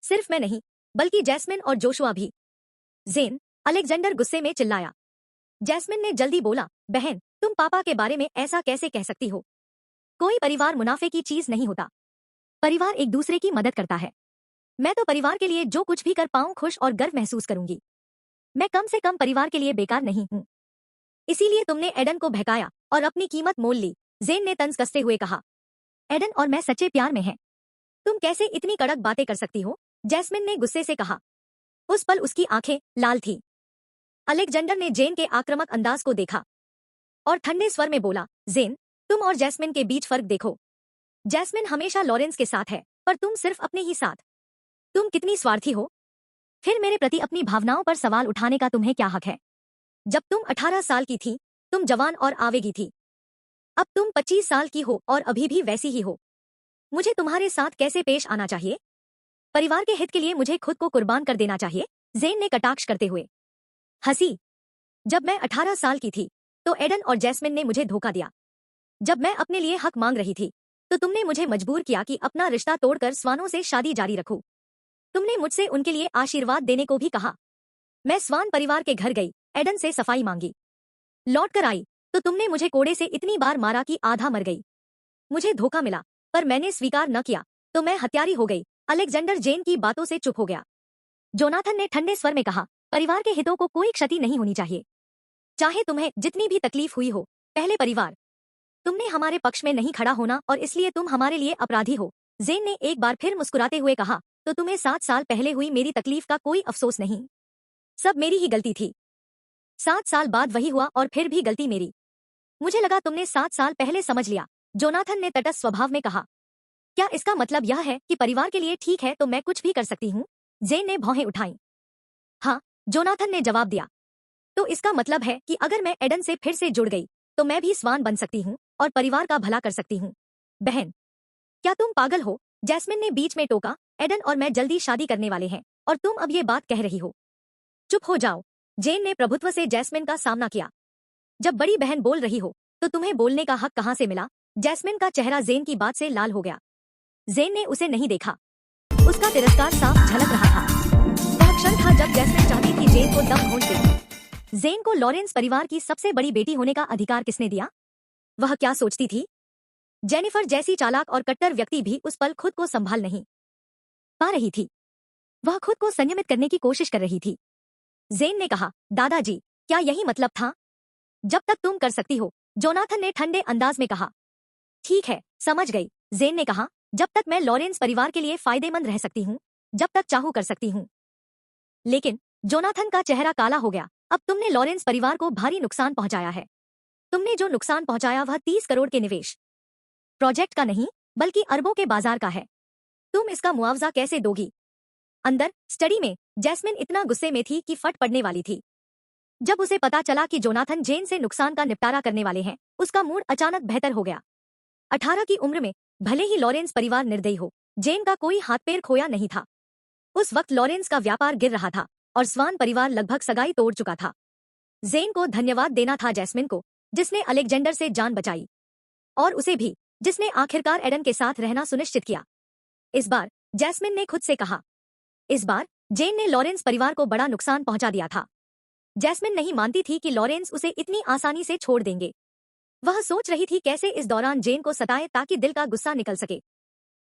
सिर्फ मैं नहीं, बल्कि जैस्मिन और जोशुआ भी। जेन, अलेक्जेंडर गुस्से में चिल्लाया। जैस्मिन ने जल्दी बोला, बहन, तुम पापा के बारे में ऐसा कैसे कह सकती हो? कोई परिवार मुनाफे की चीज नहीं होता। परिवार एक दूसरे की मदद करता है। मैं तो परिवार के लिए जो कुछ भी कर पाऊं खुश और गर्व महसूस करूंगी। मैं कम से कम परिवार के लिए बेकार नहीं हूं। इसीलिए तुमने एडन को बहकाया और अपनी कीमत मोल ली। जेन ने तंज कसते हुए कहा, एडन और मैं सच्चे प्यार में हैं। तुम कैसे इतनी कड़क बातें कर सकती हो? जैस्मिन ने गुस्से से कहा। उस पल उसकी आंखें लाल थी। अलेक्जेंडर ने जेन के आक्रामक अंदाज को देखा और ठंडे स्वर में बोला, जेन, तुम और जैस्मिन के बीच फर्क देखो। जैस्मिन हमेशा लॉरेंस के साथ है, पर तुम सिर्फ अपने ही साथ। तुम कितनी स्वार्थी हो। फिर मेरे प्रति अपनी भावनाओं पर सवाल उठाने का तुम्हें क्या हक है? जब तुम 18 साल की थी, तुम जवान और आवेगी थी। अब तुम 25 साल की हो और अभी भी वैसी ही हो। मुझे तुम्हारे साथ कैसे पेश आना चाहिए? परिवार के हित के लिए मुझे खुद को कुर्बान कर देना चाहिए, जेन ने कटाक्ष करते हुए हंसी। जब मैं 18 साल की थी, तो एडन और जैस्मिन ने मुझे धोखा दिया। जब मैं अपने लिए हक मांग रही थी, तो तुमने मुझे मजबूर किया कि अपना रिश्ता तोड़कर स्वानों से शादी जारी रखूं। तुमने मुझसे उनके लिए आशीर्वाद देने को भी कहा। मैं स्वान परिवार के घर गई, एडन से सफाई मांगी। लौट कर आई, तो तुमने मुझे कोड़े से इतनी बार मारा कि आधा मर गई। मुझे धोखा मिला, पर मैंने स्वीकार न किया, तो मैं हत्यारी हो गई। अलेक्जेंडर जेन की बातों से चुप हो गया। जोनाथन ने ठंडे स्वर में कहा, परिवार के हितों को कोई क्षति नहीं होनी चाहिए। चाहे तुम्हें जितनी भी तकलीफ हुई हो, पहले परिवार। तुमने हमारे पक्ष में नहीं खड़ा होना और इसलिए तुम हमारे लिए अपराधी हो। जेन ने एक बार फिर मुस्कुराते हुए कहा, तो तुम्हें 7 साल पहले हुई मेरी तकलीफ का कोई अफसोस नहीं? सब मेरी ही गलती थी। 7 साल बाद वही हुआ और फिर भी गलती मेरी। मुझे लगा तुमने 7 साल पहले समझ लिया, जोनाथन ने तटस्थ स्वभाव में कहा। क्या इसका मतलब यह है कि परिवार के लिए ठीक है तो मैं कुछ भी कर सकती हूँ? जेन ने भौहें उठाईं। हाँ, जोनाथन ने जवाब दिया। तो इसका मतलब है कि अगर मैं एडन से फिर से जुड़ गई, तो मैं भी स्वान बन सकती हूँ और परिवार का भला कर सकती हूँ। बहन, क्या तुम पागल हो? जैस्मिन ने बीच में टोका। एडन और मैं जल्दी शादी करने वाले हैं और तुम अब ये बात कह रही हो? चुप हो जाओ। जेन ने प्रभुत्व से जैस्मिन का सामना किया। जब बड़ी बहन बोल रही हो, तो तुम्हें बोलने का हक कहाँ से मिला? जैस्मिन का चेहरा जेन की बात से लाल हो गया। जेन ने उसे नहीं देखा। उसका तिरस्कार साफ झलक रहा था। वह क्षण था जब जैस्मिन चाहती थी जेन को दम घोंट दे। जेन को लॉरेंस परिवार की सबसे बड़ी बेटी होने का अधिकार किसने दिया? वह क्या सोचती थी? जेनिफर जैसी चालाक और कट्टर व्यक्ति भी उस पल खुद को संभाल नहीं पा रही थी। वह खुद को संयमित करने की कोशिश कर रही थी। जेन ने कहा, दादाजी, क्या यही मतलब था? जब तक तुम कर सकती हो, जोनाथन ने ठंडे अंदाज में कहा। ठीक है, समझ गई। जेन ने कहा, जब तक मैं लॉरेंस परिवार के लिए फायदेमंद रह सकती हूँ, जब तक चाहूँ कर सकती हूँ। लेकिन जोनाथन का चेहरा काला हो गया। अब तुमने लॉरेंस परिवार को भारी नुकसान पहुंचाया है। तुमने जो नुकसान पहुंचाया वह 30 करोड़ के निवेश प्रोजेक्ट का नहीं, बल्कि अरबों के बाजार का है। तुम इसका मुआवजा कैसे दोगी? अंदर स्टडी में जैस्मिन इतना गुस्से में थी कि फट पड़ने वाली थी। जब उसे पता चला कि जोनाथन जेन से नुकसान का निपटारा करने वाले हैं, उसका मूड अचानक बेहतर हो गया। 18 की उम्र में भले ही लॉरेंस परिवार निर्दयी हो, जेन का कोई हाथ पैर खोया नहीं था। उस वक्त लॉरेंस का व्यापार गिर रहा था और स्वान परिवार लगभग सगाई तोड़ चुका था। जेन को धन्यवाद देना था जैस्मिन को, जिसने अलेक्जेंडर से जान बचाई, और उसे भी, जिसने आखिरकार एडन के साथ रहना सुनिश्चित किया। इस बार जैस्मिन ने खुद से कहा। इस बार जेन ने लॉरेंस परिवार को बड़ा नुकसान पहुंचा दिया था। जैस्मिन नहीं मानती थी कि लॉरेंस उसे इतनी आसानी से छोड़ देंगे। वह सोच रही थी कैसे इस दौरान जेन को सताए ताकि दिल का गुस्सा निकल सके।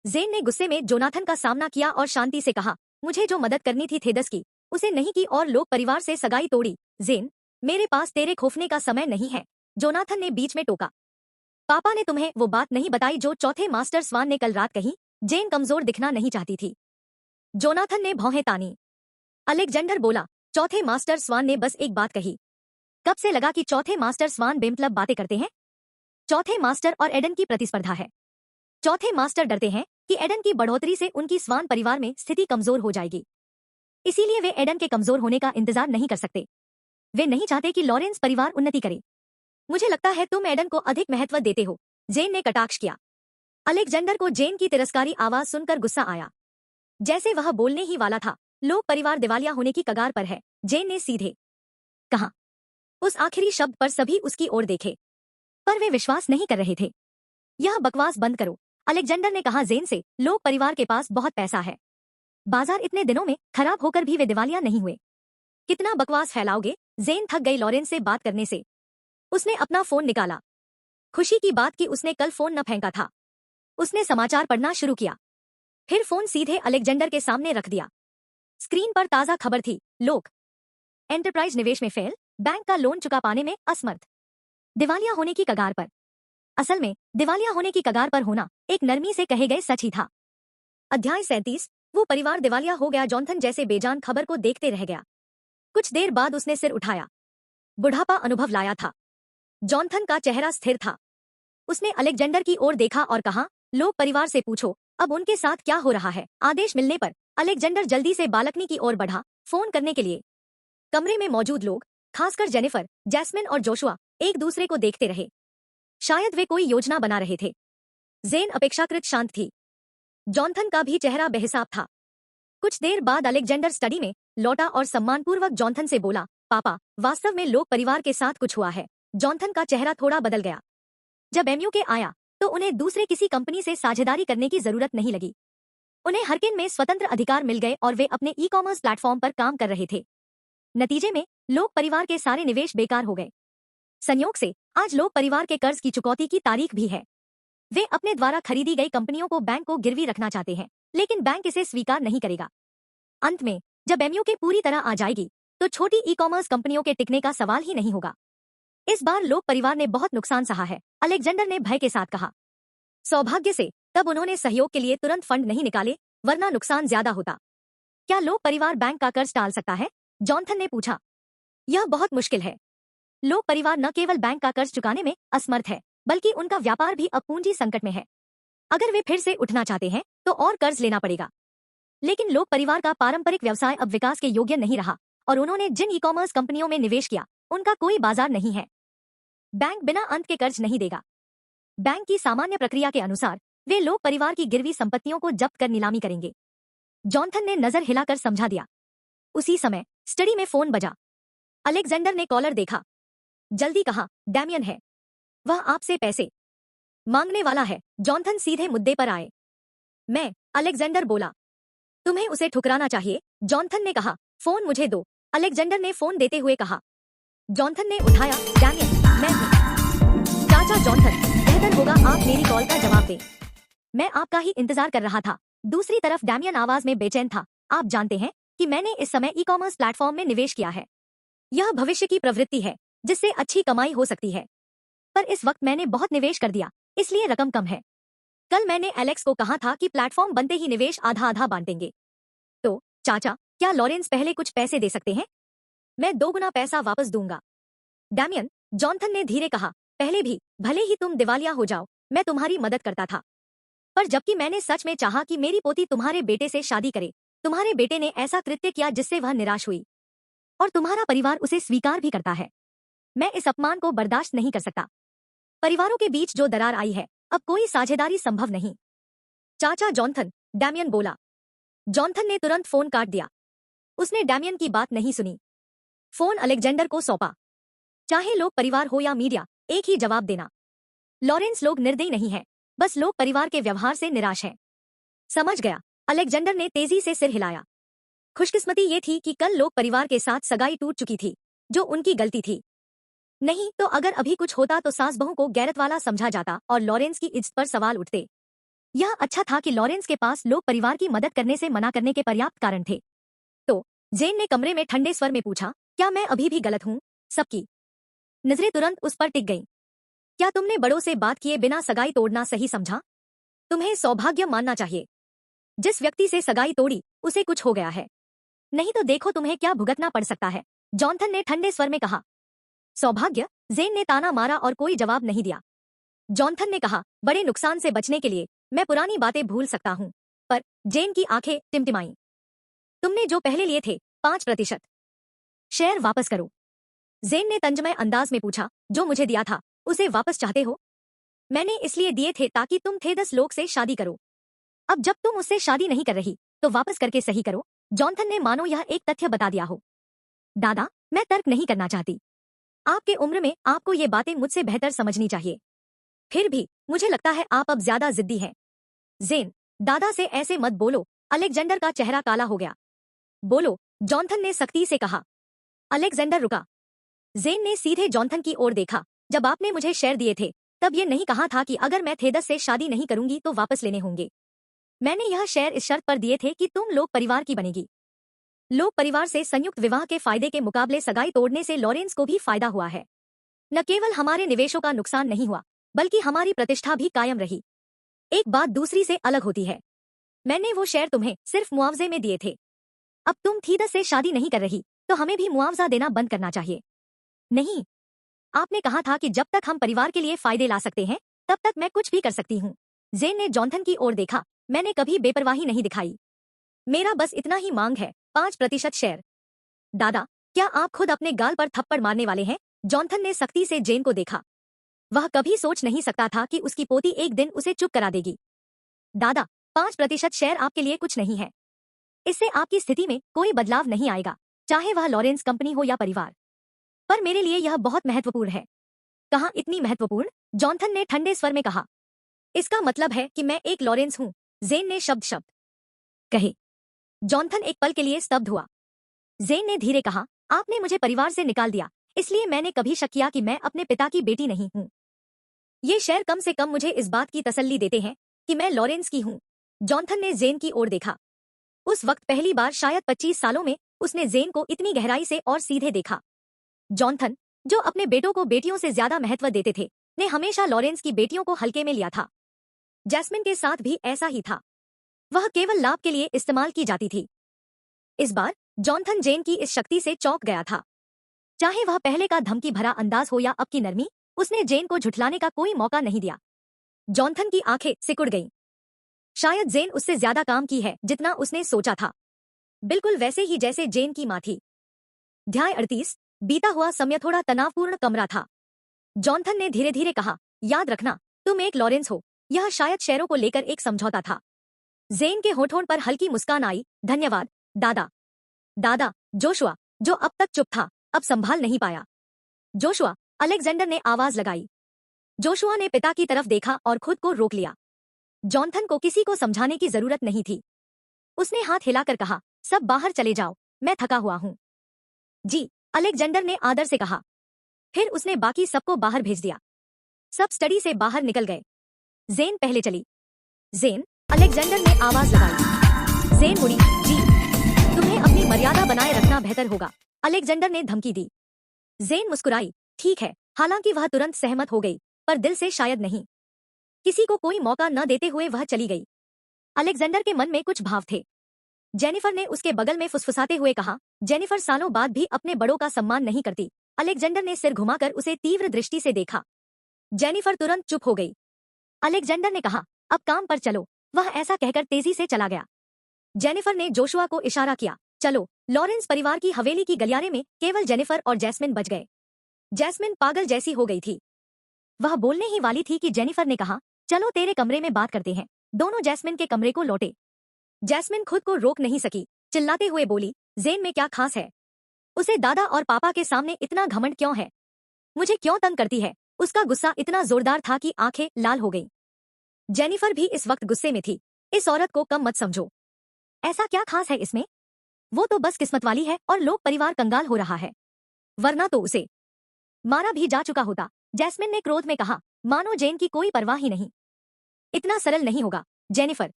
जेन ने गुस्से में जोनाथन का सामना किया और शांति से कहा, मुझे जो मदद करनी थी थेदस की, उसे नहीं की और लोग परिवार से सगाई तोड़ी। जेन, मेरे पास तेरे खौफने का समय नहीं है, जोनाथन ने बीच में टोका। पापा ने तुम्हें वो बात नहीं बताई जो चौथे मास्टर स्वान ने कल रात कही? जेन कमजोर दिखना नहीं चाहती थी। जोनाथन ने भौहें तानी। अलेक्जेंडर बोला, चौथे मास्टर स्वान ने बस एक बात कही। कब से लगा कि चौथे मास्टर स्वान बेमतलब बातें करते हैं? चौथे मास्टर और एडन की प्रतिस्पर्धा है। चौथे मास्टर डरते हैं कि एडन की बढ़ोतरी से उनकी स्वान परिवार में स्थिति कमजोर हो जाएगी। इसीलिए वे एडन के कमजोर होने का इंतजार नहीं कर सकते। वे नहीं चाहते कि लॉरेंस परिवार उन्नति करे। मुझे लगता है तुम एडन को अधिक महत्व देते हो, जेन ने कटाक्ष किया। अलेक्जेंडर को जेन की तिरस्कारी आवाज सुनकर गुस्सा आया। जैसे वह बोलने ही वाला था, लोग परिवार दिवालिया होने की कगार पर है, जेन ने सीधे कहा। उस आखिरी शब्द पर सभी उसकी ओर देखे, पर वे विश्वास नहीं कर रहे थे। यह बकवास बंद करो, अलेक्जेंडर ने कहा जेन से। लोग परिवार के पास बहुत पैसा है। बाजार इतने दिनों में खराब होकर भी वे दिवालिया नहीं हुए। कितना बकवास फैलाओगे? जेन थक गई लॉरेंस से बात करने से। उसने अपना फोन निकाला। खुशी की बात कि उसने कल फोन न फेंका था। उसने समाचार पढ़ना शुरू किया, फिर फोन सीधे अलेक्जेंडर के सामने रख दिया। स्क्रीन पर ताजा खबर थी, लोग एंटरप्राइज निवेश में फेल, बैंक का लोन चुका पाने में असमर्थ, दिवालिया होने की कगार पर। असल में दिवालिया होने की कगार पर होना एक नरमी से कहे गए सच ही था। अध्याय 37। वो परिवार दिवालिया हो गया। जॉनथन जैसे बेजान खबर को देखते रह गया। कुछ देर बाद उसने सिर उठाया। बुढ़ापा अनुभव लाया था। जॉनथन का चेहरा स्थिर था। उसने अलेक्जेंडर की ओर देखा और कहा, लोग परिवार से पूछो अब उनके साथ क्या हो रहा है। आदेश मिलने पर अलेक्जेंडर जल्दी से बालकनी की ओर बढ़ा, फोन करने के लिए। कमरे में मौजूद लोग खासकर जेनिफर, जैस्मिन और जोशुआ एक दूसरे को देखते रहे। शायद वे कोई योजना बना रहे थे। जेन अपेक्षाकृत शांत थी। जॉनथन का भी चेहरा बेहिसाब था। कुछ देर बाद अलेक्जेंडर स्टडी में लौटा और सम्मानपूर्वक जॉनथन से बोला, पापा, वास्तव में लोक परिवार के साथ कुछ हुआ है। जॉनथन का चेहरा थोड़ा बदल गया। जब एमयूके आया तो उन्हें दूसरे किसी कंपनी से साझेदारी करने की जरूरत नहीं लगी। उन्हें हरकिन में स्वतंत्र अधिकार मिल गए और वे अपने ई-कॉमर्स प्लेटफॉर्म पर काम कर रहे थे। नतीजे में लोक परिवार के सारे निवेश बेकार हो गए। संयोग से आज लोक परिवार के कर्ज की चुकौती की तारीख भी है। वे अपने द्वारा खरीदी गई कंपनियों को बैंक को गिरवी रखना चाहते हैं, लेकिन बैंक इसे स्वीकार नहीं करेगा। अंत में जब एमयूके पूरी तरह आ जाएगी तो छोटी ई-कॉमर्स कंपनियों के टिकने का सवाल ही नहीं होगा। इस बार लोक परिवार ने बहुत नुकसान सहा है, अलेक्जेंडर ने भय के साथ कहा। सौभाग्य से तब उन्होंने सहयोग के लिए तुरंत फंड नहीं निकाले, वरना नुकसान ज्यादा होता। क्या लोक परिवार बैंक का कर्ज टाल सकता है? जॉनथन ने पूछा। यह बहुत मुश्किल है। लोक परिवार न केवल बैंक का कर्ज चुकाने में असमर्थ है, बल्कि उनका व्यापार भी अब पूंजी संकट में है। अगर वे फिर से उठना चाहते हैं तो और कर्ज लेना पड़ेगा। लेकिन लोक परिवार का पारंपरिक व्यवसाय अब विकास के योग्य नहीं रहा और उन्होंने जिन ई-कॉमर्स कंपनियों में निवेश किया उनका कोई बाजार नहीं है। बैंक बिना अंत के कर्ज नहीं देगा। बैंक की सामान्य प्रक्रिया के अनुसार वे लोक परिवार की गिरवी संपत्तियों को जब्त कर नीलामी करेंगे। जॉनथन ने नजर हिलाकर समझा दिया। उसी समय स्टडी में फोन बजा। अलेक्जेंडर ने कॉलर देखा। जल्दी कहा, डैमियन है। वह आपसे पैसे मांगने वाला है। जॉनथन सीधे मुद्दे पर आए। मैं, अलेक्जेंडर बोला। तुम्हें उसे ठुकराना चाहिए, जॉनथन ने कहा। फोन मुझे दो, अलेक्जेंडर ने फोन देते हुए कहा। जॉनथन ने उठाया। डैमियन, मैं हूं। चाचा जॉनथन, बेहतर होगा आप मेरी कॉल का जवाब दें। मैं आपका ही इंतजार कर रहा था। दूसरी तरफ डैमियन आवाज में बेचैन था। आप जानते हैं कि मैंने इस समय ई-कॉमर्स प्लेटफॉर्म में निवेश किया है। यह भविष्य की प्रवृत्ति है जिससे अच्छी कमाई हो सकती है, पर इस वक्त मैंने बहुत निवेश कर दिया, इसलिए रकम कम है। कल मैंने एलेक्स को कहा था कि प्लेटफॉर्म बनते ही निवेश आधा आधा बांटेंगे। तो चाचा, क्या लॉरेंस पहले कुछ पैसे दे सकते हैं? मैं 2 गुना पैसा वापस दूंगा। डैमियन, जॉनथन ने धीरे कहा, पहले भी, भले ही तुम दिवालिया हो जाओ, मैं तुम्हारी मदद करता था। पर जबकि मैंने सच में चाहा कि मेरी पोती तुम्हारे बेटे से शादी करे, तुम्हारे बेटे ने ऐसा कृत्य किया जिससे वह निराश हुई। और तुम्हारा परिवार उसे स्वीकार भी करता है। मैं इस अपमान को बर्दाश्त नहीं कर सकता। परिवारों के बीच जो दरार आई है, अब कोई साझेदारी संभव नहीं। चाचा जॉनथन, डैमियन बोला। जॉनथन ने तुरंत फोन काट दिया। उसने डैमियन की बात नहीं सुनी। फोन अलेक्जेंडर को सौंपा। चाहे लोक परिवार हो या मीडिया, एक ही जवाब देना। लॉरेंस लोग निर्दयी नहीं है, बस लोक परिवार के व्यवहार से निराश है। समझ गया, अलेक्जेंडर ने तेजी से सिर हिलाया। खुशकिस्मती ये थी कि कल लोक परिवार के साथ सगाई टूट चुकी थी, जो उनकी गलती थी। नहीं तो अगर अभी कुछ होता तो सास बहू को गैरत वाला समझा जाता और लॉरेंस की इज्जत पर सवाल उठते। यह अच्छा था कि लॉरेंस के पास लोक परिवार की मदद करने से मना करने के पर्याप्त कारण थे। तो जेन ने कमरे में ठंडे स्वर में पूछा, क्या मैं अभी भी गलत हूँ? सबकी नजरें तुरंत उस पर टिक गईं। क्या तुमने बड़ों से बात किए बिना सगाई तोड़ना सही समझा? तुम्हें सौभाग्य मानना चाहिए। जिस व्यक्ति से सगाई तोड़ी उसे कुछ हो गया है, नहीं तो देखो तुम्हें क्या भुगतना पड़ सकता है, जॉनथन ने ठंडे स्वर में कहा। सौभाग्य? जेन ने ताना मारा और कोई जवाब नहीं दिया। जॉनथन ने कहा, बड़े नुकसान से बचने के लिए मैं पुरानी बातें भूल सकता हूँ। पर जेन की आंखें टिमटिमाईं। तुमने जो पहले लिए थे 5% शेयर वापस करो। जेन ने तंजमय अंदाज में पूछा, जो मुझे दिया था उसे वापस चाहते हो? मैंने इसलिए दिए थे ताकि तुम थेदस लोग से शादी करो। अब जब तुम उससे शादी नहीं कर रही तो वापस करके सही करो। जॉनथन ने मानो यह एक तथ्य बता दिया हो। दादा, मैं तर्क नहीं करना चाहती। आपके उम्र में आपको ये बातें मुझसे बेहतर समझनी चाहिए। फिर भी मुझे लगता है आप अब ज्यादा जिद्दी हैं। जेन, दादा से ऐसे मत बोलो। अलेक्जेंडर का चेहरा काला हो गया। बोलो, जॉनथन ने सख्ती से कहा। अलेक्जेंडर रुका। जेन ने सीधे जॉनथन की ओर देखा। जब आपने मुझे शेयर दिए थे तब ये नहीं कहा था कि अगर मैं थेदस से शादी नहीं करूंगी तो वापस लेने होंगे। मैंने यह शेयर इस शर्त पर दिए थे कि तुम लोक परिवार की बनेगी। लोक परिवार से संयुक्त विवाह के फायदे के मुकाबले सगाई तोड़ने से लॉरेंस को भी फायदा हुआ है। न केवल हमारे निवेशों का नुकसान नहीं हुआ, बल्कि हमारी प्रतिष्ठा भी कायम रही। एक बात दूसरी से अलग होती है। मैंने वो शेयर तुम्हें सिर्फ मुआवजे में दिए थे। अब तुम थीदस से शादी नहीं कर रही तो हमें भी मुआवजा देना बंद करना चाहिए। नहीं, आपने कहा था कि जब तक हम परिवार के लिए फायदे ला सकते हैं तब तक मैं कुछ भी कर सकती हूँ। जेन ने जॉनथन की ओर देखा। मैंने कभी बेपरवाही नहीं दिखाई। मेरा बस इतना ही मांग है, 5% शेयर। दादा, क्या आप खुद अपने गाल पर थप्पड़ मारने वाले हैं? जॉनथन ने सख्ती से जेन को देखा। वह कभी सोच नहीं सकता था कि उसकी पोती एक दिन उसे चुप करा देगी। दादा, 5% शेयर आपके लिए कुछ नहीं है। इससे आपकी स्थिति में कोई बदलाव नहीं आएगा, चाहे वह लॉरेंस कंपनी हो या परिवार। पर मेरे लिए यह बहुत महत्वपूर्ण है। कहाँ इतनी महत्वपूर्ण? जॉनथन ने ठंडे स्वर में कहा। इसका मतलब है कि मैं एक लॉरेंस हूँ, जेन ने शब्द शब्द कहे। जॉनथन एक पल के लिए स्तब्ध हुआ। जेन ने धीरे कहा, आपने मुझे परिवार से निकाल दिया, इसलिए मैंने कभी शक किया कि मैं अपने पिता की बेटी नहीं हूँ। ये शेर कम से कम मुझे इस बात की तसल्ली देते हैं कि मैं लॉरेंस की हूँ। जॉनथन ने जेन की ओर देखा। उस वक्त पहली बार शायद 25 सालों में उसने जेन को इतनी गहराई से और सीधे देखा। जॉनथन, जो अपने बेटों को बेटियों से ज्यादा महत्व देते थे, ने हमेशा लॉरेंस की बेटियों को हल्के में लिया था। जैस्मिन के साथ भी ऐसा ही था। वह केवल लाभ के लिए इस्तेमाल की जाती थी। इस बार जॉनथन जेन की इस शक्ति से चौंक गया था। चाहे वह पहले का धमकी भरा अंदाज हो या अब की नरमी, उसने जेन को झुठलाने का कोई मौका नहीं दिया। जॉनथन की आंखें सिकुड़ गईं। शायद जेन उससे ज्यादा काम की है जितना उसने सोचा था। बिल्कुल वैसे ही जैसे जेन की मां थी। अध्याय 38। बीता हुआ समय थोड़ा तनावपूर्ण कमरा था। जॉनथन ने धीरे धीरे कहा, याद रखना, तुम एक लॉरेंस हो। यह शायद शेरों को लेकर एक समझौता था। जेन के होठों पर हल्की मुस्कान आई। धन्यवाद दादा। दादा, जोशुआ, जो अब तक चुप था, अब संभाल नहीं पाया। जोशुआ, अलेक्जेंडर ने आवाज लगाई। जोशुआ ने पिता की तरफ देखा और खुद को रोक लिया। जॉनथन को किसी को समझाने की जरूरत नहीं थी। उसने हाथ हिलाकर कहा, सब बाहर चले जाओ, मैं थका हुआ हूं। जी, अलेक्जेंडर ने आदर से कहा। फिर उसने बाकी सबको बाहर भेज दिया। सब स्टडी से बाहर निकल गए। जेन पहले चली। जेन, अलेक्जेंडर ने आवाज लगाई। जेन मुड़ी। जी, तुम्हें अपनी मर्यादा बनाए रखना बेहतर होगा, अलेक्जेंडर ने धमकी दी। जेन मुस्कुराई। ठीक है। हालांकि वह तुरंत सहमत हो गई, पर दिल से शायद नहीं। किसी को कोई मौका न देते हुए वह चली गई। अलेक्जेंडर के मन में कुछ भाव थे। जेनिफर ने उसके बगल में फुसफुसाते हुए कहा, जेनिफर सालों बाद भी अपने बड़ों का सम्मान नहीं करती। अलेक्जेंडर ने सिर घुमाकर उसे तीव्र दृष्टि से देखा। जेनिफर तुरंत चुप हो गई। अलेक्जेंडर ने कहा, अब काम पर चलो। वह ऐसा कहकर तेजी से चला गया। जेनिफर ने जोशुआ को इशारा किया, चलो। लॉरेंस परिवार की हवेली की गलियारे में केवल जेनिफर और जैस्मिन बच गए। जैस्मिन पागल जैसी हो गई थी। वह बोलने ही वाली थी कि जेनिफर ने कहा, चलो तेरे कमरे में बात करते हैं। दोनों जैस्मिन के कमरे को लौटे। जैस्मिन खुद को रोक नहीं सकी, चिल्लाते हुए बोली, जेन में क्या खास है? उसे दादा और पापा के सामने इतना घमंड क्यों है? मुझे क्यों तंग करती है? उसका गुस्सा इतना जोरदार था कि आंखें लाल हो गईं। जेनिफर भी इस वक्त गुस्से में थी। इस औरत को कम मत समझो। ऐसा क्या खास है इसमें? वो तो बस किस्मत वाली है और लोग परिवार कंगाल हो रहा है, वरना तो उसे मारा भी जा चुका होता। जैस्मिन ने क्रोध में कहा, मानो जेन की कोई परवाह ही नहीं। इतना सरल नहीं होगा, जेनिफर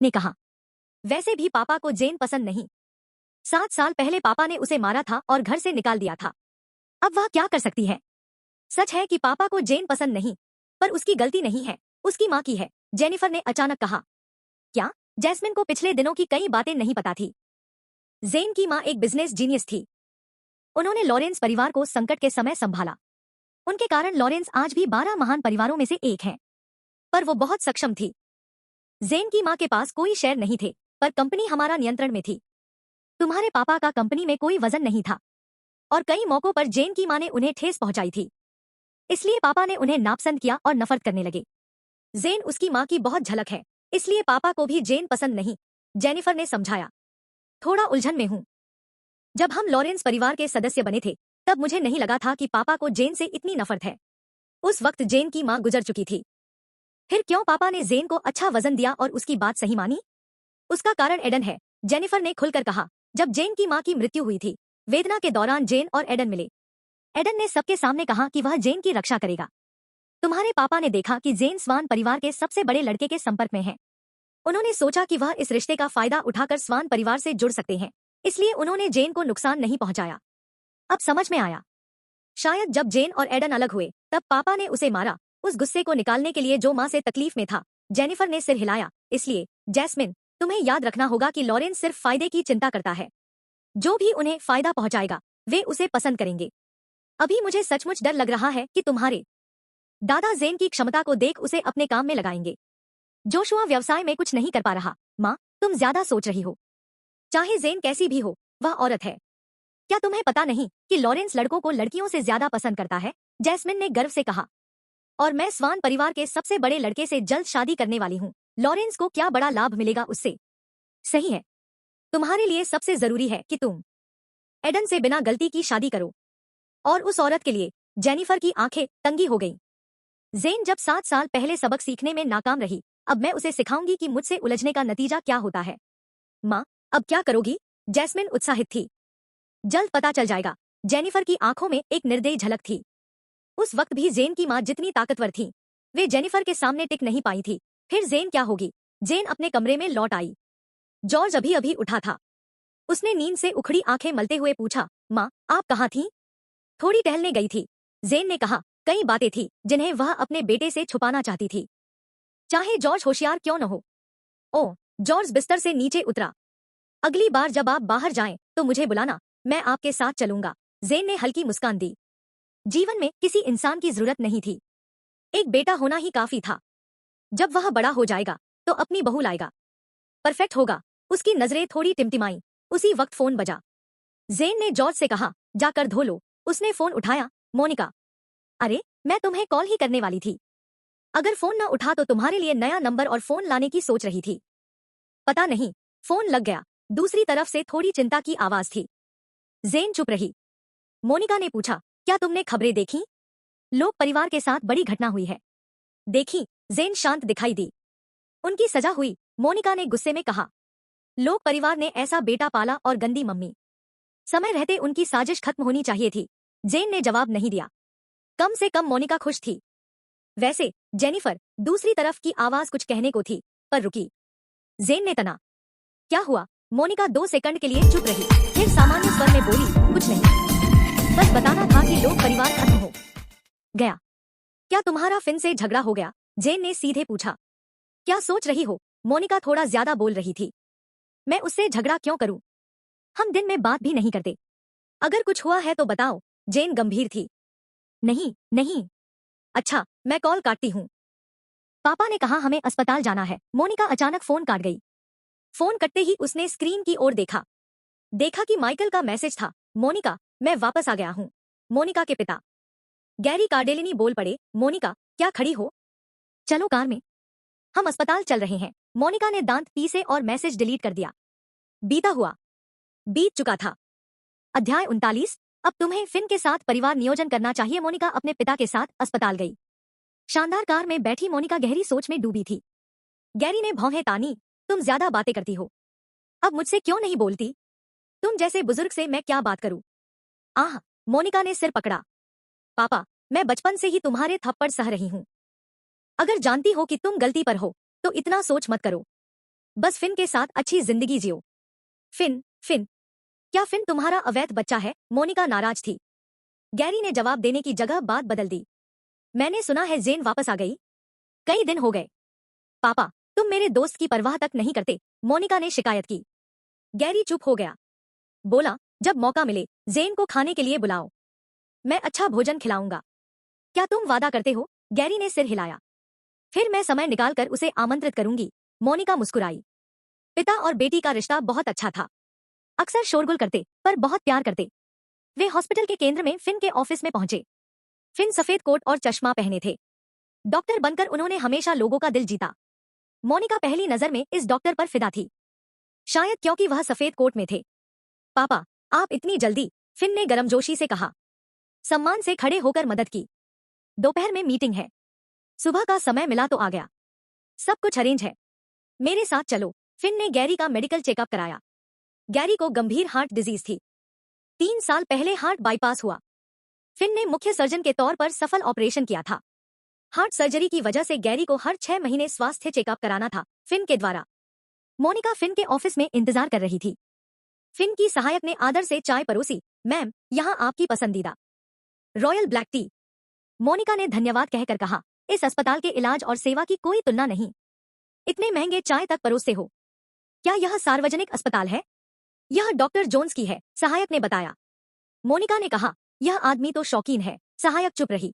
ने कहा। वैसे भी पापा को जेन पसंद नहीं। 7 साल पहले पापा ने उसे मारा था और घर से निकाल दिया था। अब वह क्या कर सकती है? सच है कि पापा को जेन पसंद नहीं, पर उसकी गलती नहीं है, उसकी माँ की है, जेनिफर ने अचानक कहा। क्या? जैस्मिन को पिछले दिनों की कई बातें नहीं पता थी। जेन की माँ एक बिजनेस जीनियस थी। उन्होंने लॉरेंस परिवार को संकट के समय संभाला। उनके कारण लॉरेंस आज भी 12 महान परिवारों में से एक है। पर वो बहुत सक्षम थी। जेन की माँ के पास कोई शेयर नहीं थे, पर कंपनी हमारा नियंत्रण में थी। तुम्हारे पापा का कंपनी में कोई वजन नहीं था, और कई मौकों पर जेन की माँ ने उन्हें ठेस पहुंचाई थी। इसलिए पापा ने उन्हें नापसंद किया और नफरत करने लगे। जेन उसकी माँ की बहुत झलक है, इसलिए पापा को भी जेन पसंद नहीं, जेनिफर ने समझाया। थोड़ा उलझन में हूं। जब हम लॉरेंस परिवार के सदस्य बने थे, तब मुझे नहीं लगा था कि पापा को जेन से इतनी नफरत है। उस वक्त जेन की माँ गुजर चुकी थी। फिर क्यों पापा ने जेन को अच्छा वजन दिया और उसकी बात सही मानी? उसका कारण एडन है, जेनिफर ने खुलकर कहा। जब जेन की माँ की मृत्यु हुई थी, वेदना के दौरान जेन और एडन मिले। एडन ने सबके सामने कहा कि वह जेन की रक्षा करेगा। तुम्हारे पापा ने देखा कि जेन स्वान परिवार के सबसे बड़े लड़के के संपर्क में है। उन्होंने सोचा कि वह इस रिश्ते का फायदा उठाकर स्वान परिवार से जुड़ सकते हैं, इसलिए उन्होंने जेन को नुकसान नहीं पहुंचाया। अब समझ में आया। शायद जब जेन और एडन अलग हुए, तब पापा ने उसे मारा, उस गुस्से को निकालने के लिए जो माँ से तकलीफ में था। जेनिफर ने सिर हिलाया। इसलिए जैस्मिन, तुम्हें याद रखना होगा कि लॉरेंस सिर्फ फायदे की चिंता करता है। जो भी उन्हें फायदा पहुंचाएगा, वे उसे पसंद करेंगे। अभी मुझे सचमुच डर लग रहा है कि तुम्हारे दादा जेन की क्षमता को देख उसे अपने काम में लगाएंगे। जोशुआ व्यवसाय में कुछ नहीं कर पा रहा। माँ, तुम ज्यादा सोच रही हो। चाहे जेन कैसी भी हो, वह औरत है। क्या तुम्हें पता नहीं कि लॉरेंस लड़कों को लड़कियों से ज्यादा पसंद करता है? जैस्मिन ने गर्व से कहा। और मैं स्वान परिवार के सबसे बड़े लड़के से जल्द शादी करने वाली हूँ। लॉरेंस को क्या बड़ा लाभ मिलेगा उससे? सही है। तुम्हारे लिए सबसे जरूरी है कि तुम एडन से बिना गलती की शादी करो। और उस औरत के लिए जेनिफर की आंखें तंगी हो गईं। जेन जब 7 साल पहले सबक सीखने में नाकाम रही, अब मैं उसे सिखाऊंगी कि मुझसे उलझने का नतीजा क्या होता है। माँ, अब क्या करोगी? जैस्मिन उत्साहित थी। जल्द पता चल जाएगा। जेनिफर की आंखों में एक निर्दयी झलक थी। उस वक्त भी जेन की माँ जितनी ताकतवर थी, वे जेनिफर के सामने टिक नहीं पाई थी। फिर जेन क्या होगी? जेन अपने कमरे में लौट आई। जॉर्ज अभी अभी उठा था। उसने नींद से उखड़ी आंखें मलते हुए पूछा, माँ, आप कहाँ थीं? थोड़ी टहलने गई थी, जेन ने कहा। कई बातें थी जिन्हें वह अपने बेटे से छुपाना चाहती थी, चाहे जॉर्ज होशियार क्यों न हो। ओह, जॉर्ज बिस्तर से नीचे उतरा। अगली बार जब आप बाहर जाएं तो मुझे बुलाना, मैं आपके साथ चलूंगा। जेन ने हल्की मुस्कान दी। जीवन में किसी इंसान की जरूरत नहीं थी, एक बेटा होना ही काफी था। जब वह बड़ा हो जाएगा तो अपनी बहू लाएगा, परफेक्ट होगा। उसकी नजरें थोड़ी टिमटिमाई। उसी वक्त फोन बजा। जेन ने जॉर्ज से कहा, जाकर धो लो। उसने फोन उठाया। मोनिका। अरे, मैं तुम्हें कॉल ही करने वाली थी। अगर फोन न उठा तो तुम्हारे लिए नया नंबर और फोन लाने की सोच रही थी। पता नहीं। फोन लग गया। दूसरी तरफ से थोड़ी चिंता की आवाज थी। जेन चुप रही। मोनिका ने पूछा, क्या तुमने खबरें देखी? लोक परिवार के साथ बड़ी घटना हुई है। देखी। जेन शांत दिखाई दी। उनकी सजा हुई, मोनिका ने गुस्से में कहा। लोक परिवार ने ऐसा बेटा पाला और गंदी मम्मी। समय रहते उनकी साजिश खत्म होनी चाहिए थी। जेन ने जवाब नहीं दिया। कम से कम मोनिका खुश थी। वैसे जेनिफर, दूसरी तरफ की आवाज कुछ कहने को थी, पर रुकी। जेन ने तना। क्या हुआ? मोनिका 2 सेकंड के लिए चुप रही, फिर सामान्य स्वर में बोली, कुछ नहीं। बस बताना था कि लोक परिवार खत्म हो गया। क्या तुम्हारा फिन से झगड़ा हो गया? जेन ने सीधे पूछा। क्या सोच रही हो? मोनिका थोड़ा ज्यादा बोल रही थी। मैं उससे झगड़ा क्यों करूं? हम दिन में बात भी नहीं करते। अगर कुछ हुआ है तो बताओ। जेन गंभीर थी। नहीं नहीं। अच्छा, मैं कॉल काटती हूँ। पापा ने कहा हमें अस्पताल जाना है। मोनिका अचानक फोन काट गई। फोन कटते ही उसने स्क्रीन की ओर देखा। देखा कि माइकल का मैसेज था। मोनिका, मैं वापस आ गया हूँ। मोनिका के पिता गैरी कार्डेलिनी बोल पड़े। मोनिका, क्या खड़ी हो? चलो कार में, हम अस्पताल चल रहे हैं। मोनिका ने दांत पीसे और मैसेज डिलीट कर दिया। बीत चुका था। अध्याय 39। अब तुम्हें फिन के साथ परिवार नियोजन करना चाहिए। मोनिका अपने पिता के साथ अस्पताल गई। शानदार कार में बैठी मोनिका गहरी सोच में डूबी थी। गैरी ने भौहें तानी। तुम ज्यादा बातें करती हो, अब मुझसे क्यों नहीं बोलती? तुम जैसे बुजुर्ग से मैं क्या बात करूं? आह, मोनिका ने सिर पकड़ा। पापा, मैं बचपन से ही तुम्हारे थप्पड़ सह रही हूं। अगर जानती हो कि तुम गलती पर हो तो इतना सोच मत करो। बस फिन के साथ अच्छी जिंदगी जियो। फिन फिन क्या फिन तुम्हारा अवैध बच्चा है? मोनिका नाराज थी। गैरी ने जवाब देने की जगह बात बदल दी। मैंने सुना है जेन वापस आ गई। कई दिन हो गए। पापा, तुम मेरे दोस्त की परवाह तक नहीं करते। मोनिका ने शिकायत की। गैरी चुप हो गया। बोला, जब मौका मिले जेन को खाने के लिए बुलाओ। मैं अच्छा भोजन खिलाऊंगा। क्या तुम वादा करते हो? गैरी ने सिर हिलाया। फिर मैं समय निकालकर उसे आमंत्रित करूंगी। मोनिका मुस्कुराई। पिता और बेटी का रिश्ता बहुत अच्छा था। अक्सर शोरगुल करते पर बहुत प्यार करते। वे हॉस्पिटल के केंद्र में फिन के ऑफिस में पहुंचे। फिन सफेद कोट और चश्मा पहने थे। डॉक्टर बनकर उन्होंने हमेशा लोगों का दिल जीता। मोनिका पहली नजर में इस डॉक्टर पर फिदा थी, शायद क्योंकि वह सफेद कोट में थे। पापा, आप इतनी जल्दी? फिन ने गर्मजोशी से कहा। सम्मान से खड़े होकर मदद की। दोपहर में मीटिंग है, सुबह का समय मिला तो आ गया। सब कुछ अरेंज है, मेरे साथ चलो। फिन ने गैरी का मेडिकल चेकअप कराया। गैरी को गंभीर हार्ट डिजीज थी। 3 साल पहले हार्ट बाईपास हुआ। फिन ने मुख्य सर्जन के तौर पर सफल ऑपरेशन किया था। हार्ट सर्जरी की वजह से गैरी को हर 6 महीने स्वास्थ्य चेकअप कराना था, फिन के द्वारा। मोनिका फिन के ऑफिस में इंतजार कर रही थी। फिन की सहायक ने आदर से चाय परोसी। मैम, यहाँ आपकी पसंदीदा रॉयल ब्लैक टी। मोनिका ने धन्यवाद कहकर कहा, इस अस्पताल के इलाज और सेवा की कोई तुलना नहीं। इतने महंगे चाय तक परोसते हो। क्या यह सार्वजनिक अस्पताल है? यह डॉक्टर जोन्स की है, सहायक ने बताया। मोनिका ने कहा, यह आदमी तो शौकीन है। सहायक चुप रही।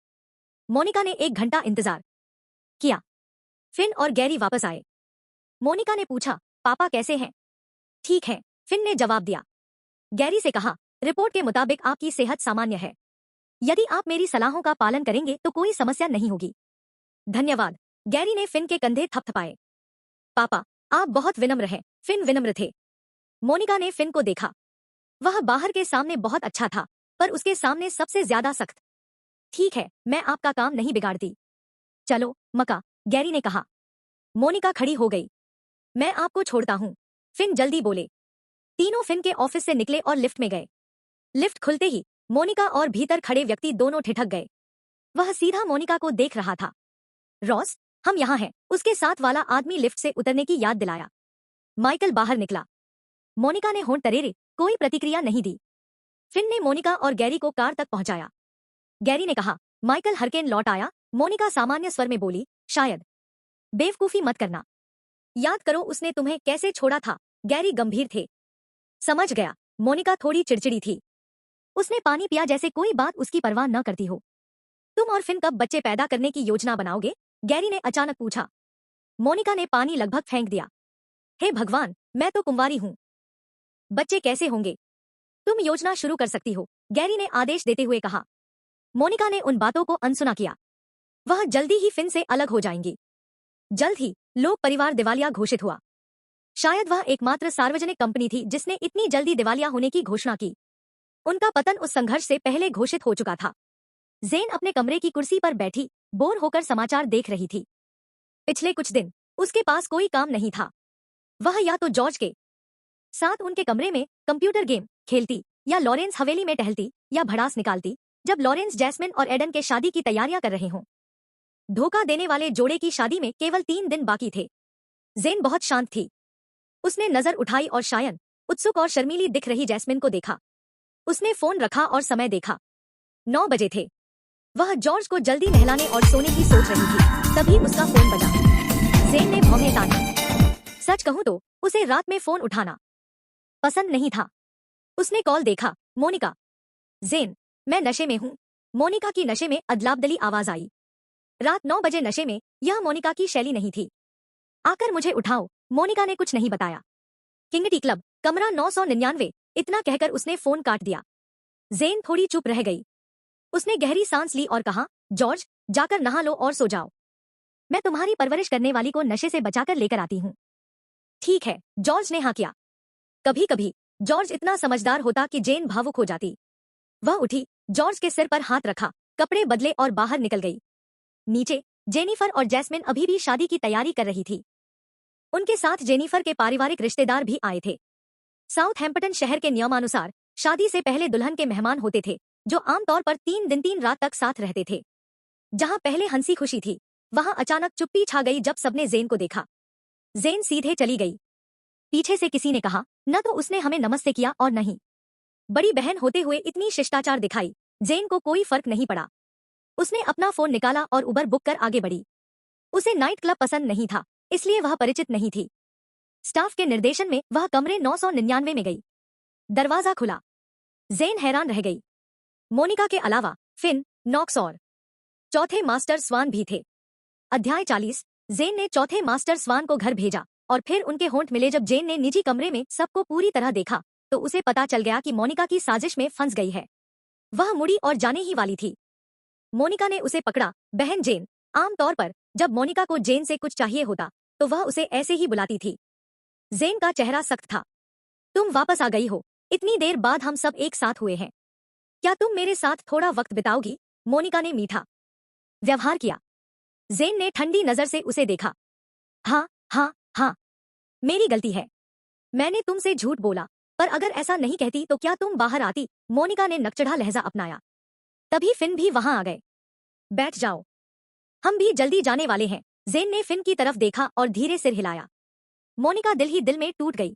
मोनिका ने 1 घंटा इंतजार किया। फिन और गैरी वापस आए। मोनिका ने पूछा, पापा कैसे हैं? ठीक है, फिन ने जवाब दिया। गैरी से कहा, रिपोर्ट के मुताबिक आपकी सेहत सामान्य है। यदि आप मेरी सलाहों का पालन करेंगे तो कोई समस्या नहीं होगी। धन्यवाद। गैरी ने फिन के कंधे थपथपाए। पापा, आप बहुत विनम्र हैं। फिन विनम्र थे। मोनिका ने फिन को देखा। वह बाहर के सामने बहुत अच्छा था, पर उसके सामने सबसे ज्यादा सख्त। ठीक है, मैं आपका काम नहीं बिगाड़ती। चलो मका, गैरी ने कहा। मोनिका खड़ी हो गई। मैं आपको छोड़ता हूँ, फिन जल्दी बोले। तीनों फिन के ऑफिस से निकले और लिफ्ट में गए। लिफ्ट खुलते ही मोनिका और भीतर खड़े व्यक्ति दोनों ठिठक गए। वह सीधा मोनिका को देख रहा था। रॉस, हम यहाँ हैं, उसके साथ वाला आदमी लिफ्ट से उतरने की याद दिलाया। माइकल बाहर निकला। मोनिका ने होंठ तरेरे, कोई प्रतिक्रिया नहीं दी। फिन ने मोनिका और गैरी को कार तक पहुंचाया। गैरी ने कहा, माइकल हरकेन लौट आया। मोनिका सामान्य स्वर में बोली, शायद। बेवकूफी मत करना। याद करो उसने तुम्हें कैसे छोड़ा था। गैरी गंभीर थे। समझ गया। मोनिका थोड़ी चिड़चिड़ी थी। उसने पानी पिया जैसे कोई बात उसकी परवाह न करती हो। तुम और फिन कब बच्चे पैदा करने की योजना बनाओगे? गैरी ने अचानक पूछा। मोनिका ने पानी लगभग फेंक दिया। हे भगवान, मैं तो कुंवारी हूं। बच्चे कैसे होंगे? तुम योजना शुरू कर सकती हो, गैरी ने आदेश देते हुए कहा। मोनिका ने उन बातों को अनसुना किया। वह जल्दी ही फिन से अलग हो जाएंगी। जल्द ही लोक परिवार दिवालिया घोषित हुआ। शायद वह एकमात्र सार्वजनिक कंपनी थी जिसने इतनी जल्दी दिवालिया होने की घोषणा की। उनका पतन उस संघर्ष से पहले घोषित हो चुका था। जेन अपने कमरे की कुर्सी पर बैठी बोर होकर समाचार देख रही थी। पिछले कुछ दिन उसके पास कोई काम नहीं था। वह या तो जॉर्ज के साथ उनके कमरे में कंप्यूटर गेम खेलती, या लॉरेंस हवेली में टहलती, या भड़ास निकालती जब लॉरेंस जैस्मिन और एडन के शादी की तैयारियां कर रहे हों। धोखा देने वाले जोड़े की शादी में केवल 3 दिन बाकी थे। जेन बहुत शांत थी। उसने नजर उठाई और शायन, उत्सुक और शर्मीली दिख रही जैस्मिन को देखा। उसने फोन रखा और समय देखा। 9 बजे थे। वह जॉर्ज को जल्दी नहलाने और सोने की सोच रही थी, तभी उसका फोन बजा। जेन ने भौहें तानी। सच कहूं तो उसे रात में फोन उठाना पसंद नहीं था। उसने कॉल देखा। मोनिका। जेन, मैं नशे में हूं। मोनिका की नशे में अदलाबदली आवाज आई। रात 9 बजे नशे में यह मोनिका की शैली नहीं थी। आकर मुझे उठाओ। मोनिका ने कुछ नहीं बताया। किंगटी क्लब, कमरा 999। इतना कहकर उसने फोन काट दिया। जेन थोड़ी चुप रह गई। उसने गहरी सांस ली और कहा, जॉर्ज, जाकर नहा लो और सो जाओ। मैं तुम्हारी परवरिश करने वाली को नशे से बचाकर लेकर आती हूँ। ठीक है, जॉर्ज ने हाँ किया। कभी कभी जॉर्ज इतना समझदार होता कि जेन भावुक हो जाती। वह उठी, जॉर्ज के सिर पर हाथ रखा, कपड़े बदले और बाहर निकल गई। नीचे जेनिफर और जैस्मिन अभी भी शादी की तैयारी कर रही थी। उनके साथ जेनिफर के पारिवारिक रिश्तेदार भी आए थे। साउथहैम्पटन शहर के नियमानुसार शादी से पहले दुल्हन के मेहमान होते थे, जो आमतौर पर 3 दिन 3 रात तक साथ रहते थे। जहां पहले हंसी खुशी थी, वहां अचानक चुप्पी छा गई जब सबने जेन को देखा। जेन सीधे चली गई। पीछे से किसी ने कहा, न तो उसने हमें नमस्ते किया और नहीं बड़ी बहन होते हुए इतनी शिष्टाचार दिखाई। जेन को कोई फर्क नहीं पड़ा। उसने अपना फोन निकाला और उबर बुक कर आगे बढ़ी। उसे नाइट क्लब पसंद नहीं था, इसलिए वह परिचित नहीं थी। स्टाफ के निर्देशन में वह कमरे 999 में गई। दरवाजा खुला। जेन हैरान रह गई। मोनिका के अलावा फिन, नॉक्स और चौथे मास्टर स्वान भी थे। अध्याय 40। जेन ने चौथे मास्टर स्वान को घर भेजा और फिर उनके होंठ मिले। जब जेन ने निजी कमरे में सबको पूरी तरह देखा तो उसे पता चल गया कि मोनिका की साजिश में फंस गई है। वह मुड़ी और जाने ही वाली थी। मोनिका ने उसे पकड़ा। बहन जेन। आमतौर पर जब मोनिका को जेन से कुछ चाहिए होता तो वह उसे ऐसे ही बुलाती थी। जेन का चेहरा सख्त था। तुम वापस आ गई हो। इतनी देर बाद हम सब एक साथ हुए हैं। क्या तुम मेरे साथ थोड़ा वक्त बिताओगी? मोनिका ने मीठा व्यवहार किया। जेन ने ठंडी नजर से उसे देखा। हाँ हाँ हाँ, मेरी गलती है। मैंने तुमसे झूठ बोला, पर अगर ऐसा नहीं कहती तो क्या तुम बाहर आती? मोनिका ने नकचढ़ा लहजा अपनाया। तभी फिन भी वहां आ गए। बैठ जाओ, हम भी जल्दी जाने वाले हैं। जेन ने फिन की तरफ देखा और धीरे सिर हिलाया। मोनिका दिल ही दिल में टूट गई।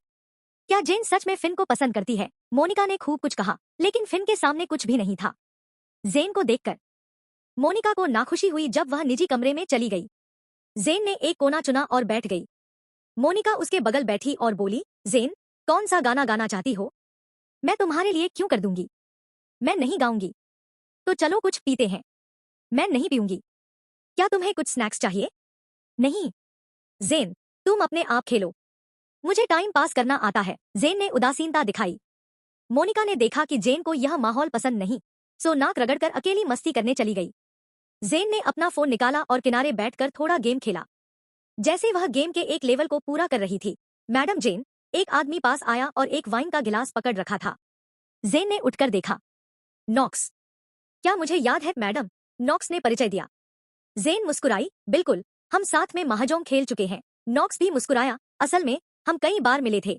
क्या जेन सच में फिन को पसंद करती है? मोनिका ने खूब कुछ कहा, लेकिन फिन के सामने कुछ भी नहीं था। जेन को देखकर मोनिका को नाखुशी हुई जब वह निजी कमरे में चली गई। जेन ने एक कोना चुना और बैठ गई। मोनिका उसके बगल बैठी और बोली, जेन, कौन सा गाना गाना चाहती हो? मैं तुम्हारे लिए क्यों कर दूंगी। मैं नहीं गाऊंगी। तो चलो कुछ पीते हैं। मैं नहीं पीऊंगी। क्या तुम्हें कुछ स्नैक्स चाहिए? नहीं। जेन, तुम अपने आप खेलो। मुझे टाइम पास करना आता है। जेन ने उदासीनता दिखाई। मोनिका ने देखा कि जेन को यह माहौल पसंद नहीं, सो नाक रगड़कर अकेली मस्ती करने चली गई। जेन ने अपना फोन निकाला और किनारे बैठकर थोड़ा गेम खेला। जैसे वह गेम के एक लेवल को पूरा कर रही थी, मैडम जेन, एक आदमी पास आया और एक वाइन का गिलास पकड़ रखा था। जेन ने उठकर देखा। नॉक्स। क्या मुझे याद है मैडम? नॉक्स ने परिचय दिया। जेन मुस्कुराई। बिल्कुल, हम साथ में महाजोंग खेल चुके हैं। नॉक्स भी मुस्कुराया। असल में हम कई बार मिले थे।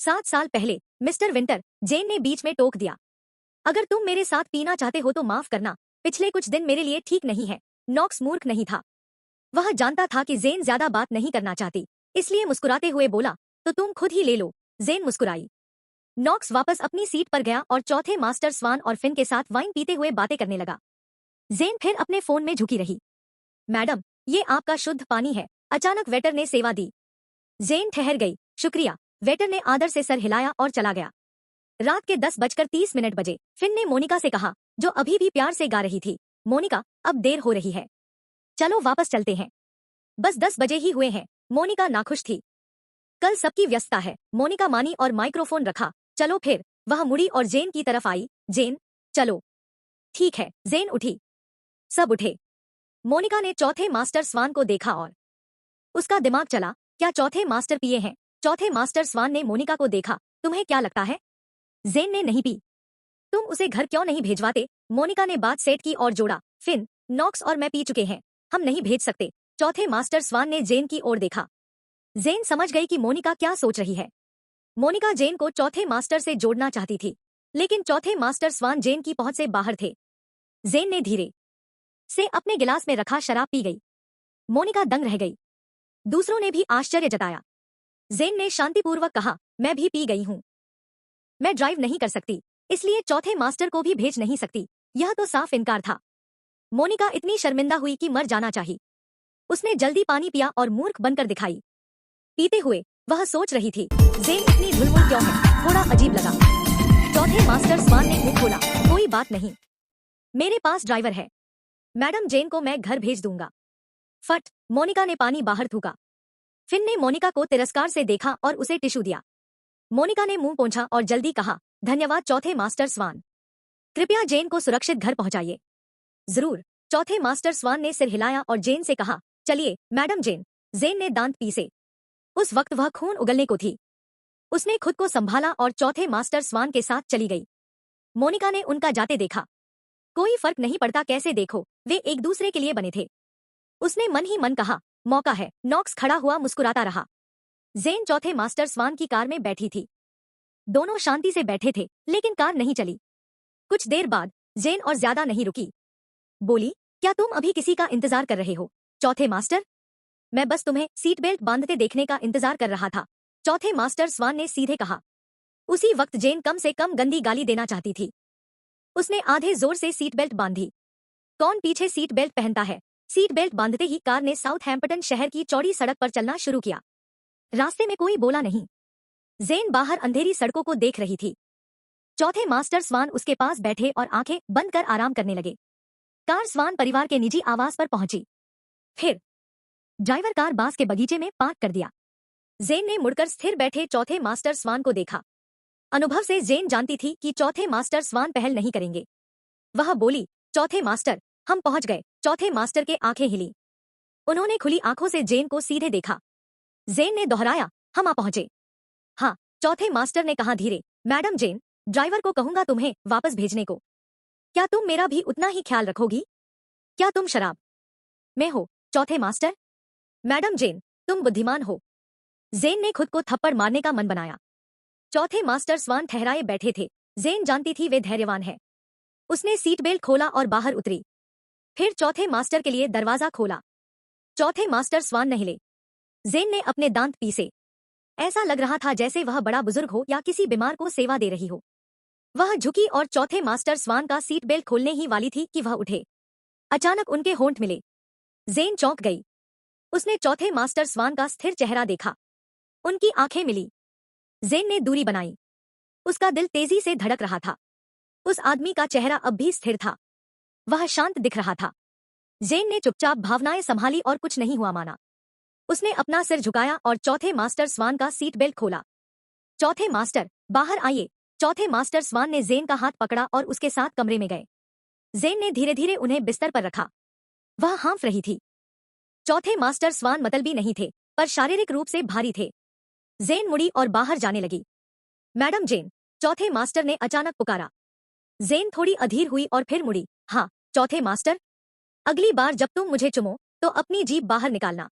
7 साल पहले। मिस्टर विंटर, जेन ने बीच में टोक दिया। अगर तुम मेरे साथ पीना चाहते हो तो माफ करना, पिछले कुछ दिन मेरे लिए ठीक नहीं है। नॉक्स मूर्ख नहीं था। वह जानता था कि जेन ज्यादा बात नहीं करना चाहती, इसलिए मुस्कुराते हुए बोला, तो तुम खुद ही ले लो। जेन मुस्कुराई। नॉक्स वापस अपनी सीट पर गया और चौथे मास्टर स्वान और फिन के साथ वाइन पीते हुए बातें करने लगा। जेन फिर अपने फोन में झुकी रही। मैडम, ये आपका शुद्ध पानी है। अचानक वेटर ने सेवा दी। जेन ठहर गई। शुक्रिया। वेटर ने आदर से सर हिलाया और चला गया। रात के 10:30 बजे फिन ने मोनिका से कहा, जो अभी भी प्यार से गा रही थी, मोनिका, अब देर हो रही है, चलो वापस चलते हैं। बस 10 बजे ही हुए हैं। मोनिका नाखुश थी। कल सबकी व्यस्तता है। मोनिका मानी और माइक्रोफोन रखा। चलो फिर। वह मुड़ी और जेन की तरफ आई। जेन, चलो। ठीक है। जेन उठी। सब उठे। मोनिका ने चौथे मास्टर स्वान को देखा और उसका दिमाग चला, क्या चौथे मास्टर पिए हैं? चौथे मास्टर स्वान ने मोनिका को देखा। तुम्हें क्या लगता है? जेन ने नहीं पी। तुम उसे घर क्यों नहीं भेजवाते? मोनिका ने बात सेट की और जोड़ा। फिन, नॉक्स और मैं पी चुके हैं, हम नहीं भेज सकते। चौथे मास्टर स्वान ने जेन की ओर देखा। जेन समझ गई कि मोनिका क्या सोच रही है। मोनिका जेन को चौथे मास्टर से जोड़ना चाहती थी, लेकिन चौथे मास्टर स्वान जेन की पहुंच से बाहर थे। जेन ने धीरे से अपने गिलास में रखा शराब पी गई। मोनिका दंग रह गई। दूसरों ने भी आश्चर्य जताया। जेन ने शांतिपूर्वक कहा, मैं भी पी गई हूं। मैं ड्राइव नहीं कर सकती, इसलिए चौथे मास्टर को भी भेज नहीं सकती। यह तो साफ इनकार था। मोनिका इतनी शर्मिंदा हुई कि मर जाना चाहिए। उसने जल्दी पानी पिया और मूर्ख बनकर दिखाई। पीते हुए वह सोच रही थी, जेन इतनी ढुलमुल क्यों है? थोड़ा अजीब लगा। चौथे मास्टर स्वान ने मुंह खोला। कोई बात नहीं, मेरे पास ड्राइवर है। मैडम जेन को मैं घर भेज दूंगा। फट। मोनिका ने पानी बाहर थूका। फिन ने मोनिका को तिरस्कार से देखा और उसे टिश्यू दिया। मोनिका ने मुंह पोंछा और जल्दी कहा, धन्यवाद चौथे मास्टर स्वान। कृपया जेन को सुरक्षित घर पहुंचाइए। जरूर। चौथे मास्टर स्वान ने सिर हिलाया और जेन से कहा, चलिए मैडम जेन। जेन ने दांत पीसे। उस वक्त वह खून उगलने को थी। उसने खुद को संभाला और चौथे मास्टर स्वान के साथ चली गई। मोनिका ने उनका जाते देखा। कोई फर्क नहीं पड़ता कैसे देखो, वे एक दूसरे के लिए बने थे। उसने मन ही मन कहा, मौका है। नॉक्स खड़ा हुआ मुस्कुराता रहा। जेन चौथे मास्टर स्वान की कार में बैठी थी। दोनों शांति से बैठे थे, लेकिन कार नहीं चली। कुछ देर बाद जेन और ज्यादा नहीं रुकी। बोली, क्या तुम अभी किसी का इंतजार कर रहे हो? चौथे मास्टर, मैं बस तुम्हें सीट बेल्ट बांधते देखने का इंतजार कर रहा था। चौथे मास्टर स्वान ने सीधे कहा। उसी वक्त जेन कम से कम गंदी गाली देना चाहती थी। उसने आधे जोर से सीट बेल्ट बांधी। कौन पीछे सीट बेल्ट पहनता है? सीट बेल्ट बांधते ही कार ने साउथहैम्पटन शहर की चौड़ी सड़क पर चलना शुरू किया। रास्ते में कोई बोला नहीं। जेन बाहर अंधेरी सड़कों को देख रही थी। चौथे मास्टर स्वान उसके पास बैठे और आंखें बंद कर आराम करने लगे। कार स्वान परिवार के निजी आवास पर पहुंची। फिर ड्राइवर कार बास के बगीचे में पार्क कर दिया। जेन ने मुड़कर स्थिर बैठे चौथे मास्टर स्वान को देखा। अनुभव से जेन जानती थी कि चौथे मास्टर स्वान पहल नहीं करेंगे। वह बोली, चौथे मास्टर, हम पहुंच गए। चौथे मास्टर के आंखें हिली। उन्होंने खुली आंखों से जेन को सीधे देखा। जेन ने दोहराया, हम आ पहुंचे। हाँ, चौथे मास्टर ने कहा धीरे। मैडम जेन, ड्राइवर को कहूंगा तुम्हें वापस भेजने को। क्या तुम मेरा भी उतना ही ख्याल रखोगी? क्या तुम शराब में हो? चौथे मास्टर, मैडम जेन, तुम बुद्धिमान हो। जेन ने खुद को थप्पड़ मारने का मन बनाया। चौथे मास्टर स्वान ठहराए बैठे थे। जेन जानती थी वे धैर्यवान है। उसने सीट बेल्ट खोला और बाहर उतरी। फिर चौथे मास्टर के लिए दरवाजा खोला। चौथे मास्टर स्वान न हिले। जेन ने अपने दांत पीसे। ऐसा लग रहा था जैसे वह बड़ा बुजुर्ग हो या किसी बीमार को सेवा दे रही हो। वह झुकी और चौथे मास्टर स्वान का सीट बेल्ट खोलने ही वाली थी कि वह उठे। अचानक उनके होंठ मिले। जेन चौंक गई। उसने चौथे मास्टर स्वान का स्थिर चेहरा देखा। उनकी आंखें मिली। जेन ने दूरी बनाई। उसका दिल तेजी से धड़क रहा था। उस आदमी का चेहरा अब भी स्थिर था। वह शांत दिख रहा था। जेन ने चुपचाप भावनाएं संभाली और कुछ नहीं हुआ माना। उसने अपना सिर झुकाया और चौथे मास्टर स्वान का सीट बेल्ट खोला। चौथे मास्टर, बाहर आइए। चौथे मास्टर स्वान ने जेन का हाथ पकड़ा और उसके साथ कमरे में गए। जेन ने धीरे धीरे उन्हें बिस्तर पर रखा। वह हाँफ रही थी। चौथे मास्टर स्वान मतलबी नहीं थे, पर शारीरिक रूप से भारी थे। जेन मुड़ी और बाहर जाने लगी। मैडम जेन, चौथे मास्टर ने अचानक पुकारा। जेन थोड़ी अधीर हुई और फिर मुड़ी। हाँ, चौथे मास्टर, अगली बार जब तुम मुझे चुमो तो अपनी जीभ बाहर निकालना।